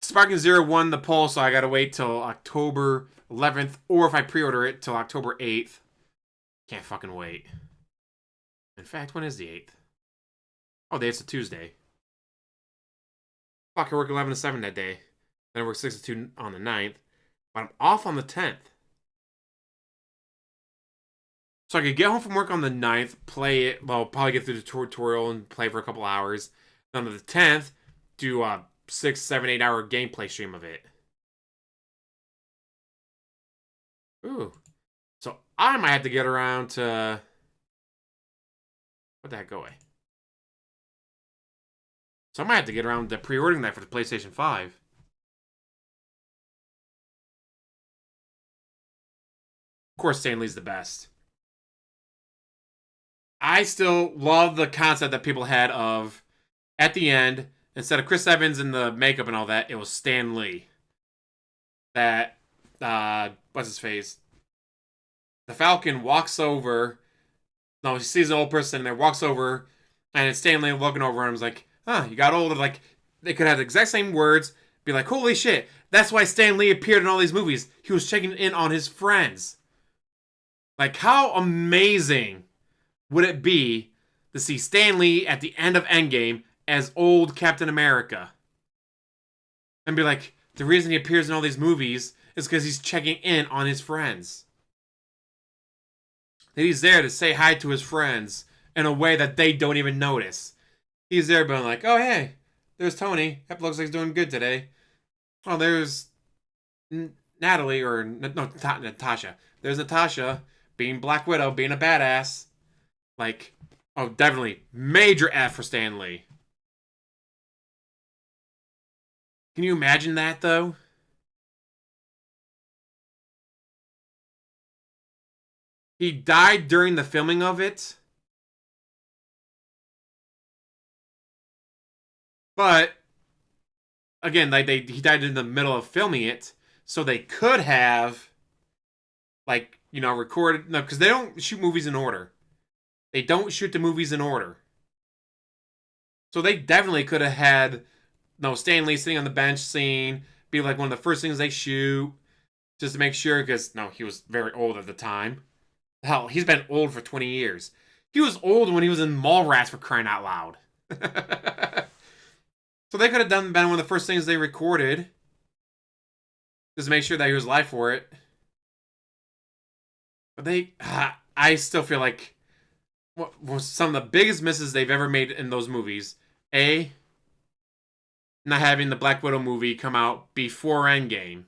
Sparking Zero won the poll, so I gotta wait till October 11th, or if I pre-order it till October 8th. Can't fucking wait. In fact, when is the 8th? Oh, it's a Tuesday. Fuck, I work 11 to 7 that day. Then I work 6 to 2 on the 9th. But I'm off on the 10th. So I could get home from work on the 9th, play it, well, probably get through the tutorial and play for a couple hours. Then on the 10th, do a 6, 7, 8 hour gameplay stream of it. Ooh. So I might have to get around to... What the heck, go away. So I might have to get around to pre-ordering that for the PlayStation 5. Of course, Stan Lee's the best. I still love the concept that people had of, at the end, instead of Chris Evans in the makeup and all that, it was Stan Lee. That, what's his face? The Falcon walks over. No, he sees an old person and there, walks over, and it's Stan Lee looking over and was like, huh, you got older. Like, they could have the exact same words, be like, holy shit, that's why Stan Lee appeared in all these movies. He was checking in on his friends. Like, how amazing would it be to see Stan Lee at the end of Endgame as old Captain America? And be like, the reason he appears in all these movies is because he's checking in on his friends. That he's there to say hi to his friends in a way that they don't even notice. He's there being like, oh, hey, there's Tony. That looks like he's doing good today. Oh, there's Natalie, or no, Natasha. There's Natasha being Black Widow, being a badass. Like, oh, definitely major F for Stan Lee. Can you imagine that, though? He died during the filming of it. But, again, like he died in the middle of filming it. So they could have, like, you know, recorded... No, because they don't shoot movies in order. They don't shoot the movies in order. So they definitely could have had, no, Stan Lee sitting on the bench scene, be like one of the first things they shoot, just to make sure, because, no, he was very old at the time. Hell, he's been old for 20 years. He was old when he was in Mallrats, for crying out loud. So they could have been one of the first things they recorded, just to make sure that he was alive for it. But I still feel like what was some of the biggest misses they've ever made in those movies. A, not having the Black Widow movie come out before Endgame.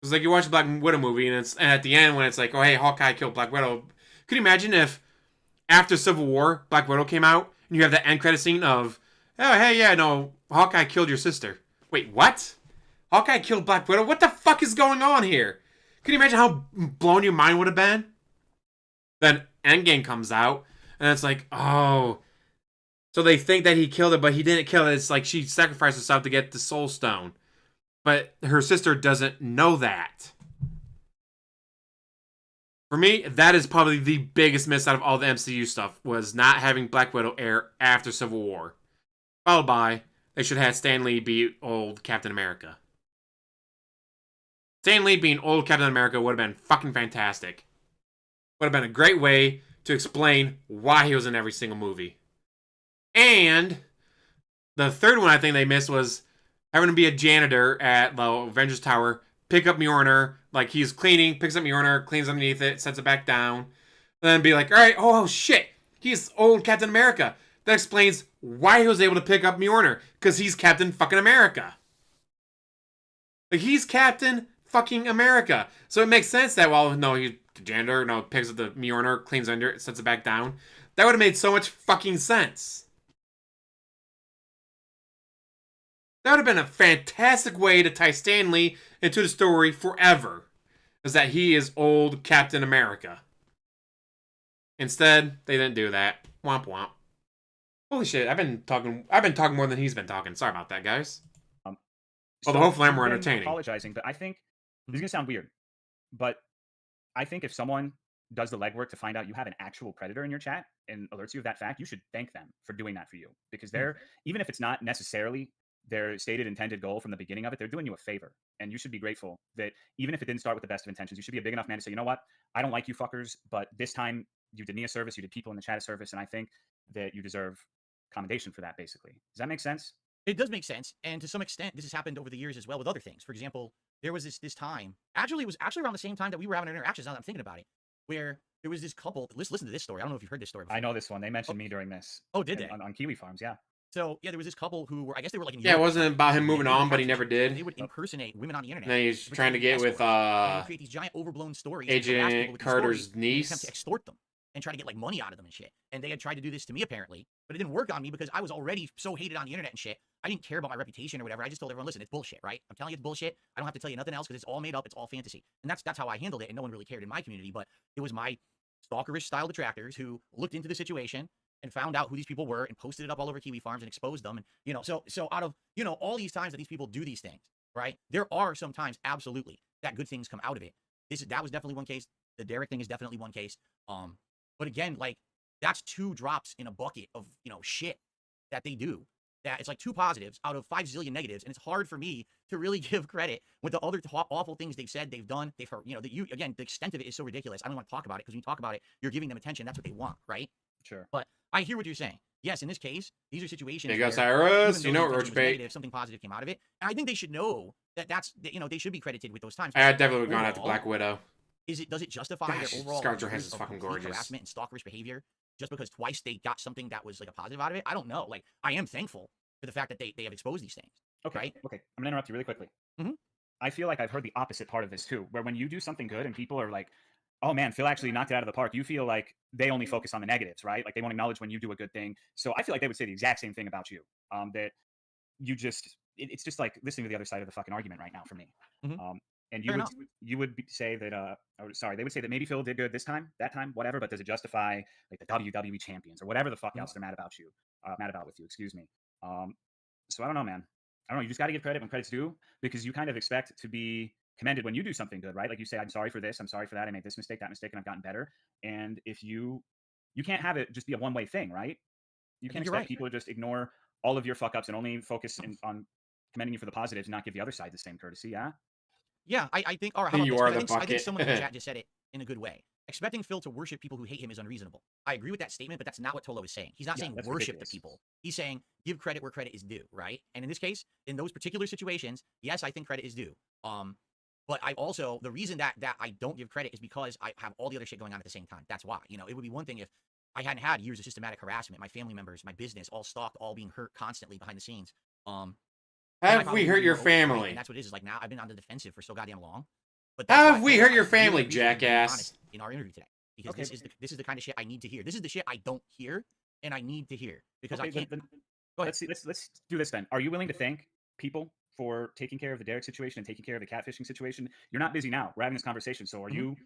It's like you watch the Black Widow movie and at the end when it's like, oh hey, Hawkeye killed Black Widow. Could you imagine if after Civil War, Black Widow came out and you have the end credit scene of, oh hey, yeah, no, Hawkeye killed your sister. Wait, what? Hawkeye killed Black Widow? What the fuck is going on here? Can you imagine how blown your mind would have been? Then Endgame comes out, and it's like, oh. So they think that he killed her, but he didn't kill her. It's like she sacrificed herself to get the Soul Stone. But her sister doesn't know that. For me, that is probably the biggest miss out of all the MCU stuff, was not having Black Widow air after Civil War. Followed by, they should have had Stan Lee be old Captain America. Stan Lee being old Captain America would have been fucking fantastic. Would have been a great way to explain why he was in every single movie. And the third one I think they missed was having to be a janitor at the Avengers Tower, pick up Mjolnir, like he's cleaning, picks up Mjolnir, cleans underneath it, sets it back down, and then be like, all right, oh shit, he's old Captain America. That explains why he was able to pick up Mjolnir, because he's Captain fucking America. Like, he's Captain fucking America. So it makes sense that, well, no, he's the janitor, no, picks up the Mjolnir, cleans under it, sets it back down. That would have made so much fucking sense. That would have been a fantastic way to tie Stan Lee into the story forever. Is that he is old Captain America. Instead, they didn't do that. Womp womp. Holy shit, I've been talking more than he's been talking. Sorry about that, guys. So hopefully I'm more I've been entertaining. Apologizing, but I think this is gonna sound weird, but I think if someone does the legwork to find out you have an actual predator in your chat and alerts you of that fact, you should thank them for doing that for you, because they're, even if it's not necessarily their stated intended goal from the beginning of it, they're doing you a favor. And you should be grateful that even if it didn't start with the best of intentions, you should be a big enough man to say, you know what, I don't like you fuckers, but this time you did me a service, you did people in the chat a service, and I think that you deserve commendation for that, basically. Does that make sense? It does make sense, and to some extent, this has happened over the years as well with other things. For example, there was this time. Actually, it was actually around the same time that we were having interactions. Now that I'm thinking about it, where there was this couple. Listen to this story. I don't know if you've heard this story before. I know this one. They mentioned me during this. Oh, did they? On Kiwi Farms, yeah. So yeah, there was this couple who were, I guess they were like in Yeah, it Europe. wasn't about him moving They were on, but he never catfishing, did. and they would impersonate women on the internet. And then he's pretend trying to be get escorts, with and they would create these giant overblown stories. and harass people Agent with these Carter's stories in an attempt niece. to extort them and try to get like money out of them and shit. And they had tried to do this to me apparently, but it didn't work on me because I was already so hated on the internet and shit. I didn't care about my reputation or whatever. I just told everyone, listen, it's bullshit, right? I'm telling you it's bullshit. I don't have to tell you nothing else because it's all made up. It's all fantasy. And that's how I handled it. And no one really cared in my community, but it was my stalkerish style detractors who looked into the situation and found out who these people were and posted it up all over Kiwi Farms and exposed them. And, you know, so out of, you know, all these times that these people do these things, right? There are some times absolutely that good things come out of it. That was definitely one case. The Derek thing is definitely one case. But again, like that's 2 drops in a bucket of, you know, shit that they do. That it's like 2 positives out of 5 zillion negatives, and it's hard for me to really give credit with the other awful things they've said, they've done, they've heard. You know, again, the extent of it is so ridiculous. I don't want to talk about it because when you talk about it, you're giving them attention. That's what they want, right? Sure. But I hear what you're saying. Yes, in this case, these are situations. There goes where, Cyrus. even You though know, the intention Roach was Bait. negative, something positive came out of it, and I think they should know that you know, they should be credited with those times. I definitely would have gone after Overall, Black Widow. Does it justify Gosh, their overall Scarlett years Johansson's of fucking complete gorgeous. harassment and stalkerish behavior just because twice they got something that was like a positive out of it? I don't know. Like, I am thankful for the fact that they have exposed these things. Okay. Right? Okay. I'm gonna interrupt you really quickly. Mhm. I feel like I've heard the opposite part of this too, where when you do something good and people are like, "Oh man, Phil actually knocked it out of the park," you feel like they only focus on the negatives, right? Like they won't acknowledge when you do a good thing. So I feel like they would say the exact same thing about you. That you just, it's just like listening to the other side of the fucking argument right now for me. Mhm. And Fair you would say that, or sorry, they would say that maybe Phil did good this time, that time, whatever. But does it justify like the WWE champions or whatever the fuck else they're mad about you, mad about with you? Excuse me. So I don't know, man. I don't know. You just got to give credit when credit's due, because you kind of expect to be commended when you do something good, right? Like you say, I'm sorry for this, I'm sorry for that, I made this mistake, that mistake, and I've gotten better. And if you can't have it just be a one-way thing, right? You I can't think you're expect right. people to just ignore all of your fuck ups and only focus on commending you for the positives and not give the other side the same courtesy. Yeah. Yeah, I think. All right, how about You this? are 'Cause the I think bucket. someone in the chat just said it in a good way. Expecting Phil to worship people who hate him is unreasonable. I agree with that statement, but that's not what Tolo is saying. He's not Yeah, saying that's worship ridiculous. the people. He's saying give credit where credit is due, right? And in this case, in those particular situations, yes, I think credit is due. But I also, the reason that I don't give credit is because I have all the other shit going on at the same time. That's why. You know, it would be one thing if I hadn't had years of systematic harassment, my family members, my business, all stalked, all being hurt constantly behind the scenes. Then I Have probably we would hurt be your more open, right? family? And that's what it is. Like now I've been on the defensive for so goddamn long. But How that's why have we I hurt your really family, appreciate you being jackass? honest in our interview today, because Okay, this is the kind of shit I need to hear. This is the shit I don't hear and I need to hear because I Okay, can't. then Go ahead. let's do this then. Are you willing to thank people for taking care of the Derek situation and taking care of the catfishing situation? You're not busy now. We're having this conversation. So are Mhm. you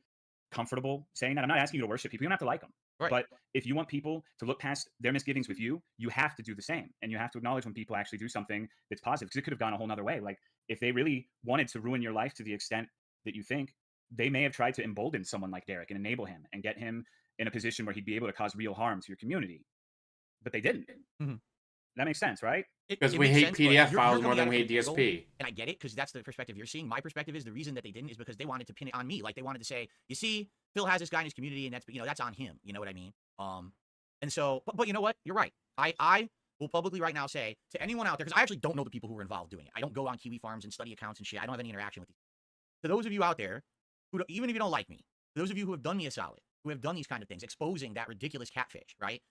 comfortable saying that? I'm not asking you to worship people. You don't have to like them. Right. But if you want people to look past their misgivings with you, you have to do the same. And you have to acknowledge when people actually do something that's positive, because it could have gone a whole nother way. Like if they really wanted to ruin your life to the extent that you think, they may have tried to embolden someone like Derek and enable him and get him in a position where he'd be able to cause real harm to your community. But they didn't. Mhm. That makes sense, right? Because It we makes hate sense, but PDF you're files more coming at than it we from hate an angle, DSP. and I get it because that's the perspective you're seeing. My perspective is the reason that they didn't is because they wanted to pin it on me. Like they wanted to say, you see, Phil has this guy in his community, and that's, you know, that's on him. You know what I mean? And so, but you know what? You're right. I will publicly right now say to anyone out there, because I actually don't know the people who were involved doing it. I don't go on Kiwi Farms and study accounts and shit. I don't have any interaction with these. To those of you out there who even if you don't like me, to those of you who have done me a solid, who have done these kind of things, exposing that ridiculous catfish, right?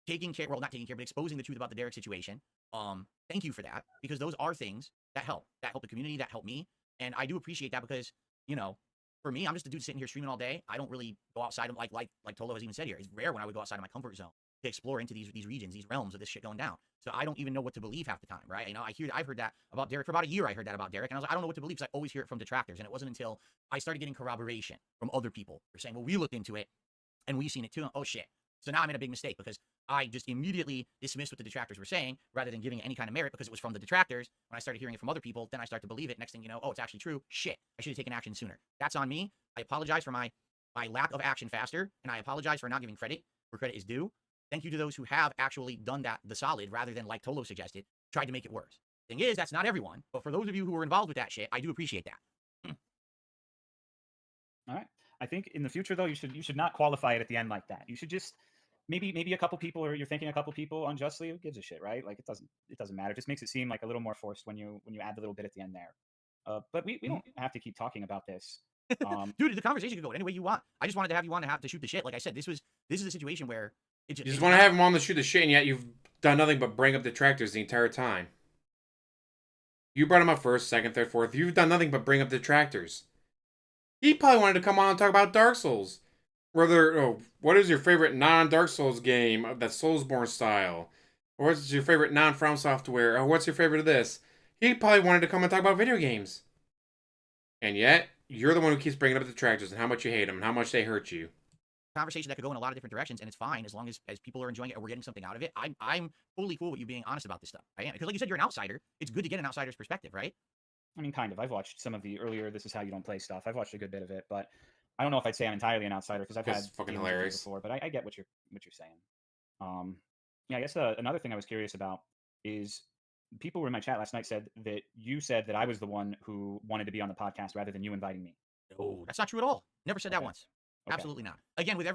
Taking care, well, not taking care, but exposing the truth about the Derek situation. Thank you for that, because those are things that help the community, that help me. And I do appreciate that because, you know, for me, I'm just a dude sitting here streaming all day. I don't really go outside of like Tolo has even said here. It's rare when I would go outside of my comfort zone to explore into these regions, these realms of this shit going down. So I don't even know what to believe half the time, right? You know, I've heard that about Derek for about a year. I heard that about Derek, and I was like, I don't know what to believe because I always hear it from detractors. And it wasn't until I started getting corroboration from other people who are saying, well, we looked into it and we've seen it too. Oh shit. So now I made a big mistake because I just immediately dismissed what the detractors were saying rather than giving it any kind of merit because it was from the detractors. When I started hearing it from other people, then I start to believe it. Next thing you know, oh, it's actually true. Shit, I should have taken action sooner. That's on me. I apologize for my my lack of action faster, and I apologize for not giving credit where credit is due. Thank you to those who have actually done that the solid rather than, like Tolo suggested, tried to make it worse. Thing is, that's not everyone, but for those of you who were involved with that shit, I do appreciate that. All right. I think in the future though, you should not qualify it at the end like that. You should just maybe a couple people, or you're thinking a couple people unjustly. Who gives a shit, right? Like it doesn't matter. It just makes it seem like a little more forced when you add the little bit at the end there. But we don't have to keep talking about this. Dude, the conversation could go any way you want. I just wanted to have you on to shoot the shit. Like I said, this is a situation where you just want to have him on to shoot the shit, and yet you've done nothing but bring up detractors the entire time. You brought him up first, second, third, fourth. You've done nothing but bring up detractors. He probably wanted to come on and talk about Dark Souls. What is your favorite non-Dark Souls game that's Soulsborne style? Or what's your favorite non-From Software? Or what's your favorite of this? He probably wanted to come and talk about video games. And yet, you're the one who keeps bringing up detractors and how much you hate them and how much they hurt you. Conversation that could go in a lot of different directions, and it's fine as long as people are enjoying it or we're getting something out of it. I'm fully cool with you being honest about this stuff. I am, because like you said, you're an outsider. It's good to get an outsider's perspective, right? I mean, kind of. I've watched some of the earlier This Is How You Don't Play stuff. I've watched a good bit of it, but I don't know if I'd say I'm entirely an outsider because I've had fucking games hilarious before. But I get what you're saying. Yeah, I guess another thing I was curious about is people were in my chat last night said that you said that I was the one who wanted to be on the podcast rather than you inviting me. No, that's not true at all. Never said that once. Okay. Absolutely not. Again, with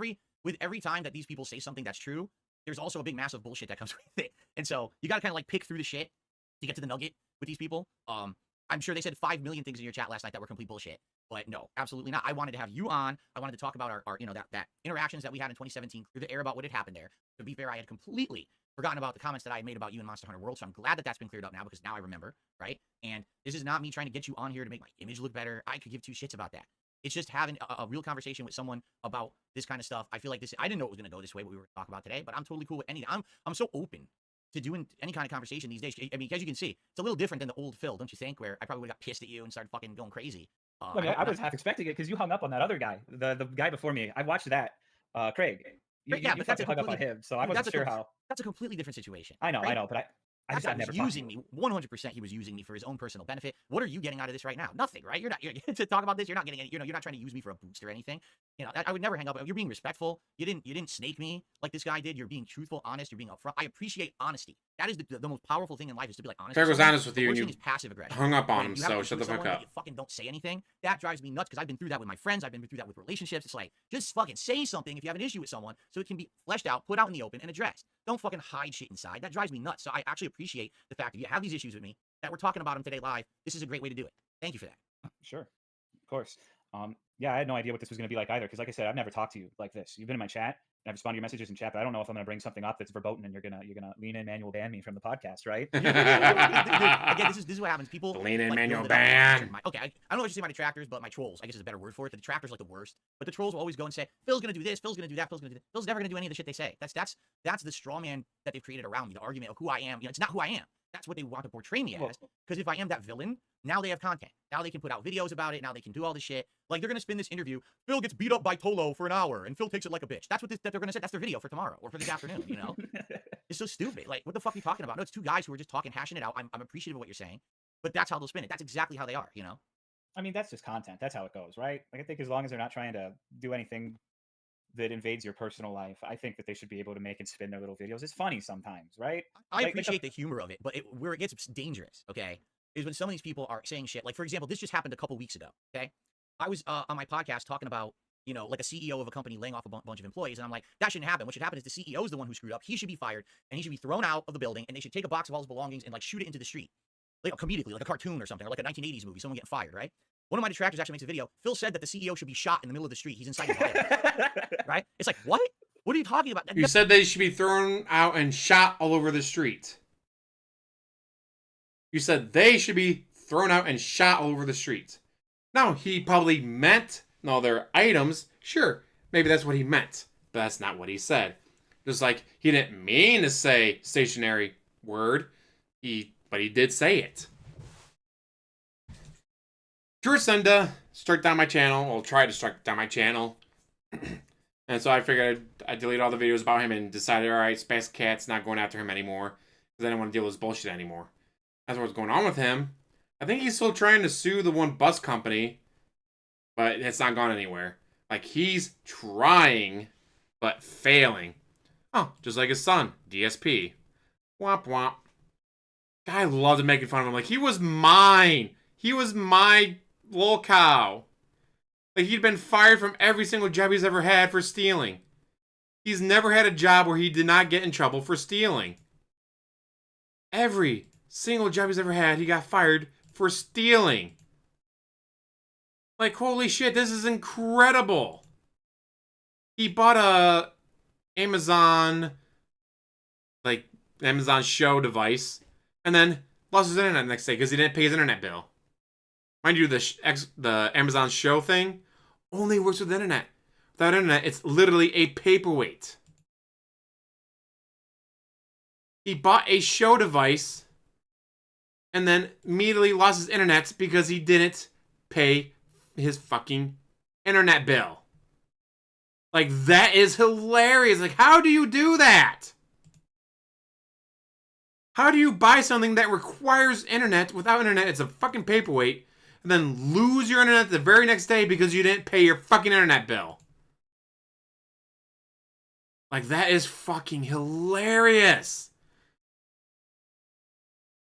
every time that these people say something that's true, there's also a big massive bullshit that comes with it. And so you got to kind of like pick through the shit to get to the nugget with these people. I'm sure they said 5 million things in your chat last night that were complete bullshit. But no, absolutely not. I wanted to have you on. I wanted to talk about our that interactions that we had in 2017, clear the air about what had happened there. To be fair, I had completely forgotten about the comments that I had made about you in Monster Hunter World, so I'm glad that that's been cleared up now because now I remember, right? And this is not me trying to get you on here to make my image look better. I could give two shits about that. It's just having a real conversation with someone about this kind of stuff. I feel like I didn't know it was going to go this way, what we were talking about today, but I'm totally cool with I'm so open to doing any kind of conversation these days. I mean, as you can see, it's a little different than the old Phil, don't you think? Where I probably would have got pissed at you and started fucking going crazy. I was half expecting it because you hung up on that other guy, the guy before me. I watched that, Craig. You but hung up on him, so I wasn't sure how. That's a completely different situation. I know, but I That guy never was using me 100%. He was using me for his own personal benefit. What are you getting out of this right now? Nothing, right? You're to talk about this. You're not getting, you're not trying to use me for a boost or anything. I would never hang up. You're being respectful. You didn't snake me like this guy did. You're being truthful, honest. You're being upfront. I appreciate honesty. That is the most powerful thing in life is to be like honest. Craig was honest with you, and you is passive aggression. Hung up on him. So shut the fuck up. You fucking don't say anything. That drives me nuts because I've been through that with my friends. I've been through that with relationships. It's like just fucking say something if you have an issue with someone so it can be fleshed out, put out in the open, and addressed. Don't fucking hide shit inside. That drives me nuts. So I actually appreciate the fact that you have these issues with me, that we're talking about them today live. This is a great way to do it. Thank you for that. Sure, of course. Yeah, I had no idea what this was going to be like either because, like I said, I've never talked to you like this. You've been in my chat, and I've responded to your messages in chat, but I don't know if I'm going to bring something up that's verboten, and you're gonna lean in, manual ban me from the podcast, right? Dude, again, this is what happens. People lean in, like, manual ban. Okay, I don't know what you say my detractors, but my trolls, I guess is a better word for it. The detractors like the worst, but the trolls will always go and say, "Phil's going to do this, Phil's going to do that, Phil's going to do that." Phil's never going to do any of the shit they say. That's the straw man that they've created around me. The argument of who I am. It's not who I am. That's what they want to portray me as. Because if I am that villain, now they have content. Now they can put out videos about it. Now they can do all this shit. Like they're gonna spin this interview. Phil gets beat up by Tolo for an hour, and Phil takes it like a bitch. That's what that they're gonna say. That's their video for tomorrow or for this afternoon. It's so stupid. Like, what the fuck are you talking about? No, it's two guys who are just talking, hashing it out. I'm appreciative of what you're saying, but that's how they'll spin it. That's exactly how they are. I mean, that's just content. That's how it goes, right? Like, I think as long as they're not trying to do anything that invades your personal life, I think that they should be able to make and spin their little videos. It's funny sometimes, right? I appreciate the humor of it, but where it gets dangerous, okay, is when some of these people are saying shit. Like, for example, this just happened a couple weeks ago, okay? I was on my podcast talking about, like a CEO of a company laying off a bunch of employees, and I'm like, that shouldn't happen. What should happen is the CEO is the one who screwed up. He should be fired, and he should be thrown out of the building, and they should take a box of all his belongings and, like, shoot it into the street. Like, comedically, like a cartoon or something, or like a 1980s movie, someone getting fired, right? One of my detractors actually makes a video. Phil said that the CEO should be shot in the middle of the street. He's inside his head. Right? It's like, what? What are you talking about? You said they should be thrown out and shot all over the street. You said they should be thrown out and shot all over the street. Now, he probably meant all their items. Sure, maybe that's what he meant. But that's not what he said. Just like he didn't mean to say stationary word. But he did say it. Senda struck down my channel, or tried to strike down my channel. And so I figured I'd delete all the videos about him and decided, alright, Space Cat's not going after him anymore. Because I didn't want to deal with his bullshit anymore. That's what's going on with him. I think he's still trying to sue the one bus company. But it's not gone anywhere. Like, he's trying, but failing. Oh, just like his son, DSP. Womp womp. Guy loved making fun of him. Like, he was mine. He was my little cow. Like, he'd been fired from every single job he's ever had for stealing. He's never had a job where he did not get in trouble for stealing. Every single job he's ever had, he got fired for stealing. Like, holy shit, this is incredible. He bought a Amazon Show device, and then lost his internet the next day because he didn't pay his internet bill. Mind you, the Amazon Show thing only works with the internet. Without internet, it's literally a paperweight. He bought a show device and then immediately lost his internet because he didn't pay his fucking internet bill. Like, that is hilarious. Like, how do you do that? How do you buy something that requires internet? Without internet, it's a fucking paperweight, and then lose your internet the very next day because you didn't pay your fucking internet bill? Like, that is fucking hilarious.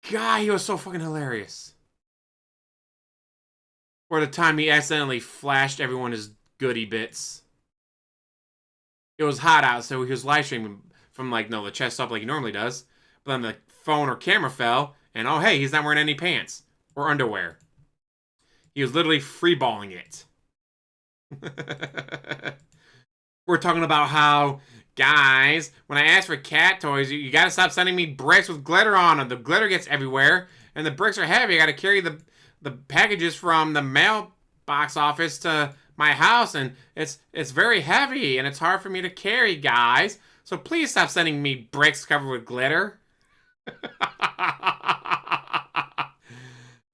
God, he was so fucking hilarious. Or the time he accidentally flashed everyone his goodie bits. It was hot out, so he was live streaming from, like, the chest up like he normally does. But then the phone or camera fell, and oh hey, he's not wearing any pants or underwear. He was literally freeballing it. We're talking about how, guys, when I ask for cat toys, you gotta stop sending me bricks with glitter on them. The glitter gets everywhere, and the bricks are heavy. I gotta carry the packages from the mailbox office to my house, and it's very heavy, and it's hard for me to carry, guys. So please stop sending me bricks covered with glitter.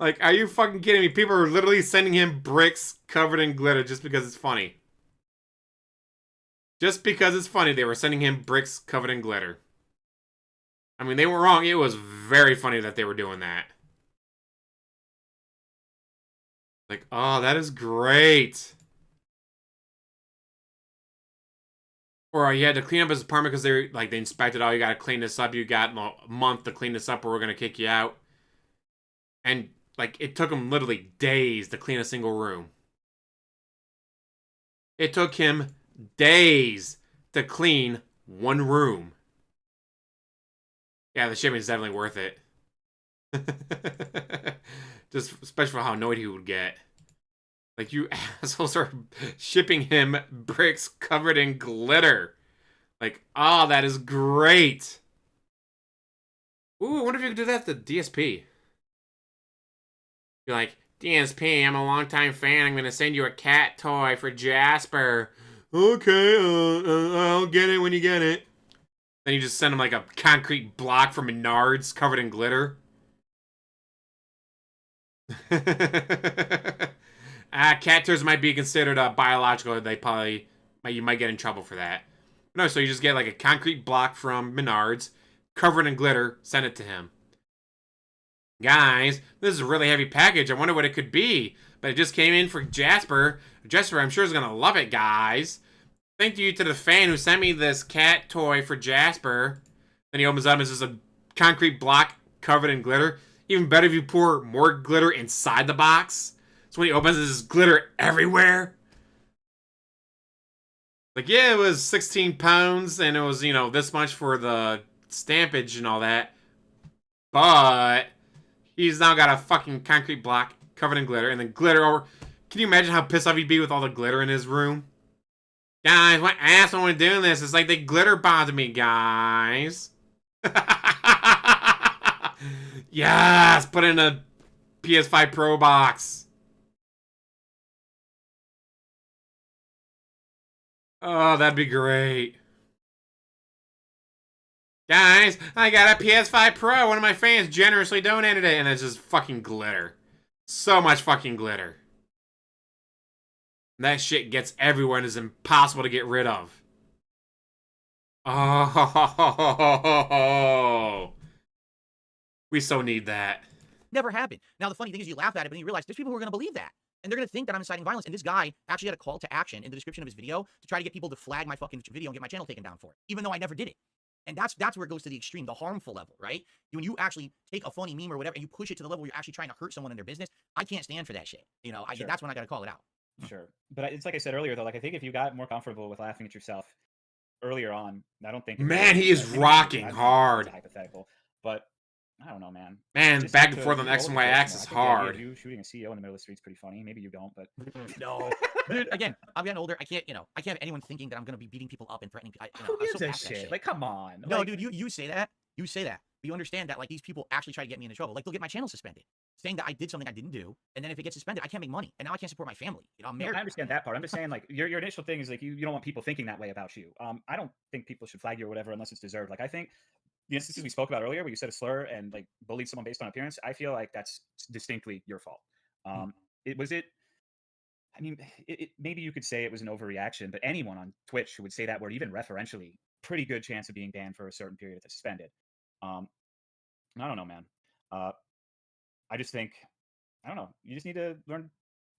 Like, are you fucking kidding me? People are literally sending him bricks covered in glitter just because it's funny. Just because it's funny, they were sending him bricks covered in glitter. I mean, they were wrong. It was very funny that they were doing that. Like, oh, that is great. Or he had to clean up his apartment because they inspected, oh, you gotta clean this up. You got a month to clean this up or we're gonna kick you out. And, like, it took him literally days to clean a single room. It took him days to clean one room. Yeah, the shipping is definitely worth it. Just especially for how annoyed he would get. Like, you assholes are shipping him bricks covered in glitter. Like, oh, that is great. Ooh, I wonder if you could do that to DSP. You're like, DSP, I'm a longtime fan. I'm going to send you a cat toy for Jasper. Okay, I'll get it when you get it. Then you just send him like a concrete block from Menards covered in glitter. Cat toys might be considered biological. You might get in trouble for that. No, so you just get like a concrete block from Menards, covered in glitter, send it to him. Guys, this is a really heavy package. I wonder what it could be. But it just came in for Jasper. Jasper, I'm sure, is going to love it, guys. Thank you to the fan who sent me this cat toy for Jasper. Then he opens up and it's just a concrete block covered in glitter. Even better if you pour more glitter inside the box. So when he opens, there's glitter everywhere. Like, yeah, it was 16 pounds, and it was, this much for the stampage and all that. But he's now got a fucking concrete block covered in glitter, and then glitter over. Can you imagine how pissed off he'd be with all the glitter in his room? Guys, what asshole when doing this? It's like they glitter bombed me, guys. Yes, put in a PS5 Pro box. Oh, that'd be great. Guys, I got a PS5 Pro. One of my fans generously donated it, and it's just fucking glitter. So much fucking glitter. That shit gets everywhere and is impossible to get rid of. Oh, we so need that. Never happened. Now, the funny thing is you laugh at it, but you realize there's people who are going to believe that. And they're going to think that I'm inciting violence. And this guy actually had a call to action in the description of his video to try to get people to flag my fucking video and get my channel taken down for it, even though I never did it. And that's where it goes to the extreme, the harmful level, right? When you actually take a funny meme or whatever and you push it to the level where you're actually trying to hurt someone in their business, I can't stand for that shit. You know, Sure. that's when I got to call it out. Sure. But it's like I said earlier, though, like I think if you got more comfortable with laughing at yourself earlier on, I don't think. Man, he is rocking hard. Hypothetical. But I don't know, man. Man, Just back to and forth on the roll X with and Y the flow axis more. I think the idea hard. of you shooting a CEO in the middle of the street's pretty funny. Maybe you don't, but No. Dude, again, I'm getting older. I can't have anyone thinking that I'm going to be beating people up and threatening people. who gives a shit? Like, come on. No, Like, dude, you say that. You say that. But you understand that, like, these people actually try to get me into trouble. Like, they'll get my channel suspended, saying that I did something I didn't do. And then if it gets suspended, I can't make money. And now I can't support my family. You know, I'm no, married. I understand that part. I'm just saying, like, your initial thing is like you don't want people thinking that way about you. I don't think people should flag you or whatever unless it's deserved. Like, I think the instances we spoke about earlier where you said a slur and like bullied someone based on appearance, I feel like that's distinctly your fault. I mean, maybe you could say it was an overreaction, but anyone on Twitch who would say that word, even referentially, pretty good chance of being banned for a certain period if it's suspended. I don't know, man. I just think, I don't know. You just need to learn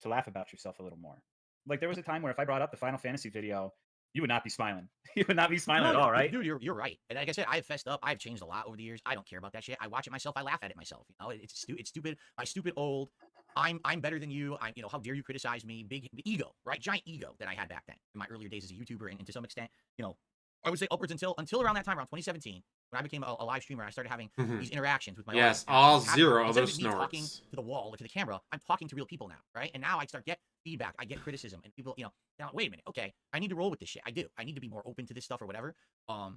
to laugh about yourself a little more. Like, there was a time where if I brought up the Final Fantasy video, you would not be smiling. You would not be smiling at all, right? Dude, you're right. And like I said, I've fessed up. I've changed a lot over the years. I don't care about that shit. I watch it myself. I laugh at it myself. You know, it's stupid. My stupid old. I'm better than you. How dare you criticize me? Big ego, right? Giant ego that I had back then in my earlier days as a YouTuber, and to some extent, I would say upwards until around that time, around 2017, when I became a live streamer. I started having these interactions with my Yes, audience. all zero of Instead those me talking snorts. to the wall or to the camera, I'm talking to real people now, right? And now I start get feedback, I get criticism, and people, now wait a minute, okay, I need to roll with this shit. I do. I need to be more open to this stuff or whatever. I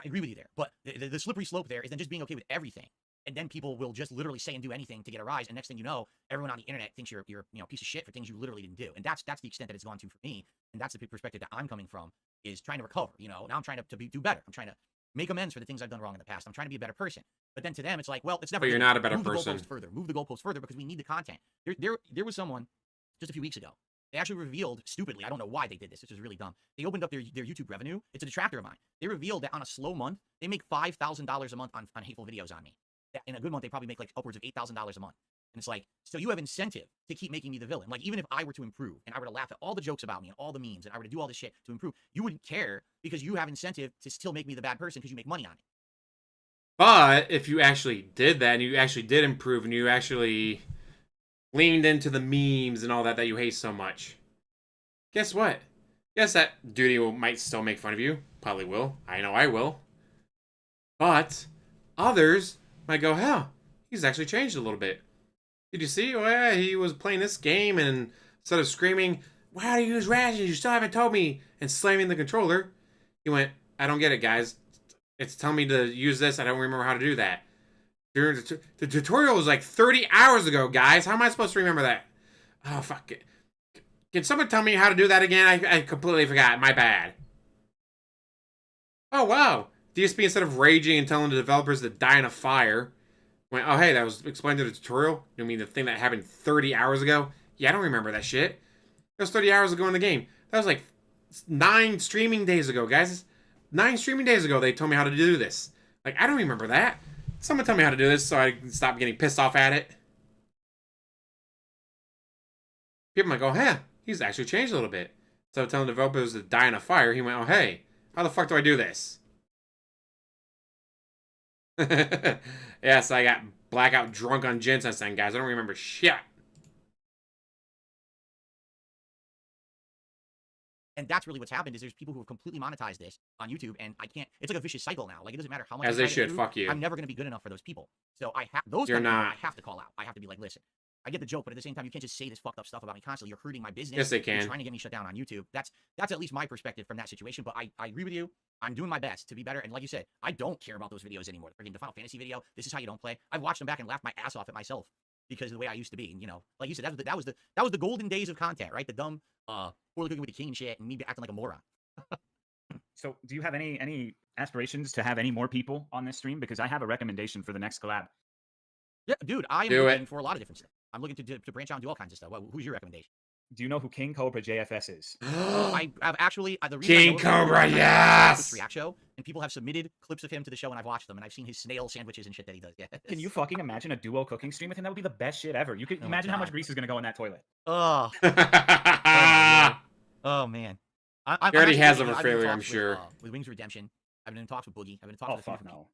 agree with you there, but the slippery slope there is then just being okay with everything. And then people will just literally say and do anything to get a rise. And next thing you know, everyone on the internet thinks you're a piece of shit for things you literally didn't do. And that's the extent that it's gone to for me. And that's the perspective that I'm coming from, is trying to recover. Now I'm trying to do better. I'm trying to make amends for the things I've done wrong in the past. I'm trying to be a better person. But then to them, it's like, well, it's never. But you're not a better person. Move the goalpost further because we need the content. There was someone just a few weeks ago. They actually revealed, stupidly, I don't know why they did this. This was really dumb. They opened up their YouTube revenue. It's a detractor of mine. They revealed that on a slow month, they make $5,000 a month on hateful videos on me. In a good month, they probably make like upwards of $8,000 a month. And it's like, so you have incentive to keep making me the villain. Like, even if I were to improve and I were to laugh at all the jokes about me and all the memes and I were to do all this shit to improve, you wouldn't care because you have incentive to still make me the bad person because you make money on it. But if you actually did that and you actually did improve and you actually leaned into the memes and all that you hate so much, guess what? Yes, that duty might still make fun of you. Probably will. I know I will. But others might go, hell, he's actually changed a little bit. Did you see? Oh, yeah, he was playing this game and instead of screaming, why do you use rations? You still haven't told me, and slamming the controller, he went, I don't get it, guys. It's telling me to use this. I don't remember how to do that. The tutorial was like 30 hours ago, guys. How am I supposed to remember that? Oh, fuck it. Can someone tell me how to do that again? I completely forgot. My bad. Oh, wow. DSP, instead of raging and telling the developers to die in a fire, went, oh, hey, that was explained in the tutorial? You mean the thing that happened 30 hours ago? Yeah, I don't remember that shit. That was 30 hours ago in the game. That was like 9 streaming days ago, guys. 9 streaming days ago they told me how to do this. Like, I don't remember that. Someone tell me how to do this so I can stop getting pissed off at it. People might go, huh, he's actually changed a little bit. Instead of telling developers to die in a fire, he went, oh, hey, how the fuck do I do this? Yes, I got blackout drunk on ginseng, guys. I don't remember shit. And that's really what's happened is there's people who have completely monetized this on YouTube, and I can't. It's like a vicious cycle now. Like, it doesn't matter how much. As they should. Fuck you. I'm never going to be good enough for those people. So I have those. You're not. I have to call out. I have to be like, listen, I get the joke, but at the same time, you can't just say this fucked up stuff about me constantly. You're hurting my business. Yes, they can. You're trying to get me shut down on YouTube. That's at least my perspective from that situation. But I agree with you. I'm doing my best to be better. And like you said, I don't care about those videos anymore. The Final Fantasy video. This is how you don't play. I've watched them back and laughed my ass off at myself because of the way I used to be. And like you said, that was the golden days of content, right? The dumb, poorly cooking with the king and shit, and me acting like a moron. So, do you have any aspirations to have any more people on this stream? Because I have a recommendation for the next collab. Yeah, dude, I am looking for a lot of different stuff. I'm looking to branch out and do all kinds of stuff. Who's your recommendation? Do you know who King Cobra JFS is? I've actually the reason I King know of him is Cobra, because I yes! Twitch React show, and people have submitted clips of him to the show, and I've watched them, and I've seen his snail sandwiches and shit that he does. Yeah. Can you fucking imagine a duo cooking stream with him? That would be the best shit ever. You could Oh my imagine how much God. grease is gonna go in that toilet. Oh. Oh my lord. Oh man. I'm He already actually has thinking, a I've been in failure, I'm talks sure. with Wings Redemption. I've been in talks with Boogie. I've been in talks Oh with a few fuck different no.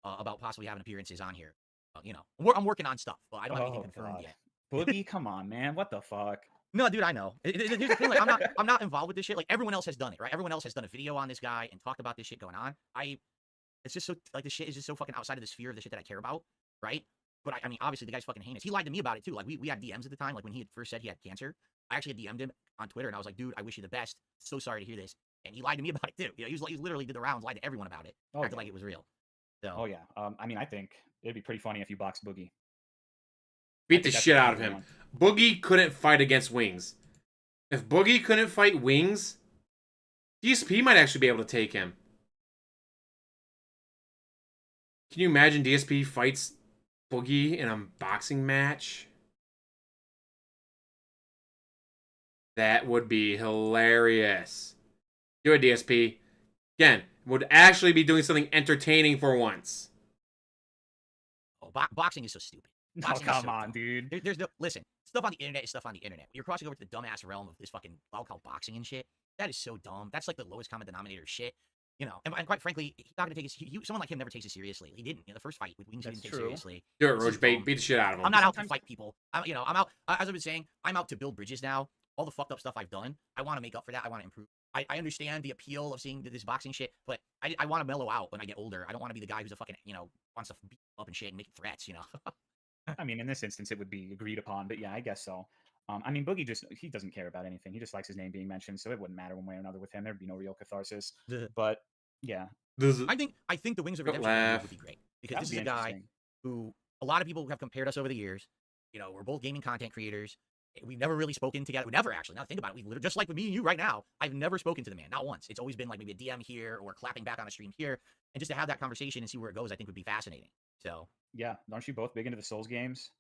people, about possibly having appearances on here. I'm working on stuff, but I don't have anything confirmed yet. Boogie, come on, man. What the fuck? No, dude, I know. Here's the thing: like, I'm not involved with this shit. Like, everyone else has done it, right? Everyone else has done a video on this guy and talked about this shit going on. It's just so like this shit is just so fucking outside of the sphere of the shit that I care about, right? But I mean, obviously, the guy's fucking heinous. He lied to me about it too. Like, we had DMs at the time. Like when he had first said he had cancer, I actually had DM'd him on Twitter, and I was like, dude, I wish you the best. So sorry to hear this. And he lied to me about it too. You know, he literally did the rounds, lied to everyone about it, acted like it was real. So. Oh yeah. I mean, I think it'd be pretty funny if you boxed Boogie. Beat the shit out of him. Boogie couldn't fight against Wings. If Boogie couldn't fight Wings, DSP might actually be able to take him. Can you imagine DSP fights Boogie in a boxing match? That would be hilarious. Do it, DSP. Again, would actually be doing something entertaining for once. Oh, boxing is so stupid. No, Boxing is come so on, dumb. dude. There's no listen. Stuff on the internet is stuff on the internet. You're crossing over to the dumbass realm of this fucking wild called boxing and shit. That is so dumb. That's like the lowest common denominator of shit. You know, and quite frankly, he's not gonna take his. Someone like him never takes it seriously. He didn't. The first fight with Wings, he didn't take it seriously. Do it, This is Roach Bait. dumb. Beat the shit out of him. I'm not out to fight people. I'm out. As I've been saying, I'm out to build bridges now. All the fucked up stuff I've done, I want to make up for that. I want to improve. I understand the appeal of seeing this boxing shit, but I want to mellow out when I get older. I don't want to be the guy who's a fucking, wants to beat up and shit and make threats, I mean, in this instance, it would be agreed upon, but yeah, I guess so. I mean, Boogie he doesn't care about anything. He just likes his name being mentioned, so it wouldn't matter one way or another with him. There'd be no real catharsis. But yeah, I think the Wings of Redemption interview would be great because this is a guy who a lot of people have compared us over the years. We're both gaming content creators. We've never really spoken together. We never actually. Now think about it. We literally, just like with me and you right now, I've never spoken to the man, not once. It's always been like maybe a DM here or clapping back on a stream here, and just to have that conversation and see where it goes, I think would be fascinating. So yeah, aren't you both big into the Souls games?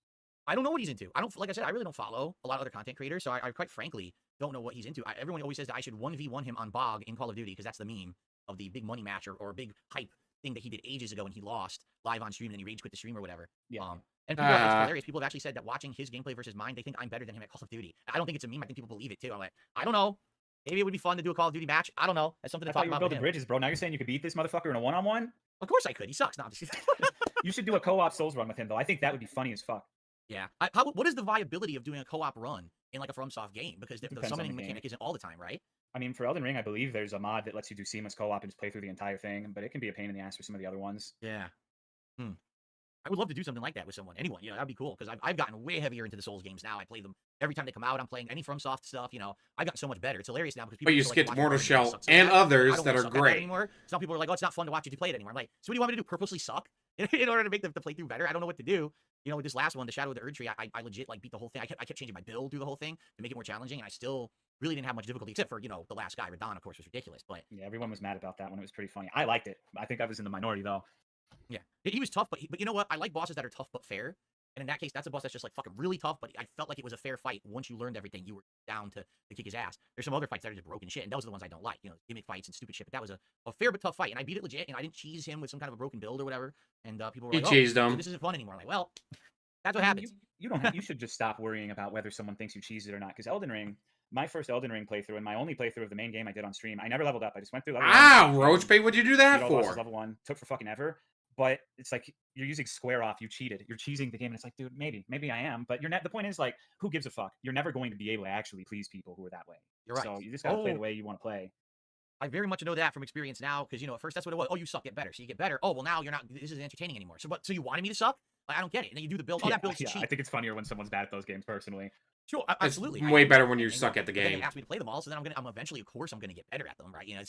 I don't know what he's into. Like I said, I really don't follow a lot of other content creators, so I quite frankly don't know what he's into. Everyone always says that I should 1v1 him on Bog in Call of Duty because that's the meme of the big money match or big hype thing that he did ages ago and he lost live on stream and then he rage quit the stream or whatever. Yeah. And people it's hilarious. People have actually said that watching his gameplay versus mine, they think I'm better than him at Call of Duty. I don't think it's a meme. I think people believe it too. I'm like, I don't know. Maybe it would be fun to do a Call of Duty match. I don't know. That's something to talk about. Building bridges, bro. Now you're saying you could beat this motherfucker in a one-on-one? Of course I could. He sucks. No, I'm just... You should do a co-op Souls run with him, though. I think that would be funny as fuck. Yeah. What is the viability of doing a co-op run in like a FromSoft game? Because the summoning mechanic isn't all the time, right? I mean, for Elden Ring, I believe there's a mod that lets you do seamless co-op and just play through the entire thing, but it can be a pain in the ass for some of the other ones. Yeah. I would love to do something like that with anyone. That'd be cool because I've gotten way heavier into the Souls games now. I play them every time they come out. I'm playing any FromSoft stuff. I've gotten so much better. It's hilarious now because people. But you skipped Mortal Shell and others that are great anymore. Some people are like, "Oh, it's not fun to watch you play it anymore." I'm like, "So what do you want me to do? Purposely suck in order to make the playthrough better?" I don't know what to do. With this last one, the Shadow of the Erd Tree, I legit beat the whole thing. I kept changing my build through the whole thing to make it more challenging, and I still really didn't have much difficulty except for the last guy, Radon, of course, was ridiculous. But yeah, everyone was mad about that one. It was pretty funny. I liked it. I think I was in the minority though. Yeah, he was tough, but you know what? I like bosses that are tough but fair. And in that case, that's a boss that's just fucking really tough. But I felt like it was a fair fight. Once you learned everything, you were down to kick his ass. There's some other fights that are just broken shit, and those are the ones I don't like. Gimmick fights and stupid shit. But that was a fair but tough fight, and I beat it legit. And I didn't cheese him with some kind of a broken build or whatever. And people were like, cheesed him. So this isn't fun anymore. I'm like, well, that's what happens. You don't. You should just stop worrying about whether someone thinks you cheesed it or not. Because Elden Ring, my first Elden Ring playthrough and my only playthrough of the main game I did on stream, I never leveled up. I just went through level one. Roach Bait, what'd you do that for? Level 1 took for fucking ever. But it's like you're using square off. You cheated. You're cheesing the game, and it's like, dude, maybe I am. But you're not. The point is, like, who gives a fuck? You're never going to be able to actually please people who are that way. You're right. So you just gotta play the way you want to play. I very much know that from experience now, because at first that's what it was. Oh, you suck, get better. So you get better. Oh, well, now you're not. This isn't entertaining anymore. So you wanted me to suck? Like, I don't get it. And then you do the build. Oh, that build's cheap. I think it's funnier when someone's bad at those games. Personally, sure, absolutely. It's way better when you suck at the game. They asked me to play them all, so then I'm eventually, of course, I'm gonna get better at them, right? And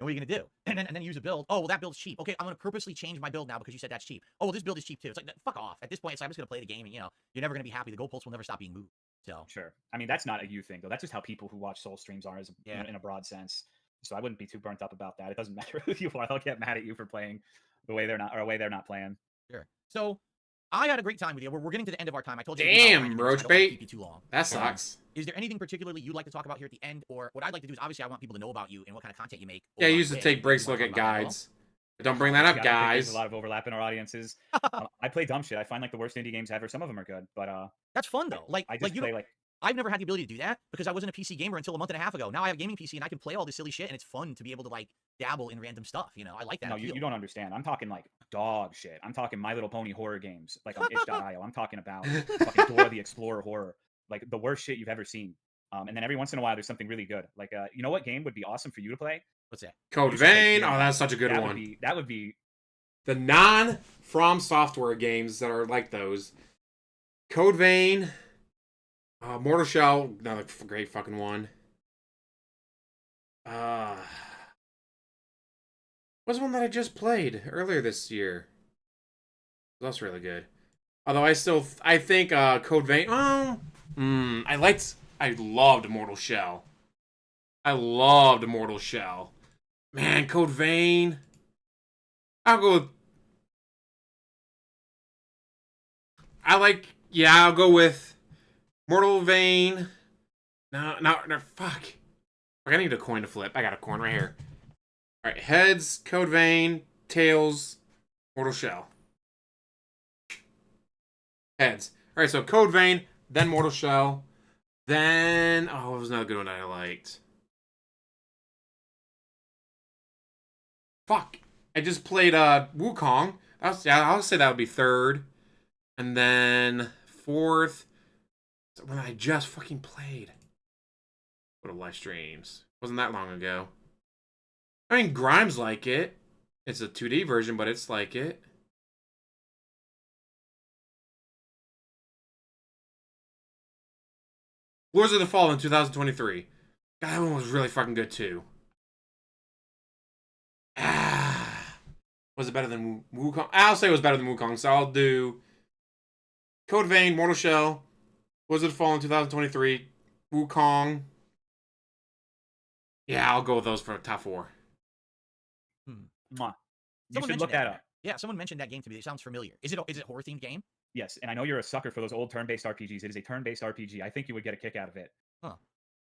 what are you gonna do? And then use a build. Oh, well, that build's cheap. Okay, I'm gonna purposely change my build now because you said that's cheap. Oh, well, this build is cheap too. It's like, fuck off. At this point, it's like, I'm just gonna play the game, and you're never gonna be happy. The goalposts will never stop being moved. So sure. I mean, that's not a you thing though. That's just how people who watch Soul streams are, in a broad sense. So I wouldn't be too burnt up about that. It doesn't matter who you are. They'll get mad at you for playing the way they're not, or a way they're not playing. Sure. So I had a great time with you. We're getting to the end of our time. I told you. to Damn, leave out roach I don't wanna bait. keep you too long. That sucks. Is there anything particularly you'd like to talk about here at the end, or what I'd like to do is obviously I want people to know about you and what kind of content you make. Yeah, over you on used to Twitch. take breaks You to look wanna at talk about that as well? guides. But don't bring that up, Yeah, I think guys. there's a lot of overlap in our audiences. I play dumb shit. I find like the worst indie games ever. Some of them are good, but That's fun though. Like I just you play know, like I've never had the ability to do that because I wasn't a PC gamer until a month and a half ago. Now I have a gaming PC and I can play all this silly shit, and it's fun to be able to like dabble in random stuff. You know, I like that. no, appeal. you don't understand. I'm talking like dog shit. I'm talking My Little Pony horror games, like on itch.io. I'm talking about fucking Dora the Explorer horror, like the worst shit you've ever seen. And then every once in a while, there's something really good. Like, you know what game would be awesome for you to play? What's that? Code You should play Vein. Fear. Oh, that's such a good that one. That would be. The non-From Software games that are like those. Code Vein. Mortal Shell. Another great fucking one. What's one that I just played earlier this year? That's really good. Although I think Code Vein. I loved Mortal Shell. I loved Mortal Shell. Man, Code Vein. I'll go with Mortal Vein. No, fuck. I need a coin to flip. I got a coin right here. All right, heads, Code Vein, tails, Mortal Shell. Heads. All right, so Code Vein, then Mortal Shell, then what was another good one that I liked? Fuck. I just played Wukong. I'll say that would be third. And then fourth, when I just fucking played. What a live streams. Wasn't that long ago. I mean, Grime's like it. It's a 2D version, but it's like it. Lords of the Fallen 2023. God, that one was really fucking good too. Was it better than Wukong? I'll say it was better than Wukong, so I'll do Code Vein, Mortal Shell, Lords of the Fallen 2023, Wukong. Yeah, I'll go with those for top 4. Mwah. You Someone should look mentioned that up. Yeah, someone mentioned that game to me. It sounds familiar. Is it a horror themed game? Yes, and I know you're a sucker for those old turn-based RPGs. It is a turn-based RPG. I think you would get a kick out of it. Huh.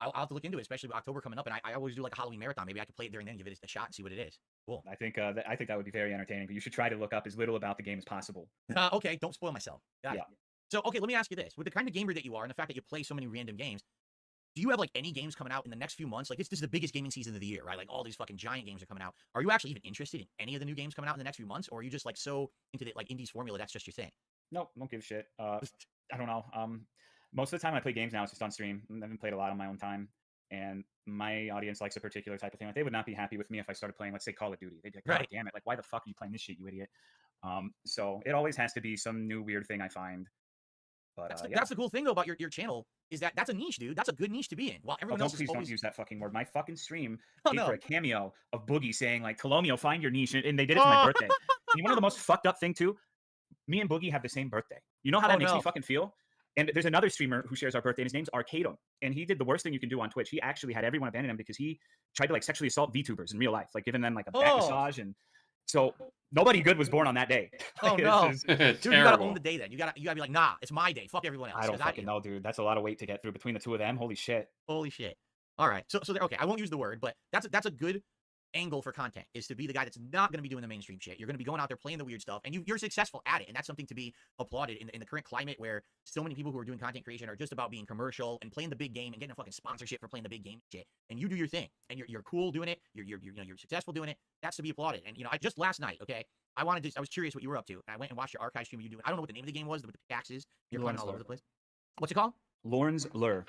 I'll have to look into it, especially with October coming up, and I always do like a Halloween marathon. Maybe I could play it during then and give it a shot and see what it is. Cool. I think that would be very entertaining. But you should try to look up as little about the game as possible. Okay, don't spoil myself. Got it. So, okay, let me ask you this: with the kind of gamer that you are, and the fact that you play so many random games, do you have like any games coming out in the next few months? Like this is the biggest gaming season of the year, right? Like all these fucking giant games are coming out. Are you actually even interested in any of the new games coming out in the next few months, or are you just like so into the like indies formula that's just your thing? Nope, don't give a shit. I don't know. Most of the time I play games now, it's just on stream. I haven't played a lot on my own time. And my audience likes a particular type of thing. Like they would not be happy with me if I started playing, let's say, Call of Duty. They'd be like, God damn it, like why the fuck are you playing this shit, you idiot? So it always has to be some new weird thing I find. But that's the cool thing though about your channel is that that's a niche, dude. That's a good niche to be in. While everyone else please is always... don't use that fucking word. My fucking stream Oh, paid no. for a cameo of Boogie saying like, Tolomeo, find your niche, and they did it for my birthday. And one of the most fucked up thing too, me and Boogie have the same birthday. You know how that makes me fucking feel? And there's another streamer who shares our birthday, and his name's Arcadum. And he did the worst thing you can do on Twitch. He actually had everyone abandon him because he tried to like sexually assault VTubers in real life, like giving them like a back massage. And so nobody good was born on that day. Oh no, dude, you gotta own the day then. You gotta be like, nah, it's my day. Fuck everyone else. I don't fucking know, dude. That's a lot of weight to get through between the two of them. Holy shit. Holy shit. All right, so okay, I won't use the word, but that's a good angle for content is to be the guy that's not going to be doing the mainstream shit. You're going to be going out there playing the weird stuff, and you're successful at it, and that's something to be applauded in the current climate where so many people who are doing content creation are just about being commercial and playing the big game and getting a fucking sponsorship for playing the big game shit. And you do your thing, and you're cool doing it. You're successful doing it. That's to be applauded. And I just last night, okay, I was curious what you were up to, and I went and watched your archive stream. You doing? I don't know what the name of the game was, but the pickaxes. You're climbing all over the place. What's it called? Lorne's Lure.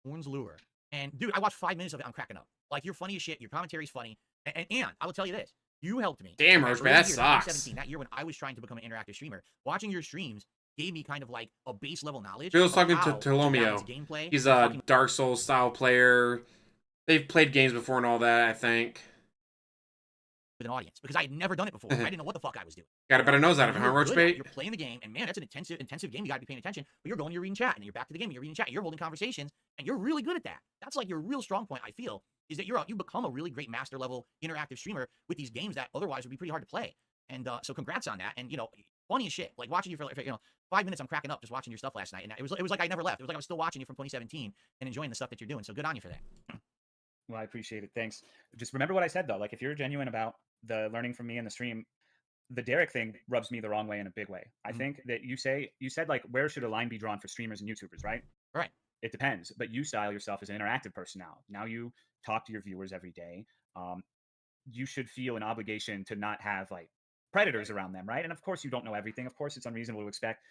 Lorne's Lure. And dude, I watched 5 minutes of it. I'm cracking up. Like you're funny as shit. Your commentary's funny. And I will tell you this. You helped me. Damn, Roach, that sucks. 2017, that year when I was trying to become an interactive streamer, watching your streams gave me kind of like a base level knowledge. Bill's talking to Tolomeo. He's a Dark Souls style player. They've played games before and all that, I think. With an audience because I had never done it before. I didn't know what the fuck I was doing. Got a better nose out of it, huh, Roach Bait? You're playing the game, and man, that's an intensive game. You got to be paying attention. But you're going, you're reading chat, and you're back to the game, and you're reading chat, and you're holding conversations, and you're really good at that. That's like your real strong point. I feel is that you become a really great master level interactive streamer with these games that otherwise would be pretty hard to play. And so congrats on that. And funny as shit. Like watching you for 5 minutes, I'm cracking up just watching your stuff last night, and it was like I never left. It was like I was still watching you from 2017 and enjoying the stuff that you're doing. So good on you for that. Well, I appreciate it. Thanks. Just remember what I said though. Like if you're genuine about the learning from me in the stream, the Derek thing rubs me the wrong way in a big way. I think that you said like where should a line be drawn for streamers and YouTubers, right? Right. It depends. But you style yourself as an interactive person now. Now you talk to your viewers every day. You should feel an obligation to not have like predators around them, right? And of course you don't know everything. Of course it's unreasonable to expect.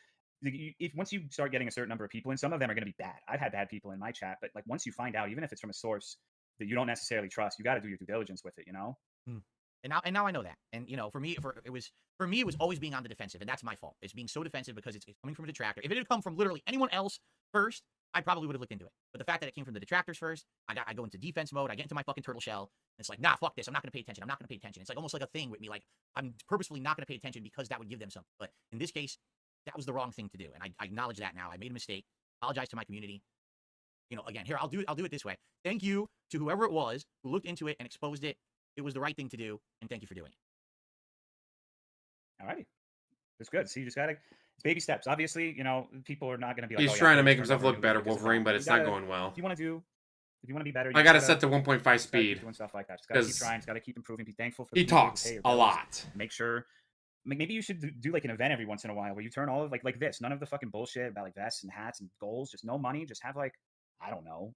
If once you start getting a certain number of people, and some of them are going to be bad. I've had bad people in my chat, but like once you find out, even if it's from a source that you don't necessarily trust, you got to do your due diligence with it, you know? And now I know that. And for me, it was always being on the defensive, and that's my fault. It's being so defensive because it's coming from a detractor. If it had come from literally anyone else first, I probably would have looked into it. But the fact that it came from the detractors first, I go into defense mode. I get into my fucking turtle shell. And it's like, nah, fuck this. I'm not gonna pay attention. I'm not gonna pay attention. It's like almost like a thing with me. Like I'm purposefully not gonna pay attention because that would give them something. But in this case, that was the wrong thing to do, and I acknowledge that now. I made a mistake. Apologize to my community. Again, here I'll do it this way. Thank you to whoever it was who looked into it and exposed it. It was the right thing to do, and thank you for doing it. All righty. That's good. So you just got to, it's baby steps. Obviously, people are not going to be like, He's oh, yeah, trying to please make turn himself over a look new better, leaf. This is Wolverine, wrong. but You it's not gotta- going well. If you want to be better, you I got to just set to 1.5 gotta keep speed. doing stuff like that. Just got to keep 'Cause trying. Just got to keep improving. Be thankful for He the people who talks pay your a bills. lot. Make sure. Maybe you should do like an event every once in a while where you turn all of like this. None of the fucking bullshit about like vests and hats and goals. Just no money. Just have like, I don't know.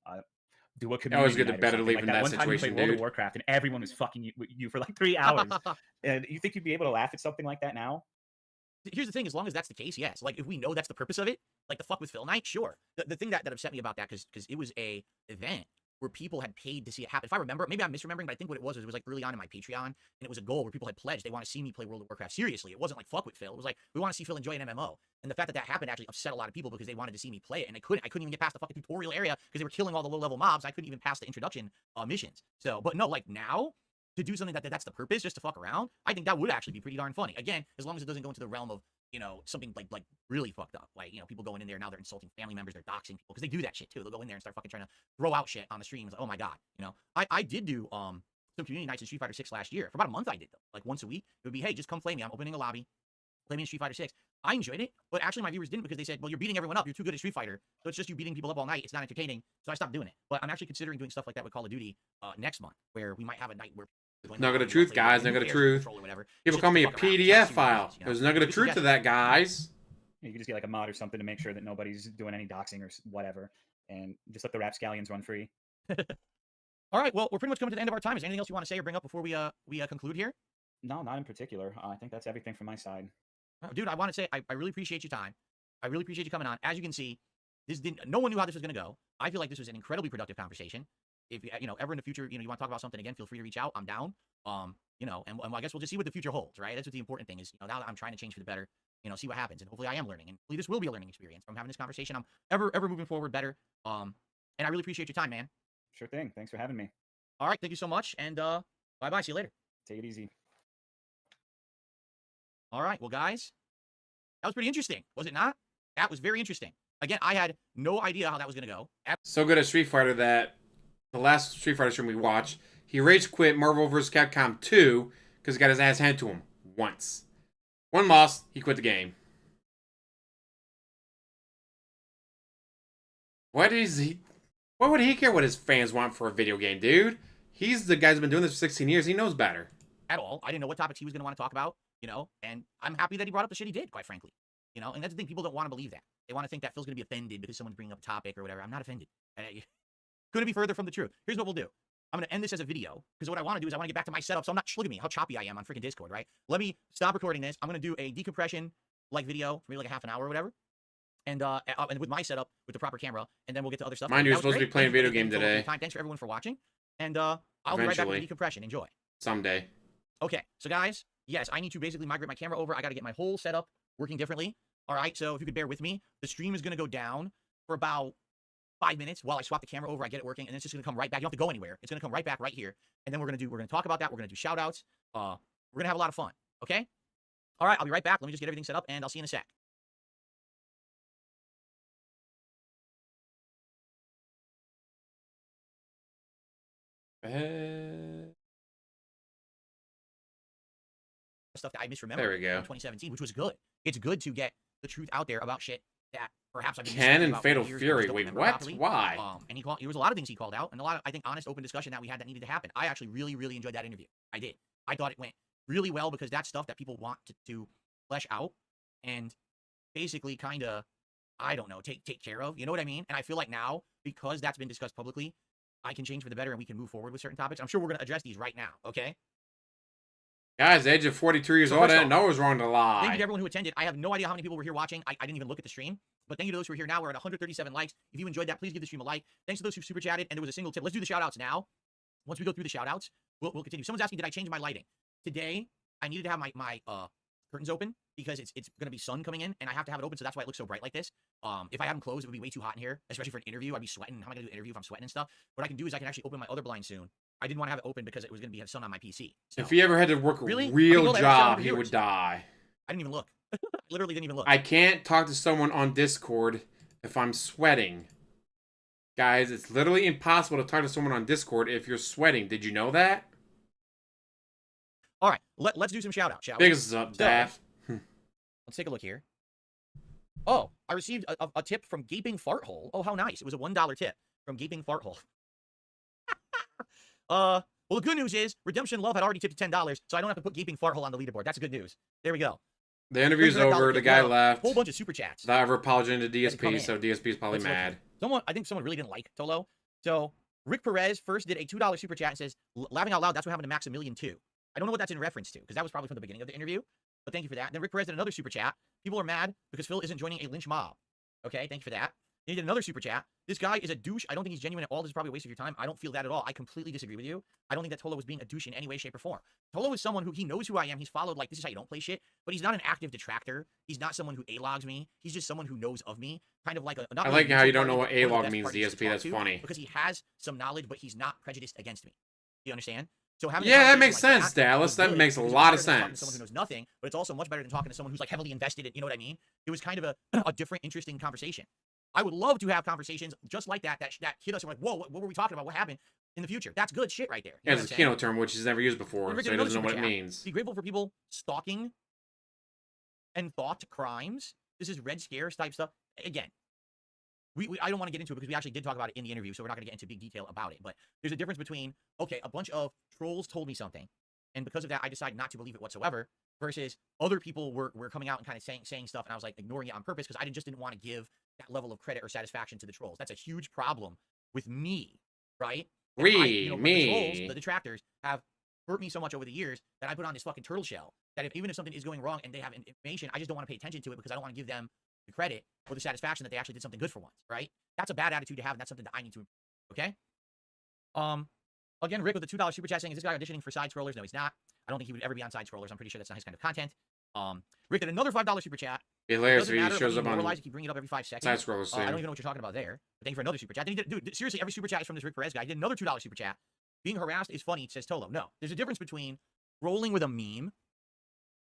Do a community Always get the night or better something leave like in that. that One time you situation, played World of dude. Warcraft and everyone was fucking you for like 3 hours. And you think you'd be able to laugh at something like that now? Here's the thing, as long as that's the case, yes. Like if we know that's the purpose of it, like the fuck with Phil night, sure. The thing that upset me about that, because it was a event where people had paid to see it happen. If I remember, maybe I'm misremembering, but I think what it was like early on in my Patreon, and it was a goal where people had pledged they want to see me play World of Warcraft seriously. It wasn't like fuck with Phil. It was like we want to see Phil enjoy an MMO. And the fact that happened actually upset a lot of people because they wanted to see me play it, and I couldn't even get past the fucking tutorial area because they were killing all the low level mobs. I couldn't even pass the introduction missions. So, but no, like now to do something that's the purpose, just to fuck around, I think that would actually be pretty darn funny. Again, as long as it doesn't go into the realm of something like really fucked up. Like, people going in there now, they're insulting family members, they're doxing people, because they do that shit too. They'll go in there and start fucking trying to throw out shit on the streams. Like, oh my God, I did do some community nights in Street Fighter 6 last year. For about a month I did them. Like once a week. It would be, hey, just come play me. I'm opening a lobby. Play me in Street Fighter 6. I enjoyed it, but actually my viewers didn't, because they said, well, you're beating everyone up. You're too good at Street Fighter. So it's just you beating people up all night. It's not entertaining. So I stopped doing it. But I'm actually considering doing stuff like that with Call of Duty next month, where we might have a night where Nugget of truth, guys. Nugget of truth. People call me a PDF file. There's nugget of truth to that, guys. You could just get like a mod or something to make sure that nobody's doing any doxing or whatever, and just let the rapscallions run free. All right, well, we're pretty much coming to the end of our time. Is there anything else you want to say or bring up before we conclude here? No, not in particular. I think that's everything from my side. Dude, I want to say I really appreciate your time. I really appreciate you coming on. As you can see, no one knew how this was going to go. I feel like this was an incredibly productive conversation. If ever in the future, you want to talk about something again, feel free to reach out. I'm down. And I guess we'll just see what the future holds, right? That's what the important thing is. Now that I'm trying to change for the better, see what happens, and hopefully I am learning, and hopefully this will be a learning experience from having this conversation. I'm ever moving forward better. And I really appreciate your time, man. Sure thing. Thanks for having me. All right, thank you so much, and bye-bye. See you later. Take it easy. All right, well, guys, that was pretty interesting, was it not? That was very interesting. Again, I had no idea how that was going to go. So good at Street Fighter that the last Street Fighter stream we watched, he rage quit Marvel vs. Capcom 2 because he got his ass handed to him once. One loss, he quit the game. Why would he care what his fans want for a video game, dude? He's the guy who's been doing this for 16 years. He knows better. At all. I didn't know what topics he was going to want to talk about, and I'm happy that he brought up the shit he did, quite frankly. And that's the thing. People don't want to believe that. They want to think that Phil's going to be offended because someone's bringing up a topic or whatever. I'm not offended. Couldn't be further from the truth. Here's what we'll do. I'm going to end this as a video, because what I want to do is I want to get back to my setup. So I'm not, look at me, how choppy I am on freaking Discord, right? Let me stop recording this. I'm going to do a decompression video for maybe like a half an hour or whatever. And with my setup, with the proper camera, and then we'll get to other stuff. Mind you, you're supposed to be playing a video game today. Thanks for everyone for watching. And I'll be right back with the decompression. Enjoy. Someday. Okay, so guys, yes, I need to basically migrate my camera over. I got to get my whole setup working differently. All right, so if you could bear with me, the stream is going to go down for about 5 minutes while I swap the camera over. I get it working, and it's just going to come right back. You don't have to go anywhere. It's going to come right back right here. And then we're going to talk about that. We're going to do shout outs. We're going to have a lot of fun. Okay? All right, I'll be right back. Let me just get everything set up, and I'll see you in a sec. stuff that I misremembered There we go. in 2017, which was good. It's good to get the truth out there about shit that perhaps I've been Ken misremembering and about for Fatal years, Fury. just don't Wait, remember what? properly. Why? And there was a lot of things he called out, and a lot of, I think, honest, open discussion that we had that needed to happen. I actually really, really enjoyed that interview. I did. I thought it went really well because that's stuff that people want to flesh out and basically kind of, I don't know, take care of. You know what I mean? And I feel like now, because that's been discussed publicly, I can change for the better and we can move forward with certain topics. I'm sure we're going to address these right now, okay? Guys, the age of 42 years So old, I first didn't know it was wrong to lie. Thank you to everyone who attended. I have no idea how many people were here watching. I didn't even look at the stream. But thank you to those who are here now. We're at 137 likes. If you enjoyed that, please give the stream a like. Thanks to those who super chatted. And there was a single tip. Let's do the shout outs now. Once we go through the shout outs, we'll continue. Someone's asking, did I change my lighting? Today, I needed to have my curtains open because it's going to be sun coming in and I have to have it open. So that's why it looks so bright like this. If I have them closed, it would be way too hot in here, especially for an interview. I'd be sweating. How am I going to do an interview if I'm sweating and stuff? What I can do is I can actually open my other blind soon. I didn't want to have it open because it was going to be have sun on my PC. So, If he ever had to work a Really? real I job, mean, he would die. I didn't even look. Literally didn't even look. I can't talk to someone on Discord if I'm sweating. Guys, it's literally impossible to talk to someone on Discord if you're sweating. Did you know that? All right, let's do some shout outs, shall we? Big up, Daft. Let's take a look here. Oh, I received a tip from Gaping Fart Hole. Oh, how nice. It was a $1 tip from Gaping Fart Hole. Well, the good news is Redemption Love had already tipped $10, so I don't have to put Gaping Fart Hole on the leaderboard. That's good news. There we go. The interview's over. The guy left. Whole bunch of super chats. I ever apologized to Had to come DSP, in. so DSP's probably Let's look mad. here. I think someone really didn't like Tolo. So Rick Perez first did a $2 super chat and says, laughing out loud, that's what happened to Maximilian too. I don't know what that's in reference to, because that was probably from the beginning of the interview. But thank you for that. Then Rick Perez did another super chat. People are mad because Phil isn't joining a lynch mob. Okay, thank you for that. Then he did another super chat. This guy is a douche. I don't think he's genuine at all. This is probably a waste of your time. I don't feel that at all. I completely disagree with you. I don't think that Tolo was being a douche in any way, shape, or form. Tolo is someone who he knows who I am. He's followed, like, this is how you don't play shit. But he's not an active detractor. He's not someone who A-logs me. He's just someone who knows of me. Kind of like a... Not I really like a how you neutral don't know what party, one of the A-log best means, parties to DSP. talk That's to, funny. because he has some knowledge, but he's not prejudiced against me. You understand? So having a Yeah, that conversation makes like sense, that Dallas. was That good, makes a because it's lot of better than talking to sense. someone who knows nothing, but it's also much better than talking to someone who's like heavily invested in, you know what I mean? It was kind of a different, interesting conversation. I would love to have conversations just like that hit us and we're like, whoa, what were we talking about? What happened in the future? That's good shit right there. You Yeah, know it's a what I'm saying? keynote term, which he's never used before, And Rick so did he doesn't know another what it super chat. means. Be grateful for people stalking and thought crimes. This is Red Scares type stuff. Again, I don't want to get into it because we actually did talk about it in the interview, so we're not going to get into big detail about it. But there's a difference between, okay, a bunch of trolls told me something, and because of that, I decided not to believe it whatsoever, versus other people were coming out and kind of saying stuff, and I was like ignoring it on purpose because I just didn't want to give that level of credit or satisfaction to the trolls. That's a huge problem with me, right? And Ree, but me. The trolls, the detractors, have hurt me so much over the years that I put on this fucking turtle shell that even if something is going wrong and they have information, I just don't want to pay attention to it because I don't want to give them the credit or the satisfaction that they actually did something good for once, right? That's a bad attitude to have, and that's something that I need to improve, okay? Again, Rick with the $2 super chat saying, is this guy auditioning for side scrollers? No, he's not. I don't think he would ever be on side scrollers. I'm pretty sure that's not his kind of content. Rick did another $5 super chat. Hilarious Doesn't if he matter, shows but up on normalize, keep bringing it up every 5 seconds. side scrollers I don't soon. even know what you're talking about there. But thank you for another super chat. Then he did, dude, seriously, every super chat is from this Rick Perez guy. He did another $2 super chat. Being harassed is funny, says Tolo. No, there's a difference between rolling with a meme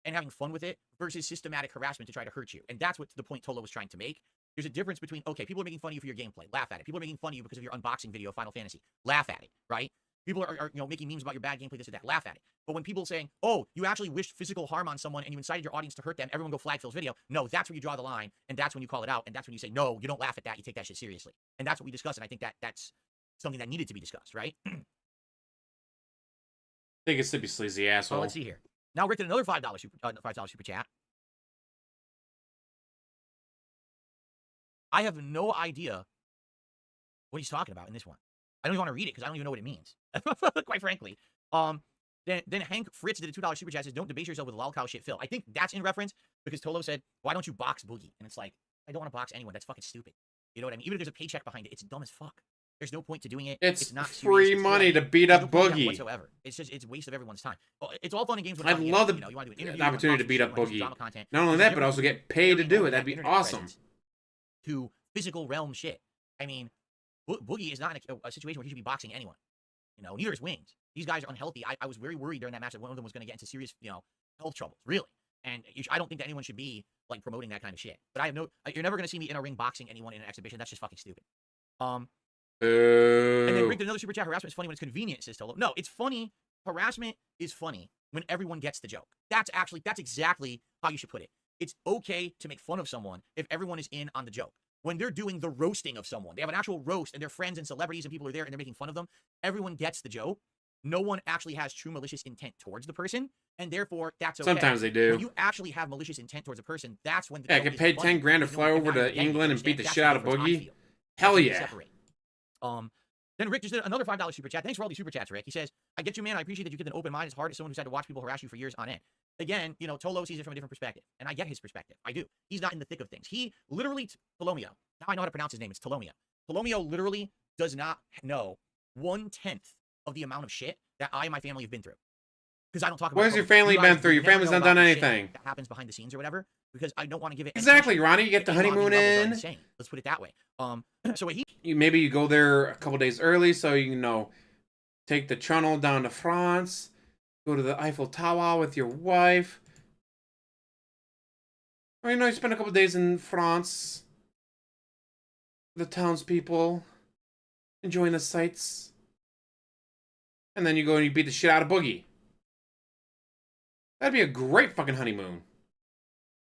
and having fun with it versus systematic harassment to try to hurt you. And that's what the point Tolo was trying to make. There's a difference between, okay, people are making fun of you for your gameplay. Laugh at it. People are making fun of you because of your unboxing video of Final Fantasy. Laugh at it, right? People are making memes about your bad gameplay, this and that. Laugh at it. But when people saying, oh, you actually wished physical harm on someone and you incited your audience to hurt them, everyone go flag Phil's video. No, that's where you draw the line, and that's when you call it out, and that's when you say, no, you don't laugh at that, you take that shit seriously. And that's what we discussed, and I think that's something that needed to be discussed, right? Think it's to be sleazy asshole. So let's see here. Now Rick did another $5 super chat. I have no idea what he's talking about in this one. I don't even want to read it because I don't even know what it means. Quite frankly. Then Hank Fritz did a $2 super chat, says, don't debase yourself with lolcow shit, Phil. I think that's in reference because Tolo said, why don't you box Boogie? And it's like, I don't want to box anyone. That's fucking stupid. You know what I mean? Even if there's a paycheck behind it, it's dumb as fuck. There's no point to doing it. It's not free serious. money to beat There's up no point to that Boogie. whatsoever. It's just, it's a waste of everyone's time. It's all fun and games. I'd love the you want to do an interview, the opportunity to beat up Boogie. Not only that, but also get paid to do it. That'd be awesome. To physical realm shit. I mean, Boogie is not in a situation where he should be boxing anyone. You know, neither is Wings. These guys are unhealthy. I was very worried during that match that one of them was going to get into serious, health troubles. Really. And I don't think that anyone should be like promoting that kind of shit. But you're never going to see me in a ring boxing anyone in an exhibition. That's just fucking stupid. And then Rick did another super chat. Harassment is funny when it's convenient, says Tolo. No, it's funny harassment is funny when everyone gets the joke. That's exactly how you should put it. It's okay to make fun of someone if everyone is in on the joke. When they're doing the roasting of someone, they have an actual roast and their friends and celebrities and people are there and they're making fun of them. Everyone gets the joke. No one actually has true malicious intent towards the person, and therefore that's okay. Sometimes they do. When you actually have malicious intent towards a person, that's when the Yeah, I joke could is pay funny, 10 grand to because fly no one over can to identify it, England and beat understand? the That's shit out of difference I Boogie. feel. Hell That's what we yeah. separate. Then Rick just did another $5 super chat. Thanks for all these super chats, Rick. He says, I get you, man. I appreciate that you keep an open mind as hard as someone who's had to watch people harass you for years on end. Again, you know, Tolo sees it from a different perspective, and I get his perspective. I do. He's not in the thick of things. He literally, Tolomeo, now I know how to pronounce his name. It's Tolomeo. Tolomeo literally does not know 1/10 of the amount of shit that I and my family have been through. Because I don't talk about What it has your publicly. family You guys been through? would Your never family's know not done about the shit anything. that happens behind the scenes or whatever, because I don't want to give it any Exactly, attention. Ronnie. You get the honeymoon levels are in. insane. Let's put it that way. So what he Maybe you go there a couple days early so you know, take the tunnel down to France, go to the Eiffel Tower with your wife. Or you spend a couple days in France, the townspeople, enjoying the sights. And then you go and you beat the shit out of Boogie. That'd be a great fucking honeymoon.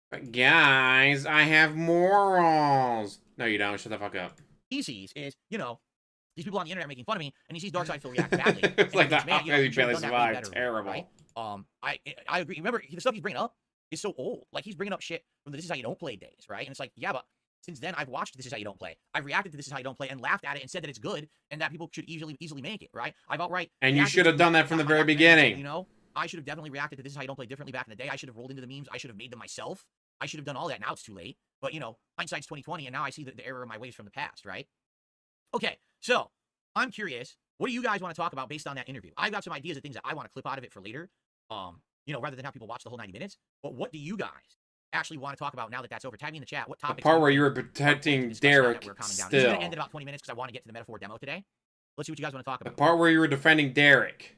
But guys, I have morals. No, you don't. Shut the fuck up. he sees is, you know, these people on the internet making fun of me, and he sees Darkseid Phil react badly. It's and like he thinks, that. man, you know, How you should have barely done that way survived. better, Terrible. right? I agree. Remember, the stuff he's bringing up is so old. Like, he's bringing up shit from the This Is How You Don't Play days, right? And it's like, yeah, but since then, I've watched This Is How You Don't Play. I've reacted to This Is How You Don't Play and laughed at it and said that it's good and that people should easily make it, right? I've outright And you reacted should have to done it, that from the got my very documentary, beginning. You know, I should have definitely reacted to This Is How You Don't Play differently back in the day. I should have rolled into the memes. I should have made them myself. I should have done all that. Now it's too late. But, you know, hindsight's 2020, and now I see the error of my ways from the past, right? Okay, so I'm curious. What do you guys want to talk about based on that interview? I've got some ideas of things that I want to clip out of it for later, you know, rather than have people watch the whole 90 minutes. But what do you guys actually want to talk about now that that's over? Tag me in the chat. What The topics? part where you were protecting Derek This is still. going to end in about 20 minutes because I want to get to the metaphor demo today. Let's see what you guys want to talk The about. part where you were defending Derek.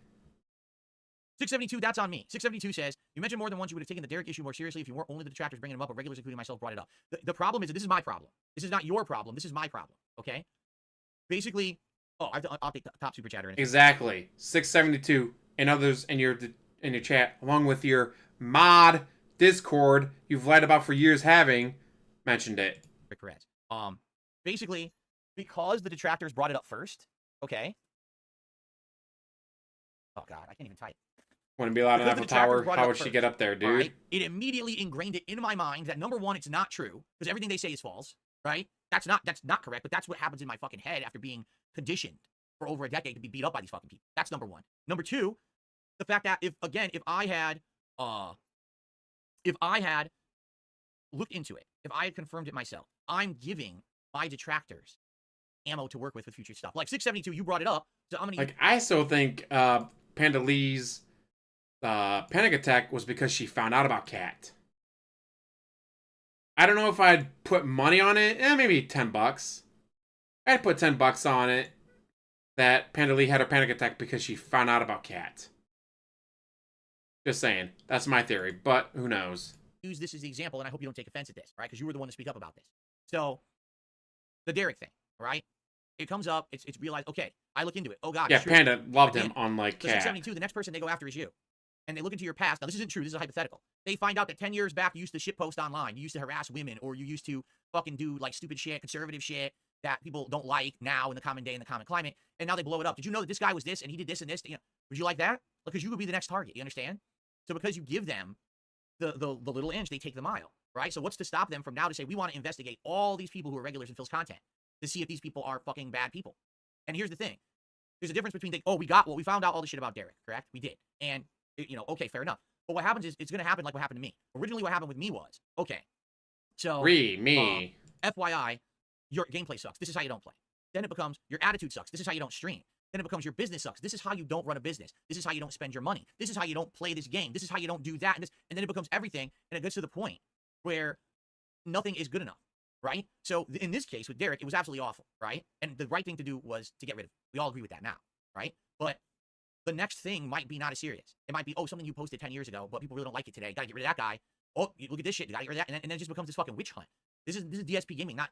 672, that's on me. 672 says, you mentioned more than once you would have taken the Derek issue more seriously if you weren't only the detractors bringing him up, but regulars, including myself, brought it up. The problem is that this is my problem. This is not your problem. This is my problem, okay? Basically, I'll take the top super chatter in. Exactly. 672 and others in your chat, along with your mod Discord you've lied about for years having, mentioned it. Correct. Basically, because the detractors brought it up first, okay? Oh, God, I can't even type. Wouldn't be allowed on Because the Eiffel detractors Tower. brought it How up would she first, get up there, dude? all right? It immediately ingrained it in my mind that, number one, it's not true, because everything they say is false, right? That's not correct, but that's what happens in my fucking head after being conditioned for over a decade to be beat up by these fucking people. That's number one. Number two, the fact that if I had looked into it, if I had confirmed it myself, I'm giving my detractors ammo to work with future stuff. Like 672, you brought it up, so I'm gonna Like, I still think Panda Lee's panic attack was because she found out about Cat. I don't know if I'd put money on it. Maybe $10. I'd put $10 on it that Panda Lee had a panic attack because she found out about Cat. Just saying. That's my theory, but who knows? use this as the example, and I hope you don't take offense at this, right? Because you were the one to speak up about this. So, the Derek thing, right? It comes up, it's realized, okay, I look into it. Oh, God. Yeah, it's true. Panda loved him Again, on, like, So Cat. 672, the next person they go after is you. And they look into your past. Now, this isn't true. This is a hypothetical. They find out that 10 years back, you used to shitpost online. You used to harass women, or you used to fucking do, like, stupid shit, conservative shit that people don't like now in the common day, in the common climate. And now they blow it up. Did you know that this guy was this, and he did this and this? You know, would you like that? Because you would be the next target. You understand? So because you give them the little inch, they take the mile, right? So what's to stop them from now to say, we want to investigate all these people who are regulars in Phil's content to see if these people are fucking bad people? And here's the thing. There's a difference between, we found out all this shit about Derek, correct? We did. And, you know, okay, fair enough. But what happens is, it's going to happen like what happened to me. Originally, what happened with me was, okay, so... Ree, me. FYI, your gameplay sucks. This is how you don't play. Then it becomes, your attitude sucks. This is how you don't stream. Then it becomes, your business sucks. This is how you don't run a business. This is how you don't spend your money. This is how you don't play this game. This is how you don't do that. And then it becomes everything, and it gets to the point where nothing is good enough, right? So in this case, with Derek, it was absolutely awful, right? And the right thing to do was to get rid of it. We all agree with that now, right? But the next thing might be not as serious. It might be, something you posted 10 years ago, but people really don't like it today. Gotta get rid of that guy. Oh, look at this shit. You gotta get rid of that. And then it just becomes this fucking witch hunt. This is DSP gaming, not,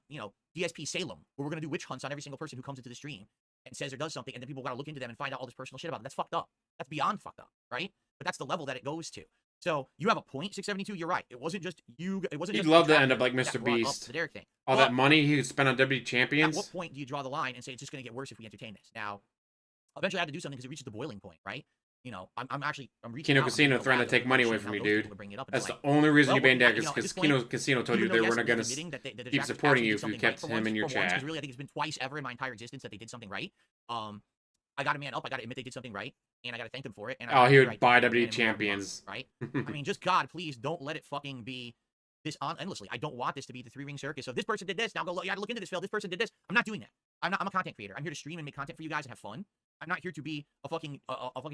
DSP Salem, where we're gonna do witch hunts on every single person who comes into the stream and says or does something, and then people got to look into them and find out all this personal shit about them. That's fucked up. That's beyond fucked up, right? But that's the level that it goes to. So you have a point, 672. You're right. It wasn't just you. It wasn't. He'd just love the to end up traffic like that Mr. brought up Beast. the Derek thing. All But that money he spent on WWE at champions. what point do you draw the line and say it's just going to get worse if we entertain this? Now, eventually, I had to do something because it reaches the boiling point, right? You know, I'm reaching Kino out. Casino threatened to take money away from you, dude. That's the only reason you banned Derek is because Kino Casino told you they weren't going to keep supporting you if you kept him in your chat. Because really, I think it's been twice ever in my entire existence that they did something right. I got to man up. I got to admit they did something right, and I got to thank them for it. And he would buy WWE champions, right? I mean, just God, please don't let it fucking be this on endlessly. I don't want this to be the 3-ring circus. So this person did this. Now go look. You got to look into this, Phil. This person did this. I'm not doing that. I'm a content creator. I'm here to stream and make content for you guys and have fun. I'm not here to be a fucking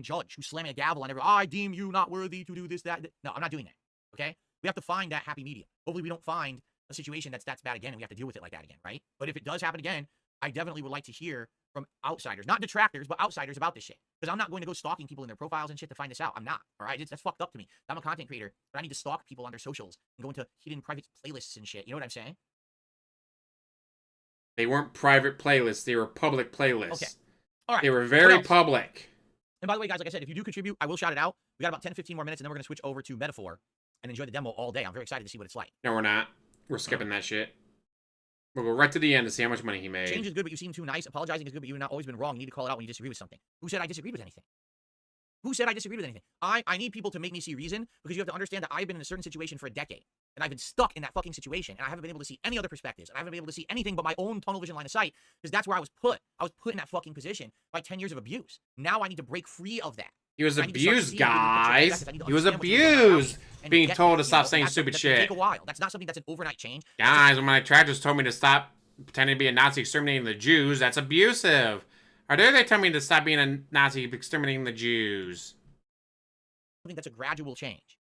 judge who's slamming a gavel on everyone. I deem you not worthy to do this, that. No, I'm not doing that. Okay? We have to find that happy medium. Hopefully, we don't find a situation that's bad again, and we have to deal with it like that again, right? But if it does happen again, I definitely would like to hear from outsiders, not detractors, but outsiders about this shit. Because I'm not going to go stalking people in their profiles and shit to find this out. I'm not. All right? That's fucked up to me. I'm a content creator, but I need to stalk people on their socials and go into hidden private playlists and shit. You know what I'm saying? They weren't private playlists. They were public playlists. Okay. All right. They were very public. And by the way, guys, like I said, if you do contribute, I will shout it out. We got about 10 to 15 more minutes, and then we're going to switch over to Metaphor and enjoy the demo all day. I'm very excited to see what it's like. No, we're not. We're skipping that shit. We'll go right to the end to see how much money he made. Change is good, but you seem too nice. Apologizing is good, but you've not always been wrong. You need to call it out when you disagree with something. Who said I disagreed with anything? Who said I disagreed with anything? I need people to make me see reason, because you have to understand that I've been in a certain situation for a decade. And I've been stuck in that fucking situation. And I haven't been able to see any other perspectives. And I haven't been able to see anything but my own tunnel vision line of sight, because that's where I was put. I was put in that fucking position by 10 years of abuse. Now I need to break free of that. He was abused, guys. He was abused. Being told to stop saying stupid shit. Take a while. That's not something that's an overnight change. Guys, when my detractors told me to stop pretending to be a Nazi exterminating the Jews, that's abusive. Or dare they tell me to stop being a Nazi exterminating the Jews? I think that's a gradual change.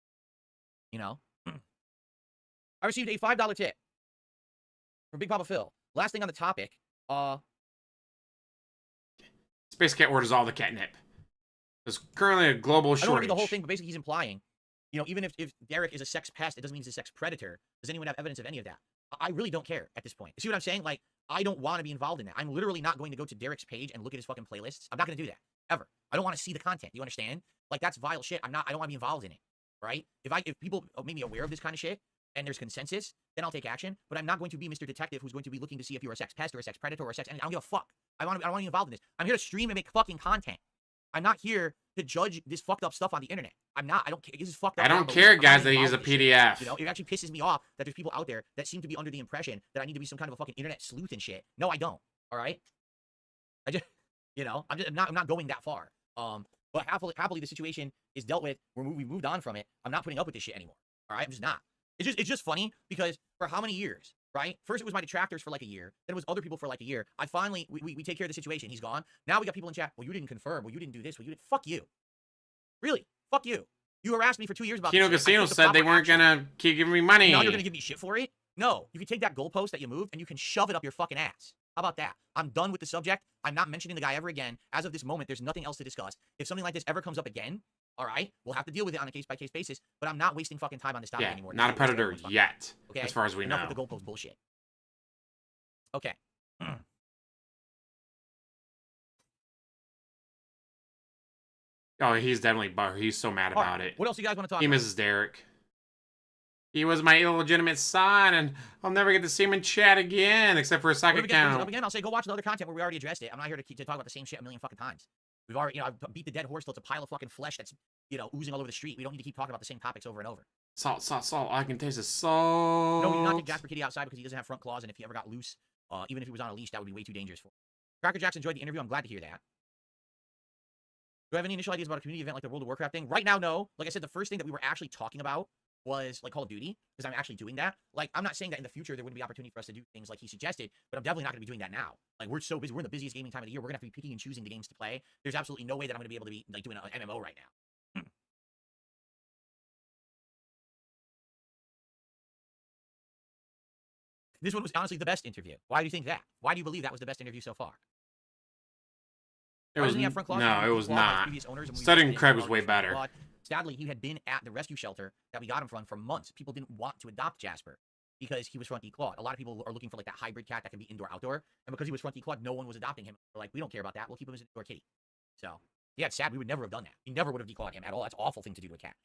You know? I received a $5 tip from Big Papa Phil. Last thing on the topic, Space Cat orders all the catnip. There's currently a global shortage. I don't read the whole thing, but basically he's implying, you know, even if Derek is a sex pest, it doesn't mean he's a sex predator. Does anyone have evidence of any of that? I really don't care at this point. See what I'm saying? Like, I don't want to be involved in that. I'm literally not going to go to Derek's page and look at his fucking playlists. I'm not going to do that, ever. I don't want to see the content. You understand? Like, that's vile shit. I don't want to be involved in it, right? If people make me aware of this kind of shit, and there's consensus, then I'll take action. But I'm not going to be Mr. Detective who's going to be looking to see if you're a sex pest or a sex predator or a sex... I don't give a fuck. I don't want to be involved in this. I'm here to stream and make fucking content. I'm not here to judge this fucked up stuff on the internet. I'm not. I don't care. This is fucked up. I don't care, guys, that he's a PDF. You know, it actually pisses me off that there's people out there that seem to be under the impression that I need to be some kind of a fucking internet sleuth and shit. No, I don't. All right? I just, you know, I'm not going that far. But happily the situation is dealt with. We moved on from it. I'm not putting up with this shit anymore. All right? I'm just not. It's just funny because for how many years, right? First it was my detractors for like a year. Then it was other people for like a year. I finally, we take care of the situation. He's gone. Now we got people in chat. Well, you didn't confirm. Well, you didn't do this. Well, you didn't. Fuck you. Really? Fuck you. You harassed me for 2 years about Kino Casino said they weren't going to keep giving me money. Now you're going to give me shit for it? No. You can take that goalpost that you moved and you can shove it up your fucking ass. How about that? I'm done with the subject. I'm not mentioning the guy ever again. As of this moment, there's nothing else to discuss. If something like this ever comes up again, all right, we'll have to deal with it on a case-by-case basis, but I'm not wasting fucking time on this topic anymore. Not a predator yet, okay? As far as we know. Enough with the goalpost bullshit. Okay. Oh, he's definitely he's so mad about it. What else you guys want to talk about? He misses Derek. He was my illegitimate son, and I'll never get to see him in chat again, except for a sock account. Up again, I'll say go watch the other content where we already addressed it. I'm not here to talk about the same shit a million fucking times. We've already, you know, I've beat the dead horse till it's a pile of fucking flesh that's, you know, oozing all over the street. We don't need to keep talking about the same topics over and over. Salt, salt, salt. All I can taste is salt. No, we do not take Jasper Kitty outside because he doesn't have front claws, and if he ever got loose, even if he was on a leash, that would be way too dangerous for him. Cracker Jacks enjoyed the interview. I'm glad to hear that. Do I have any initial ideas about a community event like the World of Warcraft thing? Right now, no. Like I said, the first thing that we were actually talking about was like Call of Duty, because I'm actually doing that. Like, I'm not saying that in the future there wouldn't be opportunity for us to do things like he suggested, but I'm definitely not going to be doing that now. Like, we're so busy. We're in the busiest gaming time of the year. We're going to have to be picking and choosing the games to play. There's absolutely no way that I'm going to be able to be like doing an MMO right now. This one was honestly the best interview. Why do you think that? Why do you believe that was the best interview so far? It was, no, it was not. Studying Craig was way better. Sadly, he had been at the rescue shelter that we got him from for months. People didn't want to adopt Jasper. because he was front declawed. A lot of people are looking for like that hybrid cat that can be indoor outdoor, and because he was front declawed, no one was adopting him. They're like, we don't care about that. We'll keep him as an indoor kitty. So yeah, it's sad. We would never have done that. We never would have declawed him at all. That's an awful thing to do to a cat.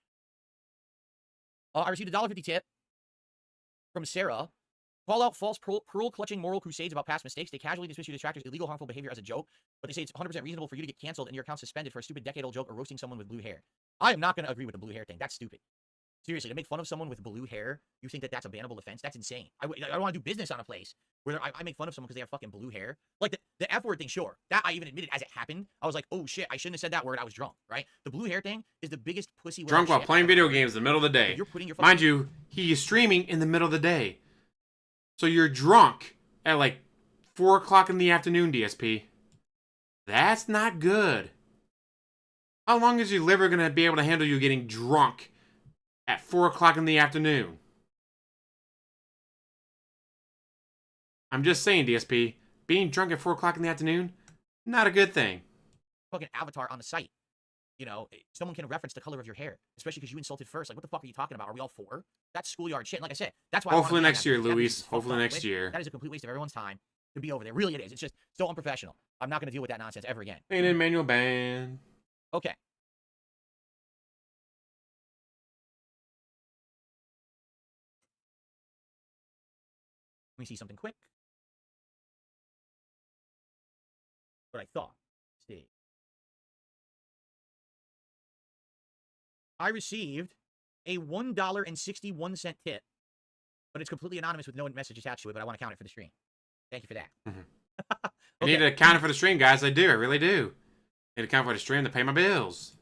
I received a $1.50 tip from Sarah. Call out false pearl-clutching moral crusades about past mistakes. They casually dismiss your detractors' illegal, harmful behavior as a joke, but they say it's 100% reasonable for you to get canceled and your account suspended for a stupid decade-old joke or roasting someone with blue hair. I am not going to agree with the blue hair thing. That's stupid. Seriously, to make fun of someone with blue hair, you think that that's a bannable offense? That's insane. I don't want to do business on a place where I make fun of someone because they have fucking blue hair. Like, the F word thing, sure. That I even admitted as it happened. I was like, oh shit, I shouldn't have said that word. I was drunk, right? The blue hair thing is the biggest pussy word. Drunk while playing video games in the middle of the day. You're putting your Mind you, he is streaming in the middle of the day. So you're drunk at like 4 o'clock in the afternoon, DSP. That's not good. How long is your liver going to be able to handle you getting drunk at 4 o'clock in the afternoon? I'm just saying, DSP, being drunk at 4 o'clock in the afternoon, not a good thing. Fucking avatar on the site. You know, someone can reference the color of your hair, especially because you insulted first. Like, what the fuck are you talking about? Are we all for? That's schoolyard shit. And like I said, that's why. Hopefully next year, Luis. Hopefully next year. That is a complete waste of everyone's time to be over there. Really, it is. It's just so unprofessional. I'm not going to deal with that nonsense ever again. Ain't in manual ban. Okay. Let me see something quick. What I thought. Let's see. I received a $1.61 tip, but it's completely anonymous with no message attached to it, but I want to count it for the stream. Thank you for that. Mm-hmm. I need to count it for the stream, guys. I do. I really do. I need to count for the stream to pay my bills.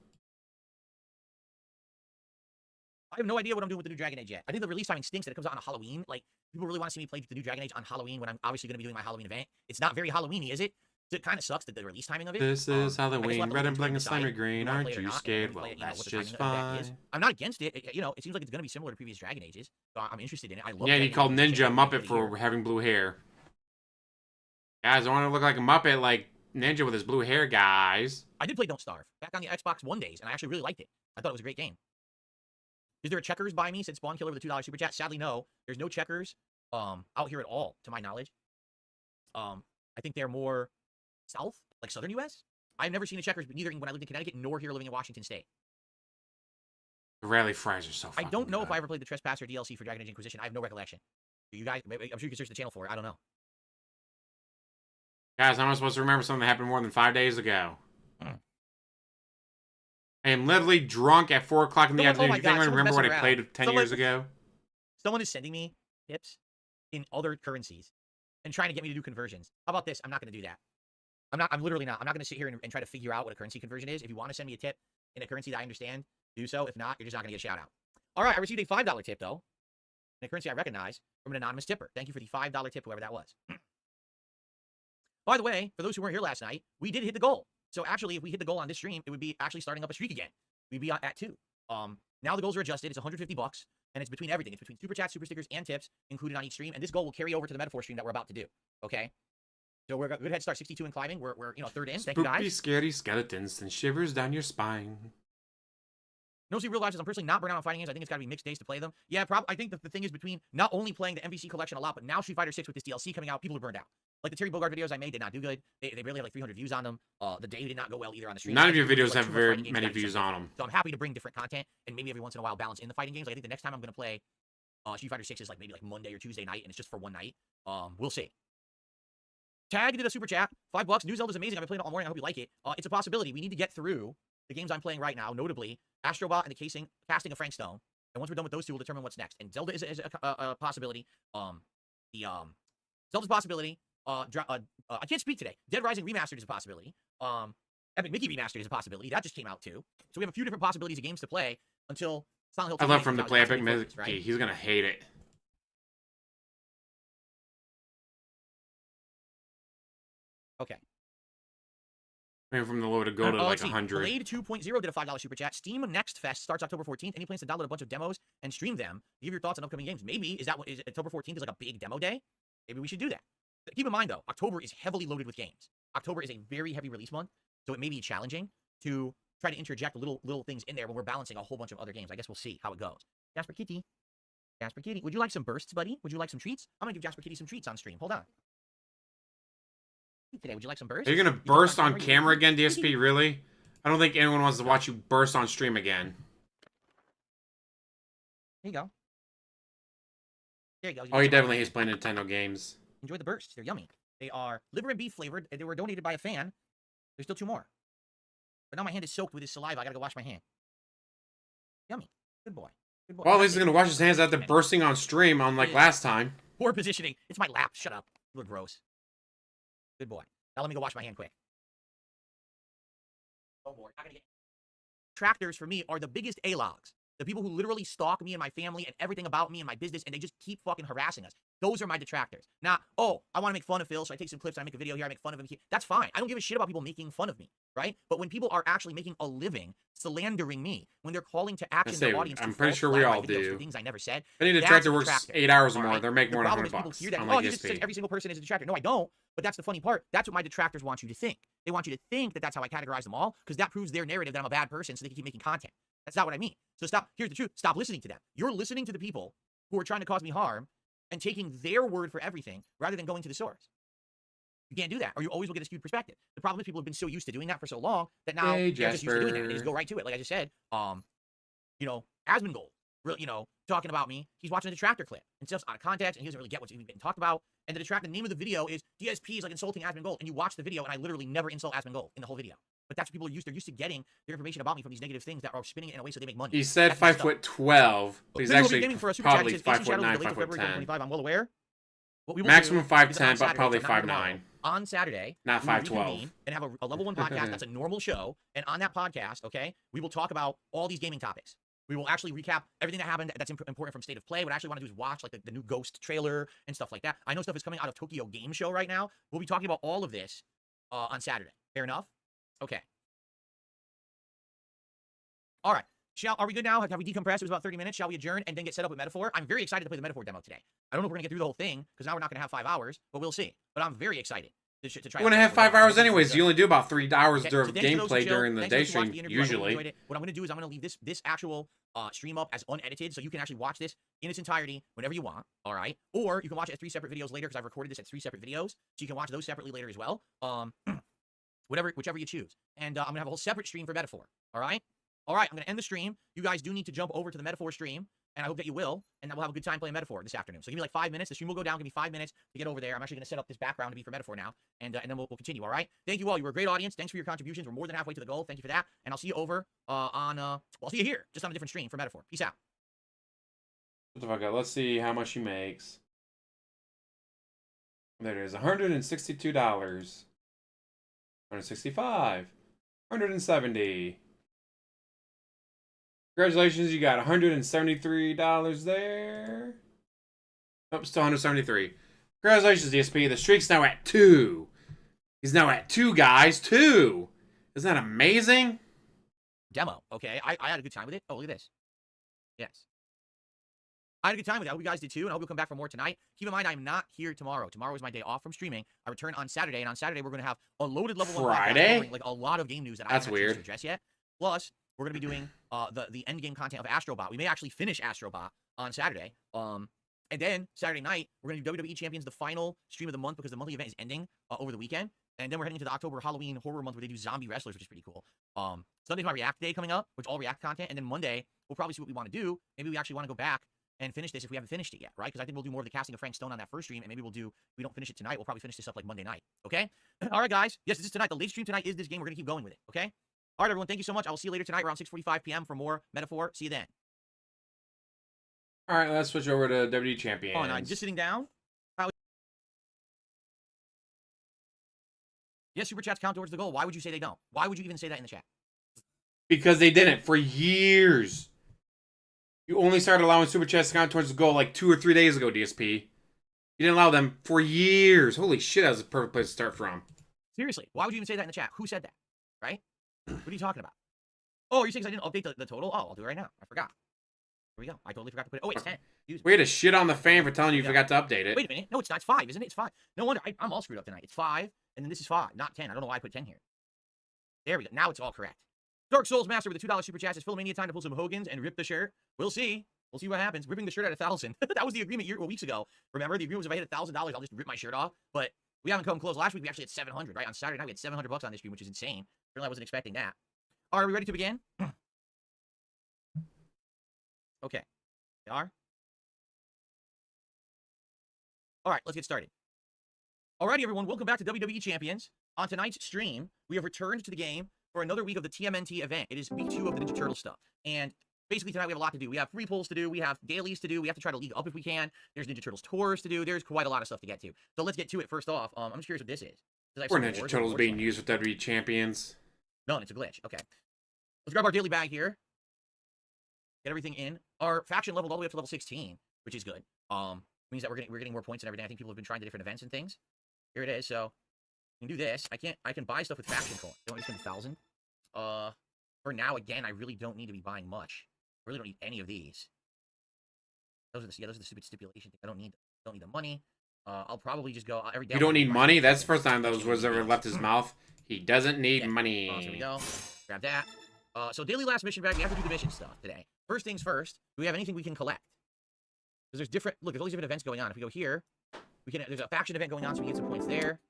I have no idea what I'm doing with the new Dragon Age yet. I think the release timing stinks that it comes out on a Halloween. Like, people really want to see me play the new Dragon Age on Halloween when I'm obviously going to be doing my Halloween event. It's not very Halloween-y, is it? So it kind of sucks that the release timing of it. This is Halloween, red and black and slimy green. Aren't you scared? Well, that's just fine. I'm not against it. You know, it seems like it's going to be similar to previous Dragon Ages. So I'm interested in it. I love yeah, he called Ninja a Muppet for having blue hair. Guys, I want to look like a Muppet like Ninja with his blue hair, guys. I did play Don't Starve back on the Xbox One days, and I actually really liked it. I thought it was a great game. Is there a Checkers by me? Said Spawn Killer with a $2 super chat. Sadly, no. There's no Checkers out here at all, to my knowledge. I think they're more south, like southern U.S. I've never seen a Checkers, but neither when I lived in Connecticut nor here living in Washington State. The rally fries are so I don't know good. if I ever played the Trespasser DLC for Dragon Age Inquisition. I have no recollection. You guys, I'm sure you can search the channel for it. I don't know. Guys, how am I supposed to remember something that happened more than 5 days ago? I am literally drunk at 4 o'clock in the afternoon. Do you think I remember what I played 10 years ago? Someone is sending me tips in other currencies and trying to get me to do conversions. How about this? I'm not going to do that. I'm literally not. I'm not going to sit here and try to figure out what a currency conversion is. If you want to send me a tip in a currency that I understand, do so. If not, you're just not going to get a shout out. All right, I received a $5 tip, though, in a currency I recognize from an anonymous tipper. Thank you for the $5 tip, whoever that was. By the way, for those who weren't here last night, we did hit the goal. So actually, if we hit the goal on this stream, it would be actually starting up a streak again. We'd be at 2. Now the goals are adjusted. It's $150, and it's between everything. It's between super chats, super stickers, and tips included on each stream. And this goal will carry over to the Metaphor stream that we're about to do. Okay. So we're good head start, 62 and climbing. We're third in. Thank you, guys. Spooky, scary skeletons and shivers down your spine. No, see, real life is I'm personally not burnt out on fighting games. I think it's got to be mixed days to play them. Yeah, I think the thing is between not only playing the MVC collection a lot, but now Street Fighter 6 with this DLC coming out, people are burned out. Like the Terry Bogard videos I made did not do good. They barely have like 300 views on them. The day did not go well either on the stream. None of your videos have very many views on them. So I'm happy to bring different content and maybe every once in a while balance in the fighting games. Like I think the next time I'm going to play Street Fighter 6 is like maybe like Monday or Tuesday night, and it's just for one night. We'll see. Tag did a super chat. $5. New Zelda's amazing. I've been playing it all morning. I hope you like it. It's a possibility. We need to get through the games I'm playing right now, notably Astrobot and the casting of Frank Stone. And once we're done with those two, we'll determine what's next. And Zelda is a possibility. Zelda's a possibility. I can't speak today. Dead Rising Remastered is a possibility. Epic Mickey Remastered is a possibility. That just came out too. So we have a few different possibilities of games to play until Silent Hill 2. I love from to play Epic Mickey. Right? He's gonna hate it. Okay. Maybe from the low to go to like 100. Blade 2.0 did a $5 super chat. Steam Next Fest starts October 14th. Any plans to download a bunch of demos and stream them? Give your thoughts on upcoming games. Maybe is October 14th is like a big demo day? Maybe we should do that. Keep in mind though, October is heavily loaded with games. October is a very heavy release month, so it may be challenging to try to interject little things in there when we're balancing a whole bunch of other games. I guess we'll see how it goes. Jasper Kitty. Jasper Kitty, would you like some bursts, buddy? Would you like some treats? I'm gonna give Jasper Kitty some treats on stream. Hold on. Today, would you like some bursts? Are you gonna burst on camera again, DSP? Really? I don't think anyone wants to watch you burst on stream again. There you go. There you go. Oh, he definitely hates playing Nintendo games. Enjoy the bursts. They're yummy. They are liver and beef flavored. They were donated by a fan. There's still 2 more. But now my hand is soaked with his saliva. I gotta go wash my hand. Yummy. Good boy. Good boy. Well, at least he's gonna wash his hands after bursting on stream unlike last time. Poor positioning. It's my lap. Shut up. You look gross. Good boy. Now let me go wash my hand quick. Oh boy. Not gonna get... Tractors for me are the biggest A-logs. The people who literally stalk me and my family and everything about me and my business, and they just keep fucking harassing us. Those are my detractors. Now, oh, I want to make fun of Phil, so I take some clips, I make a video here, I make fun of him here. That's fine. I don't give a shit about people making fun of me, right? But when people are actually making a living slandering me, when they're calling to action their audience, I'm pretty sure we all do. For things I never said. Any detractor works 8 hours or more. They're making more than $100 bucks. Oh, you just said every single person is a detractor. No, I don't. But that's the funny part. That's what my detractors want you to think. They want you to think that that's how I categorize them all, because that proves their narrative that I'm a bad person, so they can keep making content. That's not what I mean. So stop. Here's the truth. Stop listening to them. You're listening to the people who are trying to cause me harm and taking their word for everything rather than going to the source. You can't do that, or you always will get a skewed perspective. The problem is people have been so used to doing that for so long that now they're just used to doing that. And they just go right to it. Like I just said, you know, Asmongold, you know, talking about me. He's watching a detractor clip and stuff's out of context, and he doesn't really get what's even getting talked about. And the name of the video is DSP is like insulting Asmongold, and you watch the video, and I literally never insult Asmongold in the whole video. But that's what people are used. They're used to getting their information about me from these negative things that are spinning it in a way so they make money. He said 5'12", but he's actually probably 5'9", 5'10". I'm well aware. What we will Maximum do 5'10", Saturday, but probably so not 5'9". On Saturday, Not we will 5'12". reconvene and have a level 1 podcast. That's a normal show. And on that podcast, okay, we will talk about all these gaming topics. We will actually recap everything that happened that's important from State of Play. What I actually want to do is watch like the new Ghost trailer and stuff like that. I know stuff is coming out of Tokyo Game Show right now. We'll be talking about all of this on Saturday. Fair enough? Okay. All right. Are we good now? Have we decompressed? It was about 30 minutes. Shall we adjourn and then get set up with Metaphor? I'm very excited to play the Metaphor demo today. I don't know if we're going to get through the whole thing, because now we're not going to have 5 hours, but we'll see. But I'm very excited to try. We're going to have 5 hours anyways. You only do about 3 hours of gameplay during the day stream, usually. What I'm going to do is I'm going to leave this actual stream up as unedited, so you can actually watch this in its entirety whenever you want, all right? Or you can watch it as 3 separate videos later, because I've recorded this at 3 separate videos, so you can watch those separately later as well. Whichever you choose. And I'm going to have a whole separate stream for Metaphor, all right? All right, I'm going to end the stream. You guys do need to jump over to the Metaphor stream, and I hope that you will, and that we'll have a good time playing Metaphor this afternoon. So give me like 5 minutes. The stream will go down. Give me 5 minutes to get over there. I'm actually going to set up this background to be for Metaphor now, and then we'll continue, all right? Thank you all. You were a great audience. Thanks for your contributions. We're more than halfway to the goal. Thank you for that, and I'll see you over I'll see you here, just on a different stream for Metaphor. Peace out. What the fuck? Let's see how much he makes. There it is. $162. $165. $170. Congratulations, you got $173 there. Oh, still $173. Congratulations, DSP. The streak's now at 2. He's now at 2, guys. 2. Isn't that amazing? Demo, okay. I had a good time with it. Oh, look at this. Yes. I had a good time with it. I hope you guys did too, and I hope you'll come back for more tonight. Keep in mind, I'm not here tomorrow. Tomorrow is my day off from streaming. I return on Saturday, and on Saturday, we're going to have a loaded level 1 Friday? covering, like a lot of game news that I haven't had a chance to address yet. Plus, we're going to be doing the end game content of Astrobot. We may actually finish Astrobot on Saturday. And then Saturday night, we're going to do WWE Champions, the final stream of the month, because the monthly event is ending over the weekend. And then we're heading into the October Halloween horror month, where they do zombie wrestlers, which is pretty cool. Sunday's my React day coming up, which all React content. And then Monday, we'll probably see what we want to do. Maybe we actually want to go back and finish this if we haven't finished it yet, right? Because I think we'll do more of the casting of Frank Stone on that first stream, and maybe if we don't finish it tonight, we'll probably finish this up like Monday night, okay? All right, guys. Yes, this is tonight. The late stream tonight is this game. We're going to keep going with it, okay? All right, everyone. Thank you so much. I will see you later tonight around 6:45 p.m. for more Metaphor. See you then. All right, let's switch over to WWE Champions. Oh, no, just sitting down. Yes, super chats count towards the goal. Why would you say they don't? Why would you even say that in the chat? Because they didn't for years. You only started allowing super chats to count towards the goal like 2 or 3 days ago, DSP. You didn't allow them for years. Holy shit, that was a perfect place to start from. Seriously, why would you even say that in the chat? Who said that? Right? What are you talking about? Oh, you're saying I didn't update the total? Oh, I'll do it right now. I forgot. Here we go. I totally forgot to put it. Oh, wait, it's 10. Way to shit on the fan for telling you forgot to update it. Wait a minute. No, it's not. It's 5, isn't it? It's 5. No wonder. I'm all screwed up tonight. It's 5, and then this is 5, not 10. I don't know why I put 10 here. There we go. Now it's all correct. Dark Souls Master with a $2 super chat says, Philomania, time to pull some Hogans and rip the shirt. We'll see. We'll see what happens. Ripping the shirt at 1,000. That was the agreement weeks ago. Remember, the agreement was if I hit $1,000, I'll just rip my shirt off. But we haven't come close. Last week we actually had 700, right? On Saturday night we had $700 on this stream, which is insane. Certainly I wasn't expecting that. All right, are we ready to begin? Okay, we are. All right, let's get started. Alrighty, everyone, welcome back to WWE Champions. On tonight's stream, we have returned to the game for another week of the TMNT event. It is week 2 of the Ninja Turtle stuff. And basically tonight we have a lot to do. We have free pulls to do. We have dailies to do. We have to try to league up if we can. There's Ninja Turtles tours to do. There's quite a lot of stuff to get to. So let's get to it first off. I'm just curious what this is. Or Ninja Turtles being used with WWE Champions. No, it's a glitch. Okay. Let's grab our daily bag here. Get everything in. Our faction leveled all the way up to level 16, which is good. Means that we're getting more points and everything. I think people have been trying the different events and things. Here it is. So we can do this. I can buy stuff with faction coin. Don't want to spend 1,000. For now, again, I really don't need to be buying much. I really don't need any of these. Those are the stupid stipulation things. I don't need the money. I'll probably just go every day. You don't need money? That's the first time those words ever left his mouth. He doesn't need money. So here we go. Grab that. So daily last mission bag. We have to do the mission stuff today. First things first. Do we have anything we can collect? Because there's different. Look, there's all these different events going on. If we go here, we can. There's a faction event going on, so we get some points there.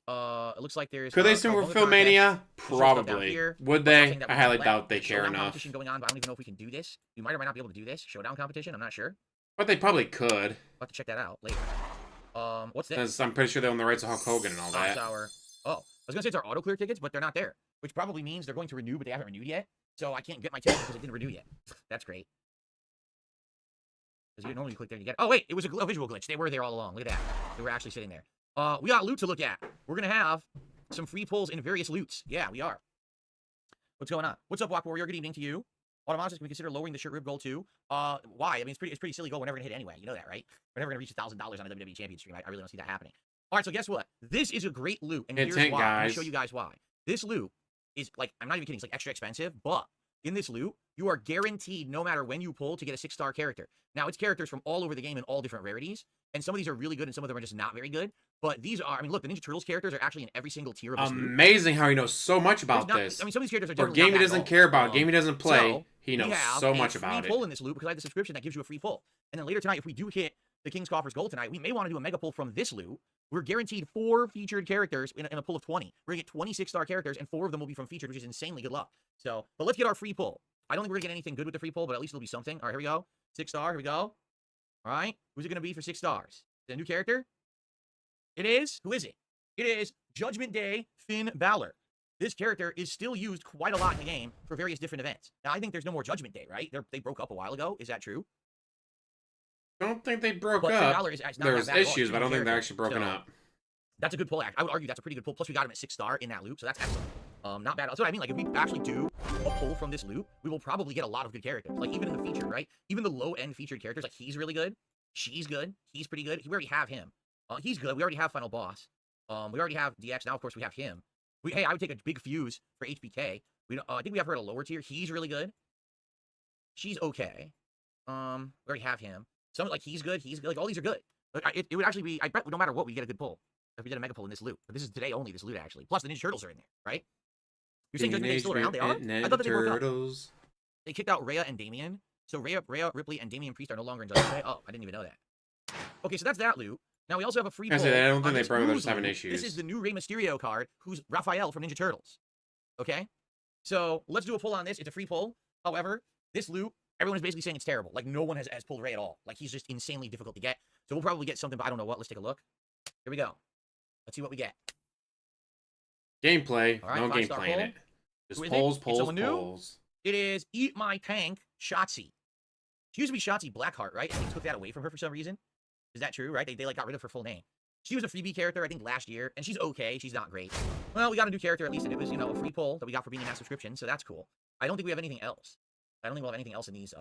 It looks like there's. Could they still for Philmania? Probably. Would they? I highly doubt they care enough. Competition going on, but I don't even know if we can do this. We might or might not be able to do this. Showdown competition. I'm not sure. But they probably could. We'll have to check that out later. What's this? Because I'm pretty sure they own the rights to Hulk Hogan and all that. Oh, I was gonna say it's our auto clear tickets, but they're not there, which probably means they're going to renew, but they haven't renewed yet. So I can't get my ticket because it didn't renew yet. That's great. Because you normally click there and you get it. Oh wait, it was a visual glitch. They were there all along. Look at that. They were actually sitting there. We got loot to look at. We're gonna have some free pulls in various loots. Yeah, we are. What's going on? What's up, Walk Warrior? Good evening to you. Automatically, can we consider lowering the shirt rib goal too? Why? I mean, it's pretty silly goal. We're never gonna hit anyway. You know that, right? We're never gonna reach $1,000 on a WWE Champion stream. I really don't see that happening. All right, so guess what? This is a great loot, and here's why. Let me show you guys why. This loot is like, I'm not even kidding. It's like extra expensive, but in this loot, you are guaranteed, no matter when you pull, to get a 6-star character. Now, it's characters from all over the game in all different rarities, and some of these are really good, and some of them are just not very good. But these are, I mean, look, the Ninja Turtles characters are actually in every single tier of this loot. Amazing how he knows so much about this. I mean, some of these characters are For a definitely game he doesn't care about, a game he doesn't play, so he knows so much about it. We have a free pull in this loot because I have the subscription that gives you a free pull. And then later tonight, if we do hit the King's Coffers goal tonight, we may want to do a mega pull from this loot. We're guaranteed 4 featured characters in a pull of 20. We're going to get 26 star characters, and 4 of them will be from featured, which is insanely good luck. So, but let's get our free pull. I don't think we're going to get anything good with the free pull, but at least it'll be something. All right, here we go. 6 star, here we go. All right, who's it going to be for 6 stars? Is it a new character? It is. Who is it? It is Judgment Day Finn Balor. This character is still used quite a lot in the game for various different events. Now, I think there's no more Judgment Day, right? They broke up a while ago. Is that true? I don't think they broke but up. There's issues, but I don't think they're actually broken up. That's a good pull. I would argue that's a pretty good pull. Plus, we got him at 6 star in that loop, so that's excellent. Not bad. That's what I mean. Like, if we actually do a pull from this loop, we will probably get a lot of good characters. Like, even in the featured, right? Even the low-end featured characters, like, he's really good. She's good. He's pretty good. We already have him. He's good. We already have Final Boss. We already have DX. Now, of course, we have him. Hey, I would take a big fuse for HBK. I think we have her at a lower tier. He's really good. She's okay. We already have him. Some, like, he's good. He's good. Like, all these are good. Like, it would actually be, I bet no matter what, we get a good pull. If we did a mega pull in this loot. But this is today only, this loot, actually. Plus, the Ninja Turtles are in there, right? You're saying Judgment Day is still around? They are? I thought that they broke up. They kicked out Rhea and Damien. So Rhea, Ripley, and Damian Priest are no longer in Judgment Day. Oh, I didn't even know that. Okay, so that's that loot. Now we also have a free pull. I don't think they broke. There's 7 issues. This is the new Rey Mysterio card, who's Raphael from Ninja Turtles. Okay? So let's do a pull on this. It's a free pull. However, this loot, everyone is basically saying it's terrible. Like, no one has pulled Rey at all. Like, he's just insanely difficult to get. So we'll probably get something, but I don't know what. Let's take a look. Here we go. Let's see what we get. Gameplay. Right, no gameplay in it. Just polls. It is Eat My Tank Shotzi. She used to be Shotzi Blackheart, right? And they took that away from her for some reason. Is that true, right? They like got rid of her full name. She was a freebie character, I think, last year, and she's okay. She's not great. Well, we got a new character, at least, and it was, you know, a free pull that we got for being in that subscription, so that's cool. I don't think we have anything else. I don't think we'll have anything else in these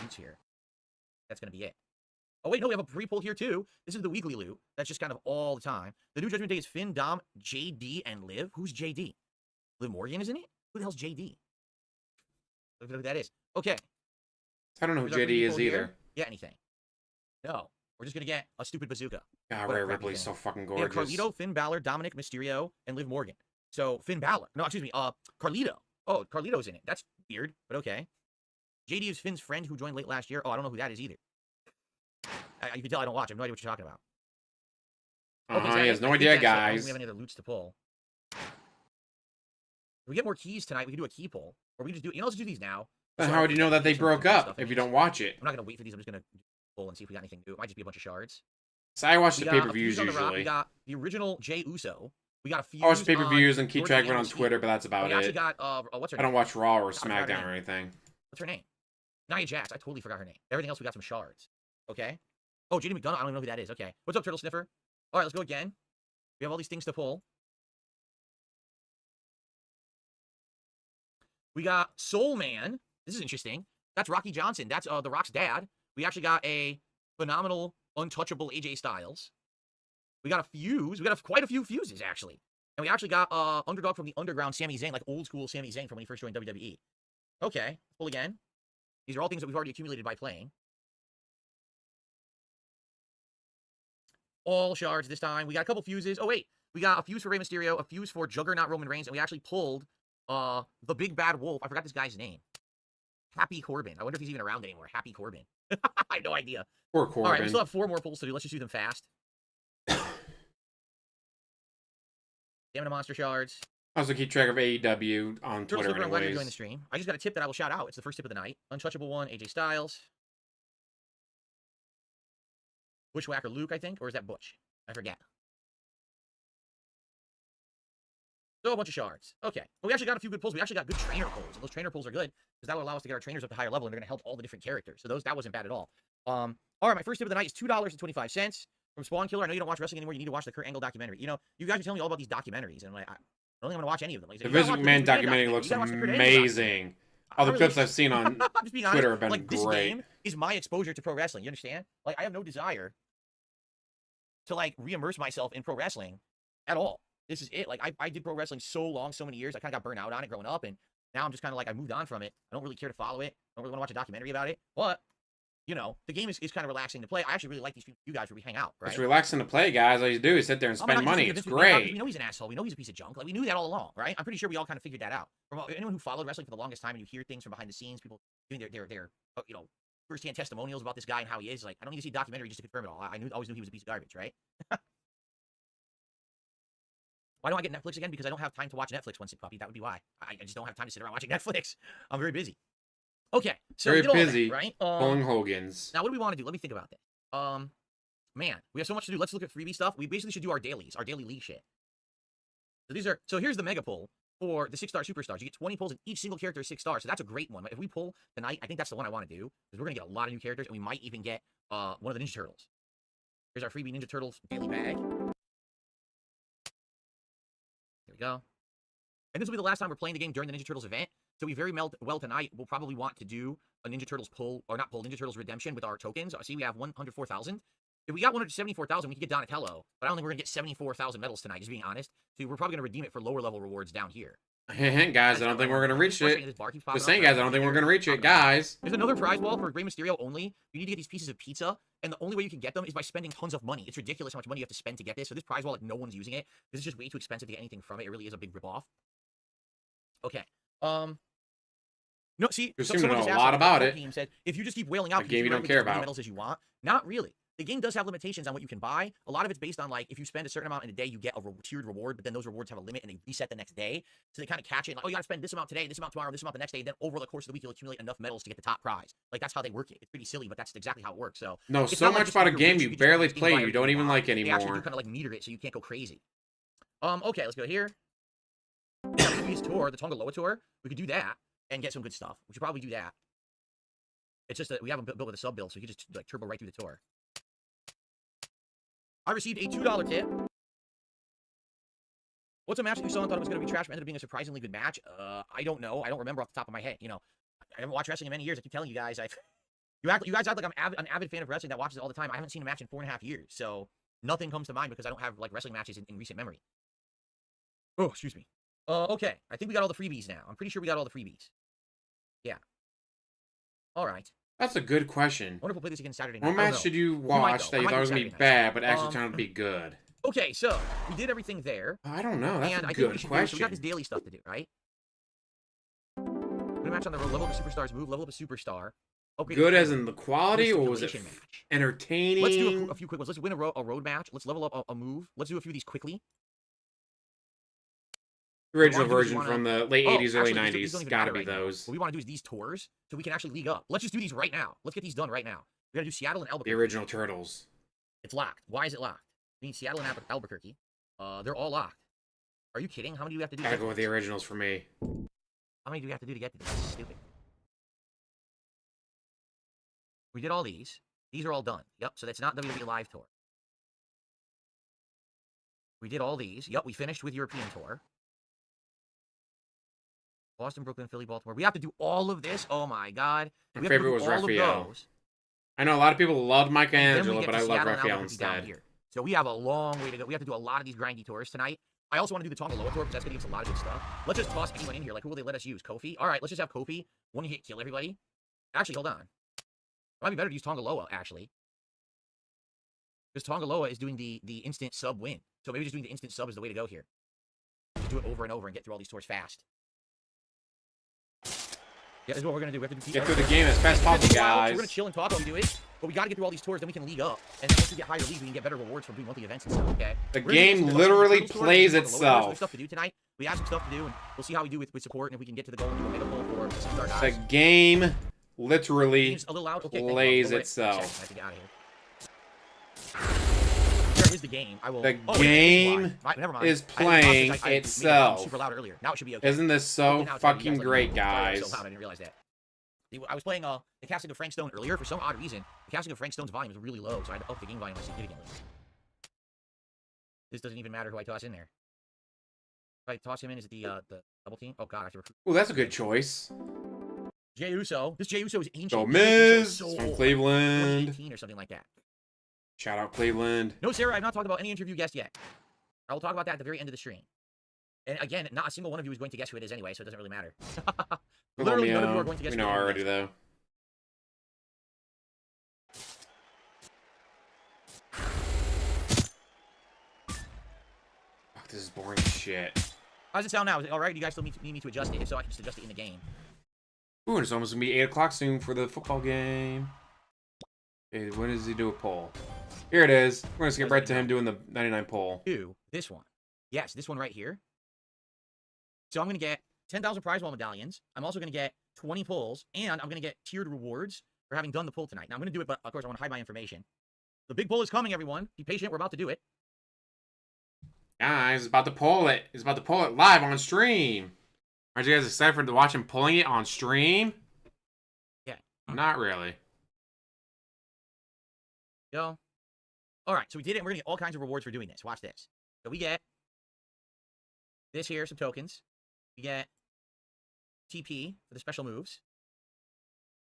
loots here. That's going to be it. Oh, wait, no, we have a free pull here, too. This is the weekly loot. That's just kind of all the time. The new Judgment Day is Finn, Dom, JD, and Liv. Who's JD? Liv Morgan, isn't it? Who the hell's JD? Look at who that is. Okay. I don't know who JD is either. Get anything. No. We're just going to get a stupid bazooka. God, Rhea Ripley's so fucking gorgeous. Carlito, Finn Balor, Dominic Mysterio, and Liv Morgan. So, Finn Balor. No, excuse me. Carlito. Oh, Carlito's in it. That's weird, but okay. JD is Finn's friend who joined late last year. Oh, I don't know who that is either. You can tell I don't watch. I have no idea what you're talking about. He has no idea, guys. We have any other loots to pull. If we get more keys tonight, we can do a key pull. Or we can just do, let's do these now. Then how would you know that they broke up if you don't watch it? I'm not going to wait for these. I'm just going to pull and see if we got anything new. It might just be a bunch of shards. So I watch the pay-per-views usually. We got the original Jey Uso. We got a few. I watch pay-per-views and keep track of it on Twitter, but that's about we it. actually got, what's her name? I don't watch Raw or SmackDown or anything. What's her name? Nia Jax. I totally forgot her name. Everything else, we got some shards. Okay. Oh, JD McDonough. I don't even know who that is. Okay. What's up, Turtle Sniffer? All right, let's go again. We have all these things to pull. We got Soul Man. This is interesting. That's Rocky Johnson. That's The Rock's dad. We actually got a phenomenal, untouchable AJ Styles. We got a fuse. We got quite a few fuses, actually. And we actually got underdog from the underground, Sami Zayn, like old school Sami Zayn from when he first joined WWE. Okay, pull again. These are all things that we've already accumulated by playing. All shards this time. We got a couple fuses. Oh, wait. We got a fuse for Rey Mysterio, a fuse for Juggernaut Roman Reigns, and we actually pulled the Big Bad Wolf. I forgot this guy's name. Happy Corbin. I wonder if he's even around anymore. Happy Corbin. I have no idea. Poor Corbin. All right, we still have 4 more pulls to do. Let's just do them fast. Stamina Monster Shards. I also keep track of AEW on Twitter I'm glad you're anyways. joining the stream. I just got a tip that I will shout out. It's the first tip of the night. Untouchable one, AJ Styles. Bushwhacker Luke, I think. Or is that Butch? I forget. So a bunch of shards. Okay. Well, we actually got a few good pulls. We actually got good trainer pulls. And those trainer pulls are good because that will allow us to get our trainers up to higher level and they're going to help all the different characters. So that wasn't bad at all. All right, my first tip of the night is $2.25 from Spawn Killer. I know you don't watch wrestling anymore. You need to watch the Kurt Angle documentary. You guys are telling me all about these documentaries, and I'm like, I don't think I'm going to watch any of them. Like, the Vince McMahon documentary looks amazing. All the clips I've seen on Twitter have been great. This game is my exposure to pro wrestling. You understand? Like, I have no desire to, like, re-immerse myself in pro wrestling at all. This is it. Like, I did pro wrestling so long, so many years. I kind of got burnt out on it growing up, and now I'm just kind of like, I moved on from it. I don't really care to follow it. I don't really want to watch a documentary about it. But, the game is kind of relaxing to play. I actually really like these you guys where we hang out, right? It's relaxing to play, guys. All you do is sit there and spend money. It's great. We know he's an asshole. We know he's a piece of junk. Like, we knew that all along, right? I'm pretty sure we all kind of figured that out. From anyone who followed wrestling for the longest time and you hear things from behind the scenes, people doing their first-hand testimonials about this guy and how he is. Like, I don't need to see a documentary just to confirm it all. I always knew he was a piece of garbage, right? Why don't I get Netflix again? Because I don't have time to watch Netflix once a puppy. That would be why. I just don't have time to sit around watching Netflix. I'm very busy. Okay, so very we did all busy, that, right? pulling Hogan's. Now, what do we want to do? Let me think about this. Man, we have so much to do. Let's look at freebie stuff. We basically should do our dailies, our daily league shit. So here's the mega pull for the 6-star superstars. You get 20 pulls, and each single character is 6 stars. So that's a great one. If we pull tonight, I think that's the one I want to do because we're gonna get a lot of new characters, and we might even get one of the Ninja Turtles. Here's our freebie Ninja Turtles daily bag. There we go. And this will be the last time we're playing the game during the Ninja Turtles event. So we very well tonight, we'll probably want to do a Ninja Turtles pull, or not pull, Ninja Turtles redemption with our tokens. See, we have 104,000. If we got 174,000, we could get Donatello. But I don't think we're going to get 74,000 medals tonight, just being honest. So we're probably going to redeem it for lower level rewards down here. Hint, guys, I don't think we're going to reach it. Just saying, guys, I don't think we're going to reach it, guys. There's another prize wall for Rey Mysterio only. You need to get these pieces of pizza, and the only way you can get them is by spending tons of money. It's ridiculous how much money you have to spend to get this. So this prize wall, like, no one's using it. This is just way too expensive to get anything from it. It really is a big ripoff. Okay. No, see, you seem to know a lot about it. Team said, if you just keep wailing out, a game you don't care about, medals as you want. Not really. The game does have limitations on what you can buy. A lot of it's based on, like, if you spend a certain amount in a day, you get a tiered reward, but then those rewards have a limit and they reset the next day. So they kind of catch it. Like, oh, you got to spend this amount today, this amount tomorrow, this amount the next day. And then over the course of the week, you'll accumulate enough medals to get the top prize. Like, that's how they work it. It's pretty silly, but that's exactly how it works. So no, so much about a game you barely play, you don't even like anymore. They actually do kind of like meter it so you can't go crazy. Okay, let's go here. Louis tour, the Tonga Loa tour. We could do that and get some good stuff. We should probably do that. It's just that we haven't built with a sub build, so you can just like turbo right through the tour. I received a $2 tip. What's a match that you saw and thought it was going to be trash but ended up being a surprisingly good match? I don't know. I don't remember off the top of my head. I haven't watched wrestling in many years. I keep telling you guys. You guys act like I'm an avid fan of wrestling that watches it all the time. I haven't seen a match in 4.5 years, so nothing comes to mind because I don't have like wrestling matches in recent memory. Oh, excuse me. Okay. I think we got all the freebies now. I'm pretty sure we got all the freebies. Yeah. All right. That's a good question. I wonder if we'll play this again Saturday night. What match should you watch that you thought was going to be bad, but actually turned out to be good? Okay, so we did everything there. I don't know. That's and a I good think question. So we got this daily stuff to do, right? I'm going Win a match on the road. Level up a superstar's move. Level up a superstar. Okay. Good as in the quality, or was it match. entertaining? Let's do a few quick ones. Let's win a road match. Let's level up a move. Let's do a few of these quickly. The original version from the late 80s, early 90s. Gotta be those. What we want to do is these tours, so we can actually league up. Let's just do these right now. Let's get these done right now. We gotta do Seattle and Albuquerque. The original Turtles. It's locked. Why is it locked? I mean, Seattle and Albuquerque. They're all locked. Are you kidding? How many do we have to do? Gotta go with the originals for me. How many do we have to do to get to this? That's stupid. We did all these. These are all done. Yep, so that's not WWE Live Tour. We did all these. Yep, we finished with European Tour. Boston, Brooklyn, Philly, Baltimore. We have to do all of this? Oh my god. My favorite was Raphael. I know a lot of people loved Michelangelo, but I love Raphael instead. So we have a long way to go. We have to do a lot of these grindy tours tonight. I also want to do the Tolomeo tour because that's going to give us a lot of good stuff. Let's just toss anyone in here. Like, who will they let us use? Kofi? All right, let's just have Kofi. One hit kill everybody. Actually, hold on. It might be better to use Tongaloa, actually. Because Tongaloa is doing the instant sub win. So maybe just doing the instant sub is the way to go here. Just do it over and over and get through all these tours fast. Yeah, that's what we're going to do. We have to get through the game as fast as possible, guys. We're going to chill and talk while we do it. But we got to get through all these tours, then we can league up. And then once we get higher leagues, we can get better rewards from doing monthly events and stuff, okay? The game literally plays itself. There's stuff to do tonight. We have some stuff to do, and we'll see how we do with support, and if we can get to the goal and do a mega pull for some of our guys. The game literally a little loud. Okay, plays itself. I have to get out of here. There is the game. I will. The game is playing itself. Super loud earlier. Now it should be okay. Isn't this so fucking great, guys? So loud, I didn't realize that. I was playing the casting of Frank Stone earlier. For some odd reason, the casting of Frank Stone's volume was really low, so I had to up the game volume significantly. This doesn't even matter who I toss in there. If I toss him in, is it the double team? Oh god, I have to recruit. Oh, that's a good choice. Jey Uso. This Jey Uso is ancient. Go Miz from Cleveland. 2018 or something like that. Shout out Cleveland. No, Sarah, I've not talked about any interview guest yet. I will talk about that at the very end of the stream. And again, not a single one of you is going to guess who it is anyway, so it doesn't really matter. Literally none of you are going to guess who it is. We know already, though. Fuck, this is boring as shit. How does it sound now? Is it alright? Do you guys still need me to adjust it? If so, I can just adjust it in the game. Ooh, and it's almost going to be 8 o'clock soon for the football game. Okay, when does he do a poll? Here it is. We're going to skip right to him doing the 99 poll. This one. Yes, this one right here. So I'm going to get 10,000 prize wall medallions. I'm also going to get 20 pulls, and I'm going to get tiered rewards for having done the pull tonight. Now, I'm going to do it, but of course, I want to hide my information. The big pull is coming, everyone. Be patient. We're about to do it. Guys, about to pull it. He's about to pull it live on stream. Aren't you guys excited for to watch him pulling it on stream? Yeah. Not really. Go. All right, so we did it, and we're going to get all kinds of rewards for doing this. Watch this. So we get this here, some tokens. We get TP for the special moves.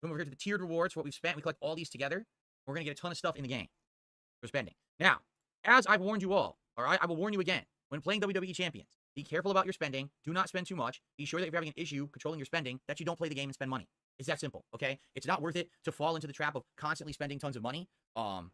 Then we're here to the tiered rewards for what we've spent. We collect all these together. We're going to get a ton of stuff in the game for spending. Now, as I've warned you all right, I will warn you again. When playing WWE Champions, be careful about your spending. Do not spend too much. Be sure that if you're having an issue controlling your spending, that you don't play the game and spend money. It's that simple, okay? It's not worth it to fall into the trap of constantly spending tons of money. And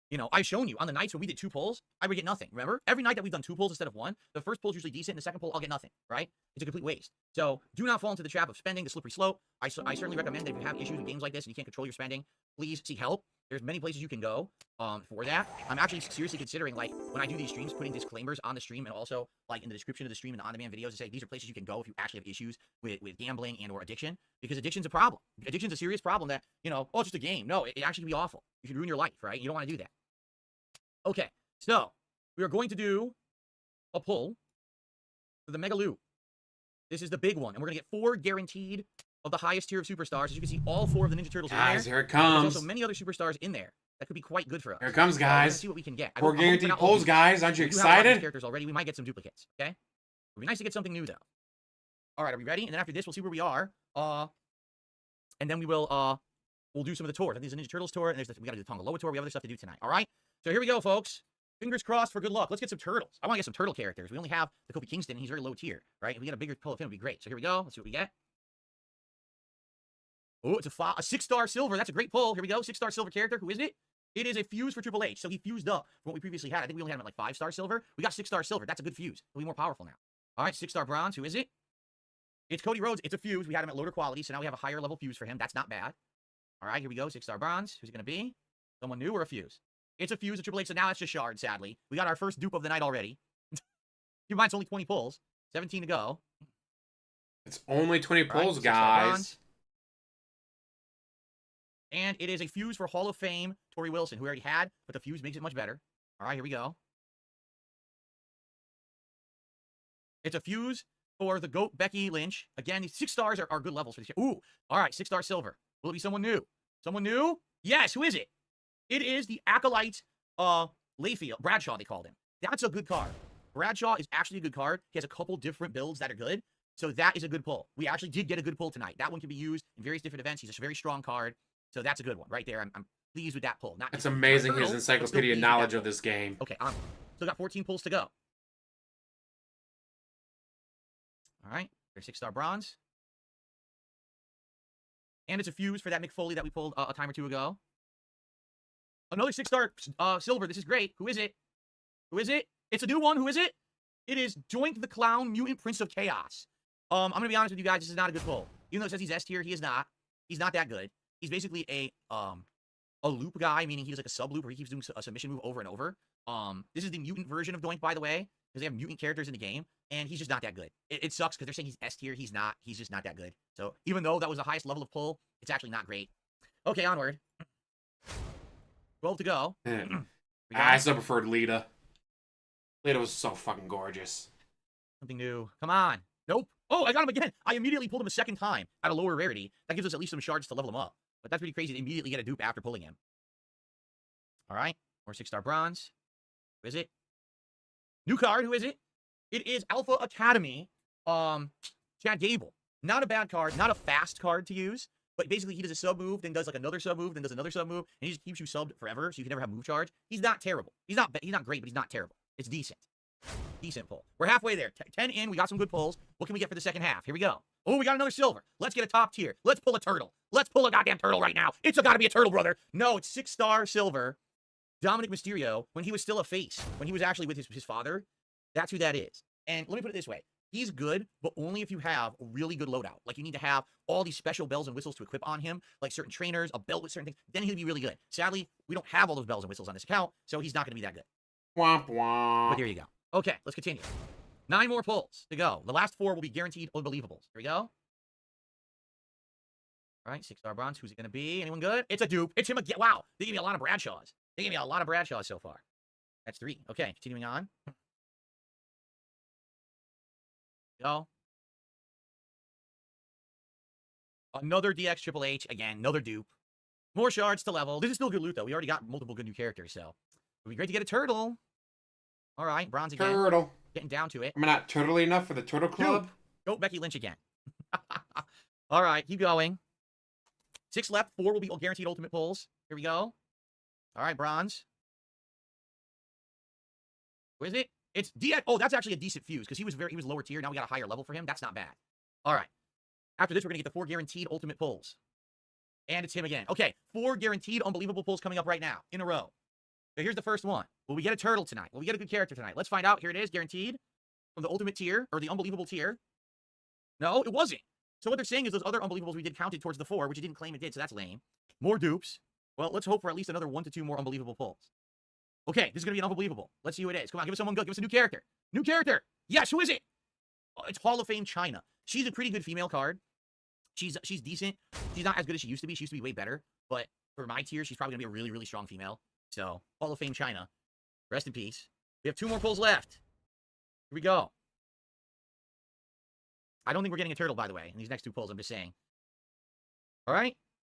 you know, I've shown you on the nights when we did 2 pulls, I would get nothing. Remember? Every night that we've done 2 pulls instead of 1, the first pull is usually decent, and the second pull, I'll get nothing, right? It's a complete waste. So do not fall into the trap of spending, the slippery slope. I certainly recommend that if you have issues with games like this and you can't control your spending, please seek help. There's many places you can go for that. I'm actually seriously considering, like, when I do these streams, putting disclaimers on the stream and also, like, in the description of the stream and the on-demand videos to say these are places you can go if you actually have issues with gambling and or addiction, because addiction's a problem. Addiction's a serious problem that, you know, oh, it's just a game. No, it actually can be awful. You can ruin your life, right? You don't want to do that. Okay, so we are going to do a pull for the Mega Loot. This is the big one, and we're going to get 4 guaranteed of the highest tier of superstars. As you can see, all 4 of the Ninja Turtles are in there. Guys, here it comes. There's also many other superstars in there that could be quite good for us. Here it comes, guys. Let's see what we can get. 4 guaranteed pulls, guys. Aren't you excited? Characters already. We might get some duplicates. Okay, it would be nice to get something new though. All right, are we ready? And then after this, we'll see where we are. And then we will we'll do some of the tours. I think there's a Ninja Turtles tour, and we got to do the Tongaloa tour. We have other stuff to do tonight. All right. So here we go, folks. Fingers crossed for good luck. Let's get some turtles. I want to get some turtle characters. We only have the Kofi Kingston, and he's very low tier, right? If we get a bigger pull of him, it would be great. So here we go. Let's see what we get. Oh, it's a 6-star silver. That's a great pull. Here we go. 6-star silver character. Who is it? It is a fuse for Triple H. So he fused up from what we previously had. I think we only had him at like 5-star silver. We got 6-star silver. That's a good fuse. He'll be more powerful now. All right, 6-star bronze. Who is it? It's Cody Rhodes. It's a fuse. We had him at lower quality, so now we have a higher level fuse for him. That's not bad. All right, here we go. 6-star bronze. Who's it going to be? Someone new or a fuse? It's a fuse at Triple H, so now it's just Shard, sadly. We got our first dupe of the night already. Keep in mind, it's only 20 pulls. 17 to go. It's only 20 All right, pulls, 6-star guys. bronze. And it is a fuse for Hall of Fame Tori Wilson, who we already had, but the fuse makes it much better. All right, here we go. It's a fuse for the GOAT Becky Lynch. Again, these 6 stars are good levels for this. Ooh, all right, 6-star silver. Will it be someone new? Someone new? Yes, who is it? It is the Acolyte Layfield. Bradshaw, they called him. That's a good card. Bradshaw is actually a good card. He has a couple different builds that are good. So that is a good pull. We actually did get a good pull tonight. That one can be used in various different events. He's a very strong card. So that's a good one right there. I'm pleased with that pull. Not It's amazing his but still encyclopedia pleased with knowledge that of this game. Okay, still got 14 pulls to go. All right, there's 6-star bronze. And it's a fuse for that Mick Foley that we pulled a time or two ago. Another 6-star silver. This is great. Who is it? Who is it? It's a new one. Who is it? It is Joink the Clown, Mutant Prince of Chaos. I'm going to be honest with you guys. This is not a good pull. Even though it says he's S tier, he is not. He's not that good. He's basically a loop guy, meaning he does like a sub loop where he keeps doing a submission move over and over. This is the mutant version of Doink, by the way, because they have mutant characters in the game, and he's just not that good. It sucks because they're saying he's S tier. He's not. He's just not that good. So even though that was the highest level of pull, it's actually not great. Okay, onward. 12 to go. I still preferred Lita. Lita was so fucking gorgeous. Something new. Come on. Nope. Oh, I got him again. I immediately pulled him a second time at a lower rarity. That gives us at least some shards to level him up. But that's pretty crazy to immediately get a dupe after pulling him. All right. More 6-star bronze. Who is it? New card. Who is it? It is Alpha Academy. Chad Gable. Not a bad card. Not a fast card to use. But basically, he does a sub move, then does like another sub move, then does another sub move, and he just keeps you subbed forever, so you can never have move charge. He's not terrible. He's not great, but he's not terrible. It's decent. Decent pull. We're halfway there. 10 in. We got some good pulls. What can we get for the second half? Here we go. Oh, we got another silver. Let's get a top tier. Let's pull a turtle. Let's pull a goddamn turtle right now. It's got to be a turtle, brother. No, it's 6-star silver. Dominic Mysterio, when he was still a face, when he was actually with his father, that's who that is. And let me put it this way. He's good, but only if you have a really good loadout. Like, you need to have all these special bells and whistles to equip on him, like certain trainers, a belt with certain things. Then he'll be really good. Sadly, we don't have all those bells and whistles on this account, so he's not going to be that good. Womp womp. But there you go. Okay, let's continue. 9 more pulls to go. The last 4 will be guaranteed unbelievables. Here we go. All right, 6-star bronze. Who's it going to be? Anyone good? It's a dupe. It's him again. Wow, they gave me a lot of Bradshaws. They gave me a lot of Bradshaws so far. That's 3. Okay, continuing on. Go. Another DX Triple H. Again, another dupe. More shards to level. This is still good loot, though. We already got multiple good new characters, so it would be great to get a turtle. All right, bronze again. Turtle. Getting down to it. Am I not turtly enough for the Turtle Club? Dupe. Go Becky Lynch again. All right, keep going. 6 left. 4 will be guaranteed ultimate pulls. Here we go. All right, bronze. Where is it? It's DX. Oh, that's actually a decent fuse because he was lower tier. Now we got a higher level for him. That's not bad. All right. After this, we're going to get the 4 guaranteed ultimate pulls. And it's him again. Okay, 4 guaranteed unbelievable pulls coming up right now in a row. So here's the first one. Will we get a turtle tonight? Will we get a good character tonight? Let's find out. Here it is, guaranteed. From the ultimate tier, or the unbelievable tier. No, it wasn't. So what they're saying is those other unbelievables we did counted towards the 4, which it didn't claim it did, so that's lame. More dupes. Well, let's hope for at least another 1 to 2 more unbelievable pulls. Okay, this is going to be an unbelievable. Let's see who it is. Come on, give us someone good. Give us a new character. New character. Yes, who is it? Oh, it's Hall of Fame China. She's a pretty good female card. She's decent. She's not as good as she used to be. She used to be way better. But for my tier, she's probably going to be a really, really strong female. So, Hall of Fame China. Rest in peace. We have 2 more pulls left. Here we go. I don't think we're getting a turtle, by the way, in these next 2 pulls. I'm just saying. All right.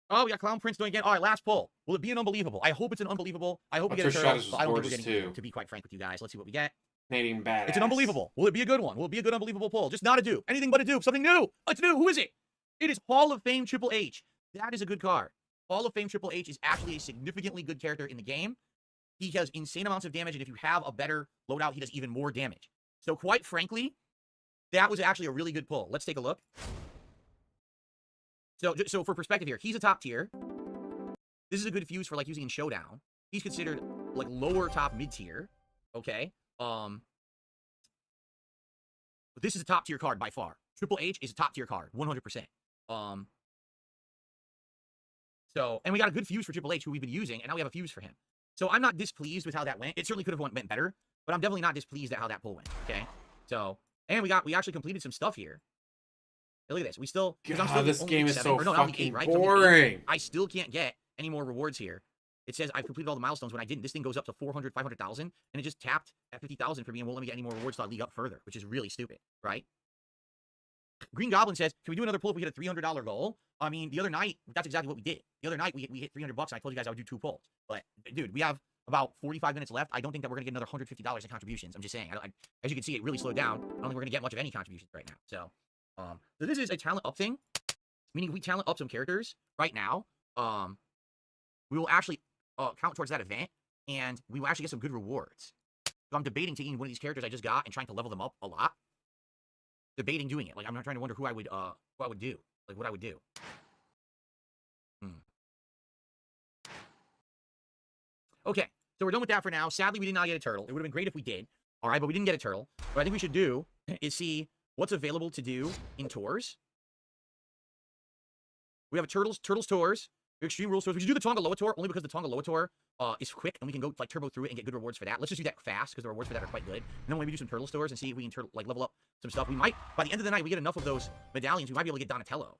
Oh, we got Clown Prince doing again. All right, last pull. Will it be an unbelievable? I hope it's an unbelievable. I hope we get a turtle. But I don't think we're getting two, to be quite frank with you guys. Let's see what we get. Canadian badass. It's an unbelievable. Will it be a good one? Will it be a good unbelievable pull? Just not a dupe. Anything but a dupe. Something new. It's new. Who is it? It is Hall of Fame Triple H. That is a good card. Hall of Fame Triple H is actually a significantly good character in the game. He has insane amounts of damage, and if you have a better loadout, he does even more damage. So quite frankly, that was actually a really good pull. Let's take a look. So for perspective here, he's a top tier. This is a good fuse for like using in Showdown. he's considered like lower top mid tier. Okay. But this is a top tier card by far. Triple H is a top tier card, 100%. So, and we got a good fuse for Triple H, who we've been using, and now we have a fuse for him. So I'm not displeased with how that went. It certainly could have went better, but I'm definitely not displeased at how that pull went. Okay. So, and we actually completed some stuff here. Hey, look at this. We still. God, this game is so fucking right? boring. I still can't get any more rewards here. It says I've completed all the milestones when I didn't. This thing goes up to 400, 500,000, and it just tapped at 50,000 for me and won't let me get any more rewards till I league up further, which is really stupid, right? Green Goblin says, can we do another pull if we hit a $300 goal? I mean, the other night, that's exactly what we did. The other night, we hit $300, and I told you guys I would do 2 pulls. But, dude, we have about 45 minutes left. I don't think that we're going to get another $150 in contributions. I'm just saying. As you can see, it really slowed down. I don't think we're going to get much of any contributions right now. So this is a talent up thing, meaning if we talent up some characters right now, we will actually count towards that event, and we will actually get some good rewards. So I'm debating taking one of these characters I just got and trying to level them up a lot. Debating doing it. Like, I'm not trying to wonder who I would do. Like, what I would do. Okay, so we're done with that for now. Sadly, we did not get a turtle. It would have been great if we did. All right, but we didn't get a turtle. What I think we should do is see what's available to do in tours. We have a Turtles tours. Extreme Rules tours. We should do the Tonga Loa tour only because the Tonga Loa tour is quick and we can go like turbo through it and get good rewards for that. Let's just do that fast because the rewards for that are quite good. And then maybe do some Turtle stores and see if we can like level up some stuff. We might, by the end of the night, we get enough of those medallions, we might be able to get Donatello.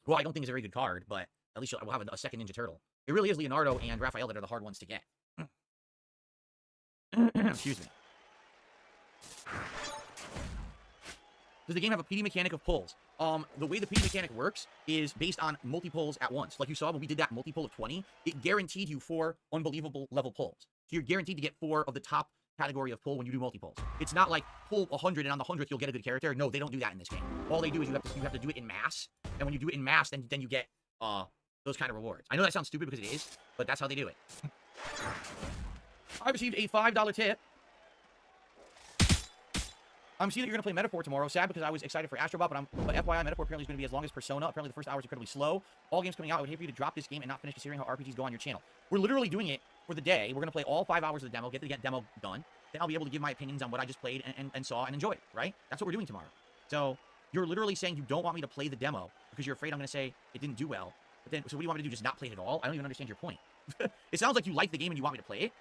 Well, I don't think it's a very good card, but at least we'll have a second Ninja Turtle. It really is Leonardo and Raphael that are the hard ones to get. Excuse me. Does the game have a PD mechanic of pulls? The way the PD mechanic works is based on multi-pulls at once. Like you saw when we did that multi-pull of 20, it guaranteed you 4 unbelievable level pulls. So you're guaranteed to get 4 of the top category of pull when you do multi-pulls. It's not like pull 100 and on the 100th you'll get a good character. No, they don't do that in this game. All they do is you have to do it in mass, and when you do it in mass, then you get those kind of rewards. I know that sounds stupid because it is, but that's how they do it. I received a $5 tip. I'm seeing that you're going to play Metaphor tomorrow. Sad because I was excited for Astrobot, but FYI, Metaphor apparently is going to be as long as Persona. Apparently the first hour is incredibly slow. All games coming out, I would hate for you to drop this game and not finish considering how RPGs go on your channel. We're literally doing it for the day. We're going to play all 5 hours of the demo, get the demo done. Then I'll be able to give my opinions on what I just played and saw and enjoyed, right? That's what we're doing tomorrow. So you're literally saying you don't want me to play the demo because you're afraid I'm going to say it didn't do well. But then, so what do you want me to do, just not play it at all? I don't even understand your point. It sounds like you like the game and you want me to play it.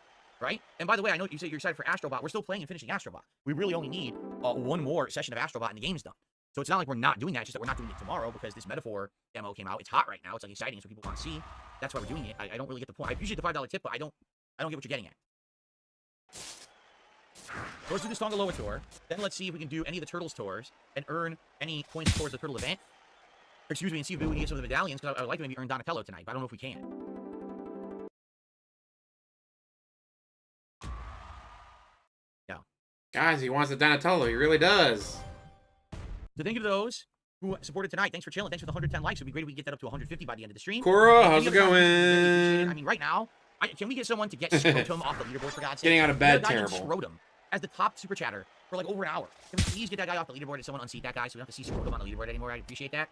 Right? And by the way, I know you say you're excited for Astrobot. We're still playing and finishing Astrobot. We really only need one more session of Astrobot and the game's done. So it's not like we're not doing that. It's just that we're not doing it tomorrow because this Metaphor demo came out. It's hot right now. It's like exciting. It's what people want to see. That's why we're doing it. I don't really get the point. I appreciate the $5 tip, but I don't get what you're getting at. So let's do this Tonga Loa tour. Then let's see if we can do any of the Turtles tours and earn any points towards the Turtle event. Excuse me, and see if we can get some of the medallions because I would like to maybe earn Donatello tonight, but I don't know if we can. Guys, he wants the Donatello. He really does. So thank you to those who supported tonight. Thanks for chilling. Thanks for the 110 likes. It would be great if we get that up to 150 by the end of the stream. Cora, how's it going? I mean, right now, can we get someone to get Scrotum off the leaderboard for God's sake? Getting out of bed, terrible. Scrotum as the top super chatter for like over an hour. Can we please get that guy off the leaderboard and someone unseat that guy so we don't have to see Scrotum on the leaderboard anymore? I'd appreciate that.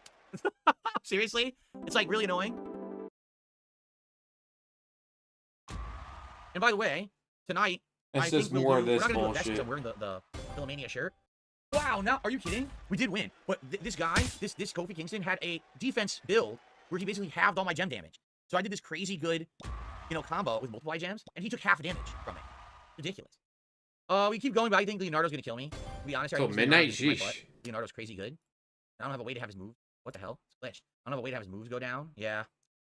Seriously? It's like really annoying. And by the way, tonight, it's just more of this bullshit. I'm wearing the Philomania shirt. Wow, now are you kidding? We did win, but this guy, this Kofi Kingston had a defense build where he basically halved all my gem damage. So I did this crazy good, combo with multiply gems, and he took half damage from it. Ridiculous. We keep going, but I think Leonardo's gonna kill me. To be honest, till midnight. Sheesh. Leonardo's crazy good. I don't have a way to have his moves. What the hell? It's glitched. I don't have a way to have his moves go down. Yeah,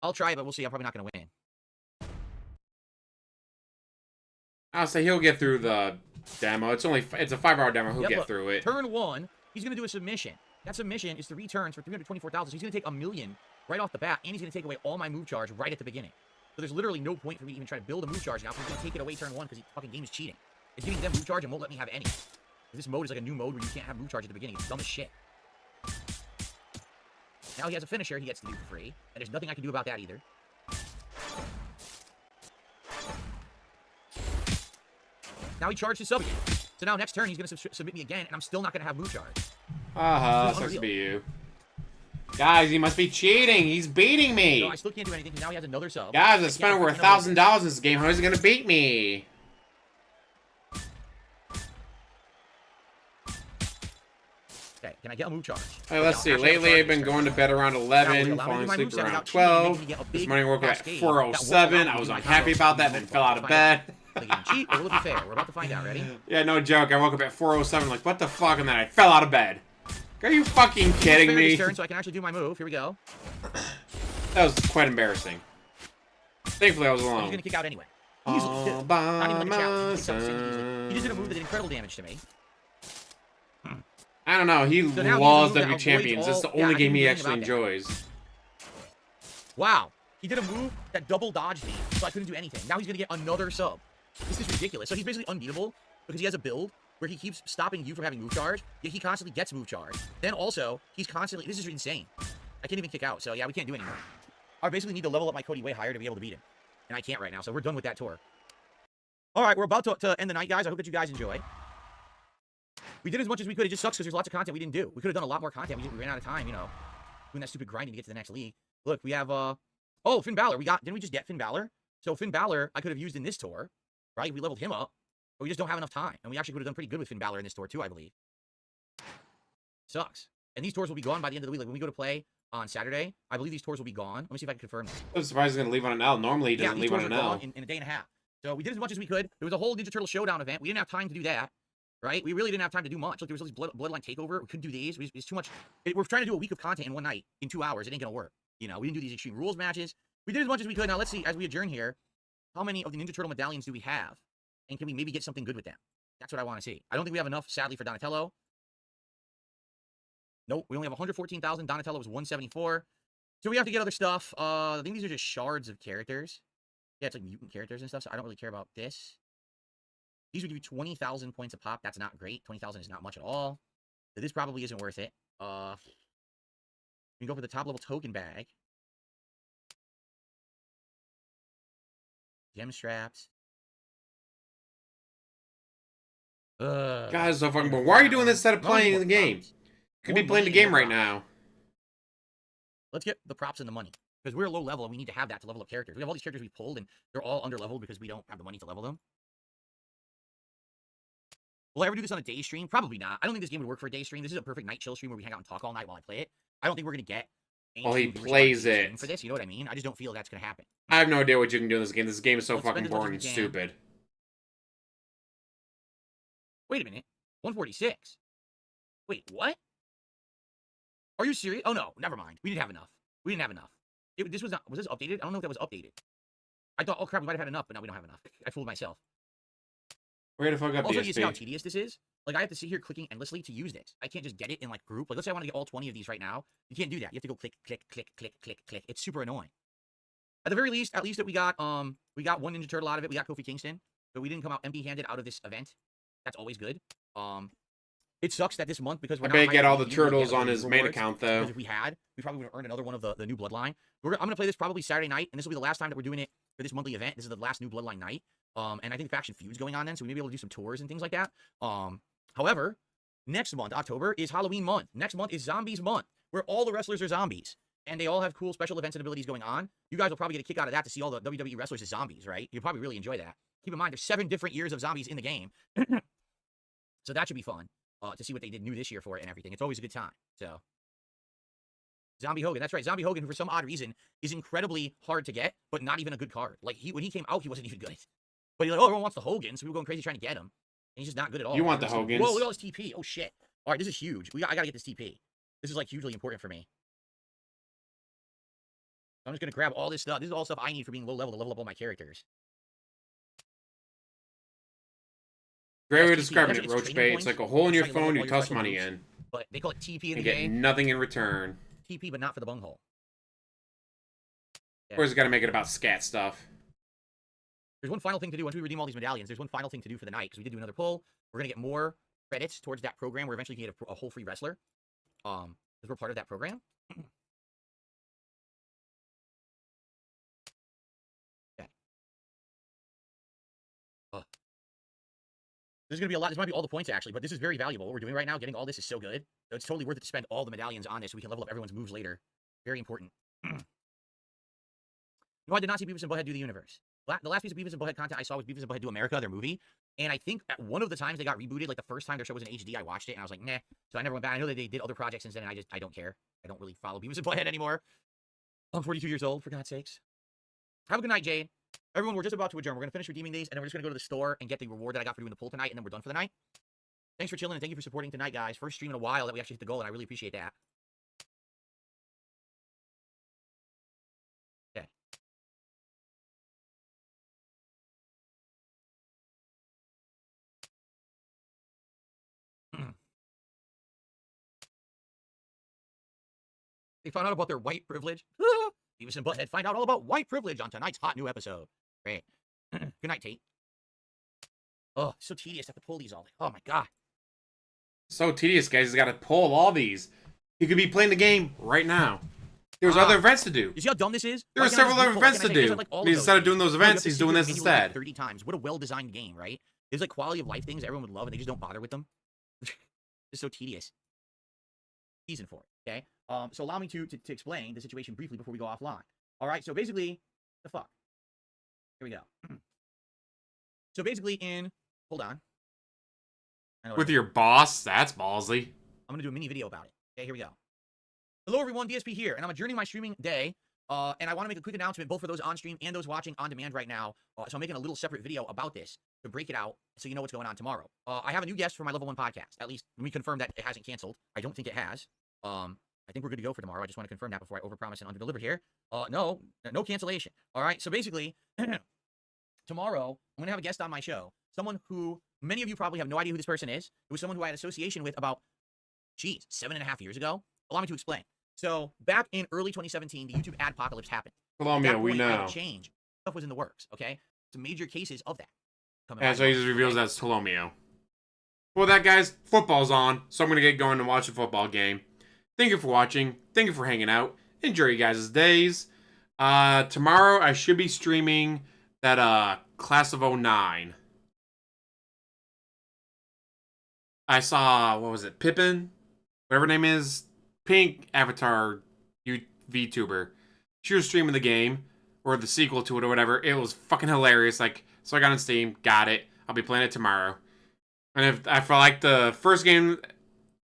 I'll try, but we'll see. I'm probably not gonna win. I'll say he'll get through the demo. It's a 5-hour demo. He'll get through it. Turn 1, he's going to do a submission. That submission is 3 turns for 324,000. So he's going to take 1 million right off the bat, and he's going to take away all my move charge right at the beginning. So there's literally no point for me to even try to build a move charge now, because he's going to take it away turn 1 because the fucking game is cheating. It's giving them move charge and won't let me have any. This mode is like a new mode where you can't have move charge at the beginning. It's dumb as shit. Now he has a finisher he gets to do for free, and there's nothing I can do about that either. Now he charged his sub again. So now next turn he's going to submit me again, and I'm still not going to have move charge. Sucks to be you. Guys, he must be cheating. He's beating me. No, I still can't do anything because now he has another sub. Guys, I spent over $1,000 in this game. How is he gonna beat me? Okay, can I get a move charge? Hey, let's see. Lately, I've been going to bed around 11, falling asleep around 12. This morning, I woke up at 4:07. I was unhappy about that, then fell out of bed. Cheat or will it be fair? We're about to find out. Ready? Yeah, no joke. I woke up at 4:07, like, what the fuck? And then I fell out of bed. Are you fucking kidding me? Turn so I can actually do my move. Here we go. That was quite embarrassing. Thankfully, I was alone. He's gonna kick out anyway. Easily, too. Not even like a challenge. He just did a move that did incredible damage to me. I don't know. He So now loves he's a move W that Champions. avoids That's the all- only yeah, I game didn't he know actually anything about enjoys. Wow. He did a move that double dodged me, so I couldn't do anything. Now he's gonna get another sub. This is ridiculous. So he's basically unbeatable because he has a build where he keeps stopping you from having move charge, yet he constantly gets move charge. Then also, he's constantly... This is insane. I can't even kick out, so yeah, we can't do anymore. I basically need to level up my Cody way higher to be able to beat him. And I can't right now, so we're done with that tour. Alright, we're about to end the night, guys. I hope that you guys enjoy. We did as much as we could. It just sucks because there's lots of content we didn't do. We could have done a lot more content. We ran out of time, you know, doing that stupid grinding to get to the next league. Look, we have, oh, Finn Balor. Didn't we just get Finn Balor? So Finn Balor, I could have used in this tour, right? We leveled him up, but we just don't have enough time. And we actually could have done pretty good with Finn Balor in this tour, too, I believe. Sucks. And these tours will be gone by the end of the week. Like, when we go to play on Saturday, I believe these tours will be gone. Let me see if I can confirm that. I'm surprised he's going to leave on an L. Normally, he doesn't these leave on tours an are L. gone in a day and a half. So we did as much as we could. There was a whole Ninja Turtle Showdown event. We didn't have time to do that. Right? We really didn't have time to do much. Look, there was this Bloodline Takeover. We couldn't do these. It's too much. We're trying to do a week of content in one night, in 2 hours. It ain't gonna work. You know, we didn't do these Extreme Rules matches. We did as much as we could. Now, let's see, as we adjourn here, how many of the Ninja Turtle medallions do we have? And can we maybe get something good with them? That's what I want to see. I don't think we have enough, sadly, for Donatello. Nope, we only have 114,000. Donatello was 174. So we have to get other stuff. I think these are just shards of characters. Yeah, it's like mutant characters and stuff, so I don't really care about this. These would give you 20,000 points a pop. That's not great. 20,000 is not much at all. So this probably isn't worth it. We can go for the top level token bag. Gem straps. Guys, so fucking boring. Why are you doing this instead of playing the game? You could be playing the game right now. Let's get the props and the money. Because we're low level and we need to have that to level up characters. We have all these characters we pulled and they're all under leveled because we don't have the money to level them. Will I ever do this on a day stream? Probably not. I don't think this game would work for a day stream. This is a perfect night chill stream where we hang out and talk all night while I play it. I don't think we're going to get... Well, he plays it. For this, you know what I mean? I just don't feel that's going to happen. I have no idea what you can do in this game. This game is so fucking boring and stupid. Wait a minute. 146. Wait, what? Are you serious? Oh, no. Never mind. We didn't have enough. We didn't have enough. This was not... Was this updated? I don't know if that was updated. I thought, oh crap, we might have had enough, but now we don't have enough. I fooled myself. We're gonna fuck up also, DSP. you see how tedious this is? Like, I have to sit here clicking endlessly to use this. I can't just get it in, like, group. Like, let's say I want to get all 20 of these right now. You can't do that. You have to go click, click, click, click, click, click. It's super annoying. At the very least, at least that we got one Ninja Turtle out of it. We got Kofi Kingston. But we didn't come out empty-handed out of this event. That's always good. It sucks that this month, because we're I bet get all the turtles on his main account, though. Because if we had, we probably would have earned another one of the new Bloodline. I'm going to play this probably Saturday night, and this will be the last time that we're doing it for this monthly event. This is the last new Bloodline night. And I think Faction Feud's going on then, so we may be able to do some tours and things like that. However, next month, October, is Halloween month. Next month is Zombies month, where all the wrestlers are zombies. And they all have cool special events and abilities going on. You guys will probably get a kick out of that to see all the WWE wrestlers as zombies, right? You'll probably really enjoy that. Keep in mind, there's 7 different years of zombies in the game. So that should be fun to see what they did new this year for it and everything. It's always a good time. So, Zombie Hogan. That's right. Zombie Hogan, who for some odd reason is incredibly hard to get, but not even a good card. Like, when he came out, he wasn't even good. But he's like, oh, everyone wants the Hogan, so people going crazy trying to get him. And he's just not good at all. You want the Hogans. Whoa, look at all this TP. Oh, shit. All right, this is huge. I got to get this TP. This is, like, hugely important for me. I'm just going to grab all this stuff. This is all stuff I need for being low level to level up all my characters. Great way of describing it, Roach Bay. It's like a hole in your phone you toss money moves. in. But they call it TP in the And get game. nothing in return. TP, but not for the bunghole. Yeah. Of course, you gotta make it about scat stuff. There's one final thing to do. Once we redeem all these medallions, there's one final thing to do for the night, because we did do another pull. We're going to get more credits towards that program, where eventually you can get a whole free wrestler. Because we're part of that program. Okay. There's gonna be a lot. This might be all the points actually, but this is very valuable. What we're doing right now, getting all this is so good. So it's totally worth it to spend all the medallions on this so we can level up everyone's moves later. Very important. No, I did not see Beavis and Butthead do the universe. The last piece of Beavis and Butthead content I saw was Beavis and Butthead do America, their movie. And I think at one of the times they got rebooted, like the first time their show was in HD, I watched it and I was like, nah. So I never went back. I know that they did other projects since then, and I don't care. I don't really follow Beavis and Butthead anymore. I'm 42 years old, for God's sakes. Have a good night, Jade. Everyone, we're just about to adjourn. We're going to finish redeeming these, and then we're just going to go to the store and get the reward that I got for doing the poll tonight, and then we're done for the night. Thanks for chilling, and thank you for supporting tonight, guys. First stream in a while that we actually hit the goal, and I really appreciate that. Okay. They found out about their white privilege. Beavis and Butthead find out all about white privilege on tonight's hot new episode. Great. Good night, Tate. Oh, so tedious to have to pull these all day. Oh my god. So tedious, guys. He's got to pull all these. He could be playing the game right now. There's other events to do. You see how dumb this is? There are several other events to do. Instead of doing those events, he's doing this instead. 30 times. What a well-designed game, right? There's like quality of life things everyone would love, and they just don't bother with them. It's so tedious. Season for it. Okay. So allow me to explain the situation briefly before we go offline. All right. So basically, the fuck. Here we go. So basically, hold on. With your boss, that's ballsy. I'm gonna do a mini video about it. Okay, here we go. Hello everyone, DSP here, and I'm adjourning my streaming day. And I want to make a quick announcement both for those on stream and those watching on demand right now. So I'm making a little separate video about this to break it out so you know what's going on tomorrow. I have a new guest for my level 1 podcast. At least let me confirm that it hasn't canceled. I don't think it has. I think we're good to go for tomorrow. I just want to confirm that before I overpromise and underdeliver here. No cancellation. All right. So basically, tomorrow I'm gonna have a guest on my show. Someone who many of you probably have no idea who this person is. It was someone who I had association with about, 7.5 years ago. Allow me to explain. So back in early 2017, the YouTube ad apocalypse happened. Tolomeo, we know. Change. Stuff was in the works. Okay. Some major cases of that. Yeah, so he just reveals that's Tolomeo. Well, that guys, football's on, so I'm gonna get going and watch a football game. Thank you for watching. Thank you for hanging out. Enjoy you guys' days. Tomorrow I should be streaming that Class of 09. I saw, what was it, Pippin? Whatever her name is. Pink Avatar VTuber. She was streaming the game, or the sequel to it, or whatever. It was fucking hilarious. Like, so I got on Steam, got it. I'll be playing it tomorrow. And if I like the first game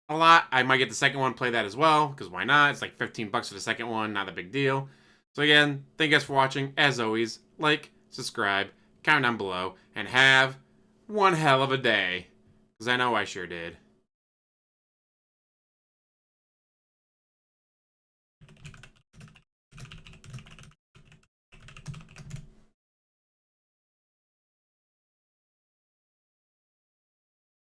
a lot, I might get the second one, play that as well, because why not? It's like 15 bucks for the second one, not a big deal. So again, thank you guys for watching. As always, like, subscribe, comment down below, and have one hell of a day. Because I know I sure did.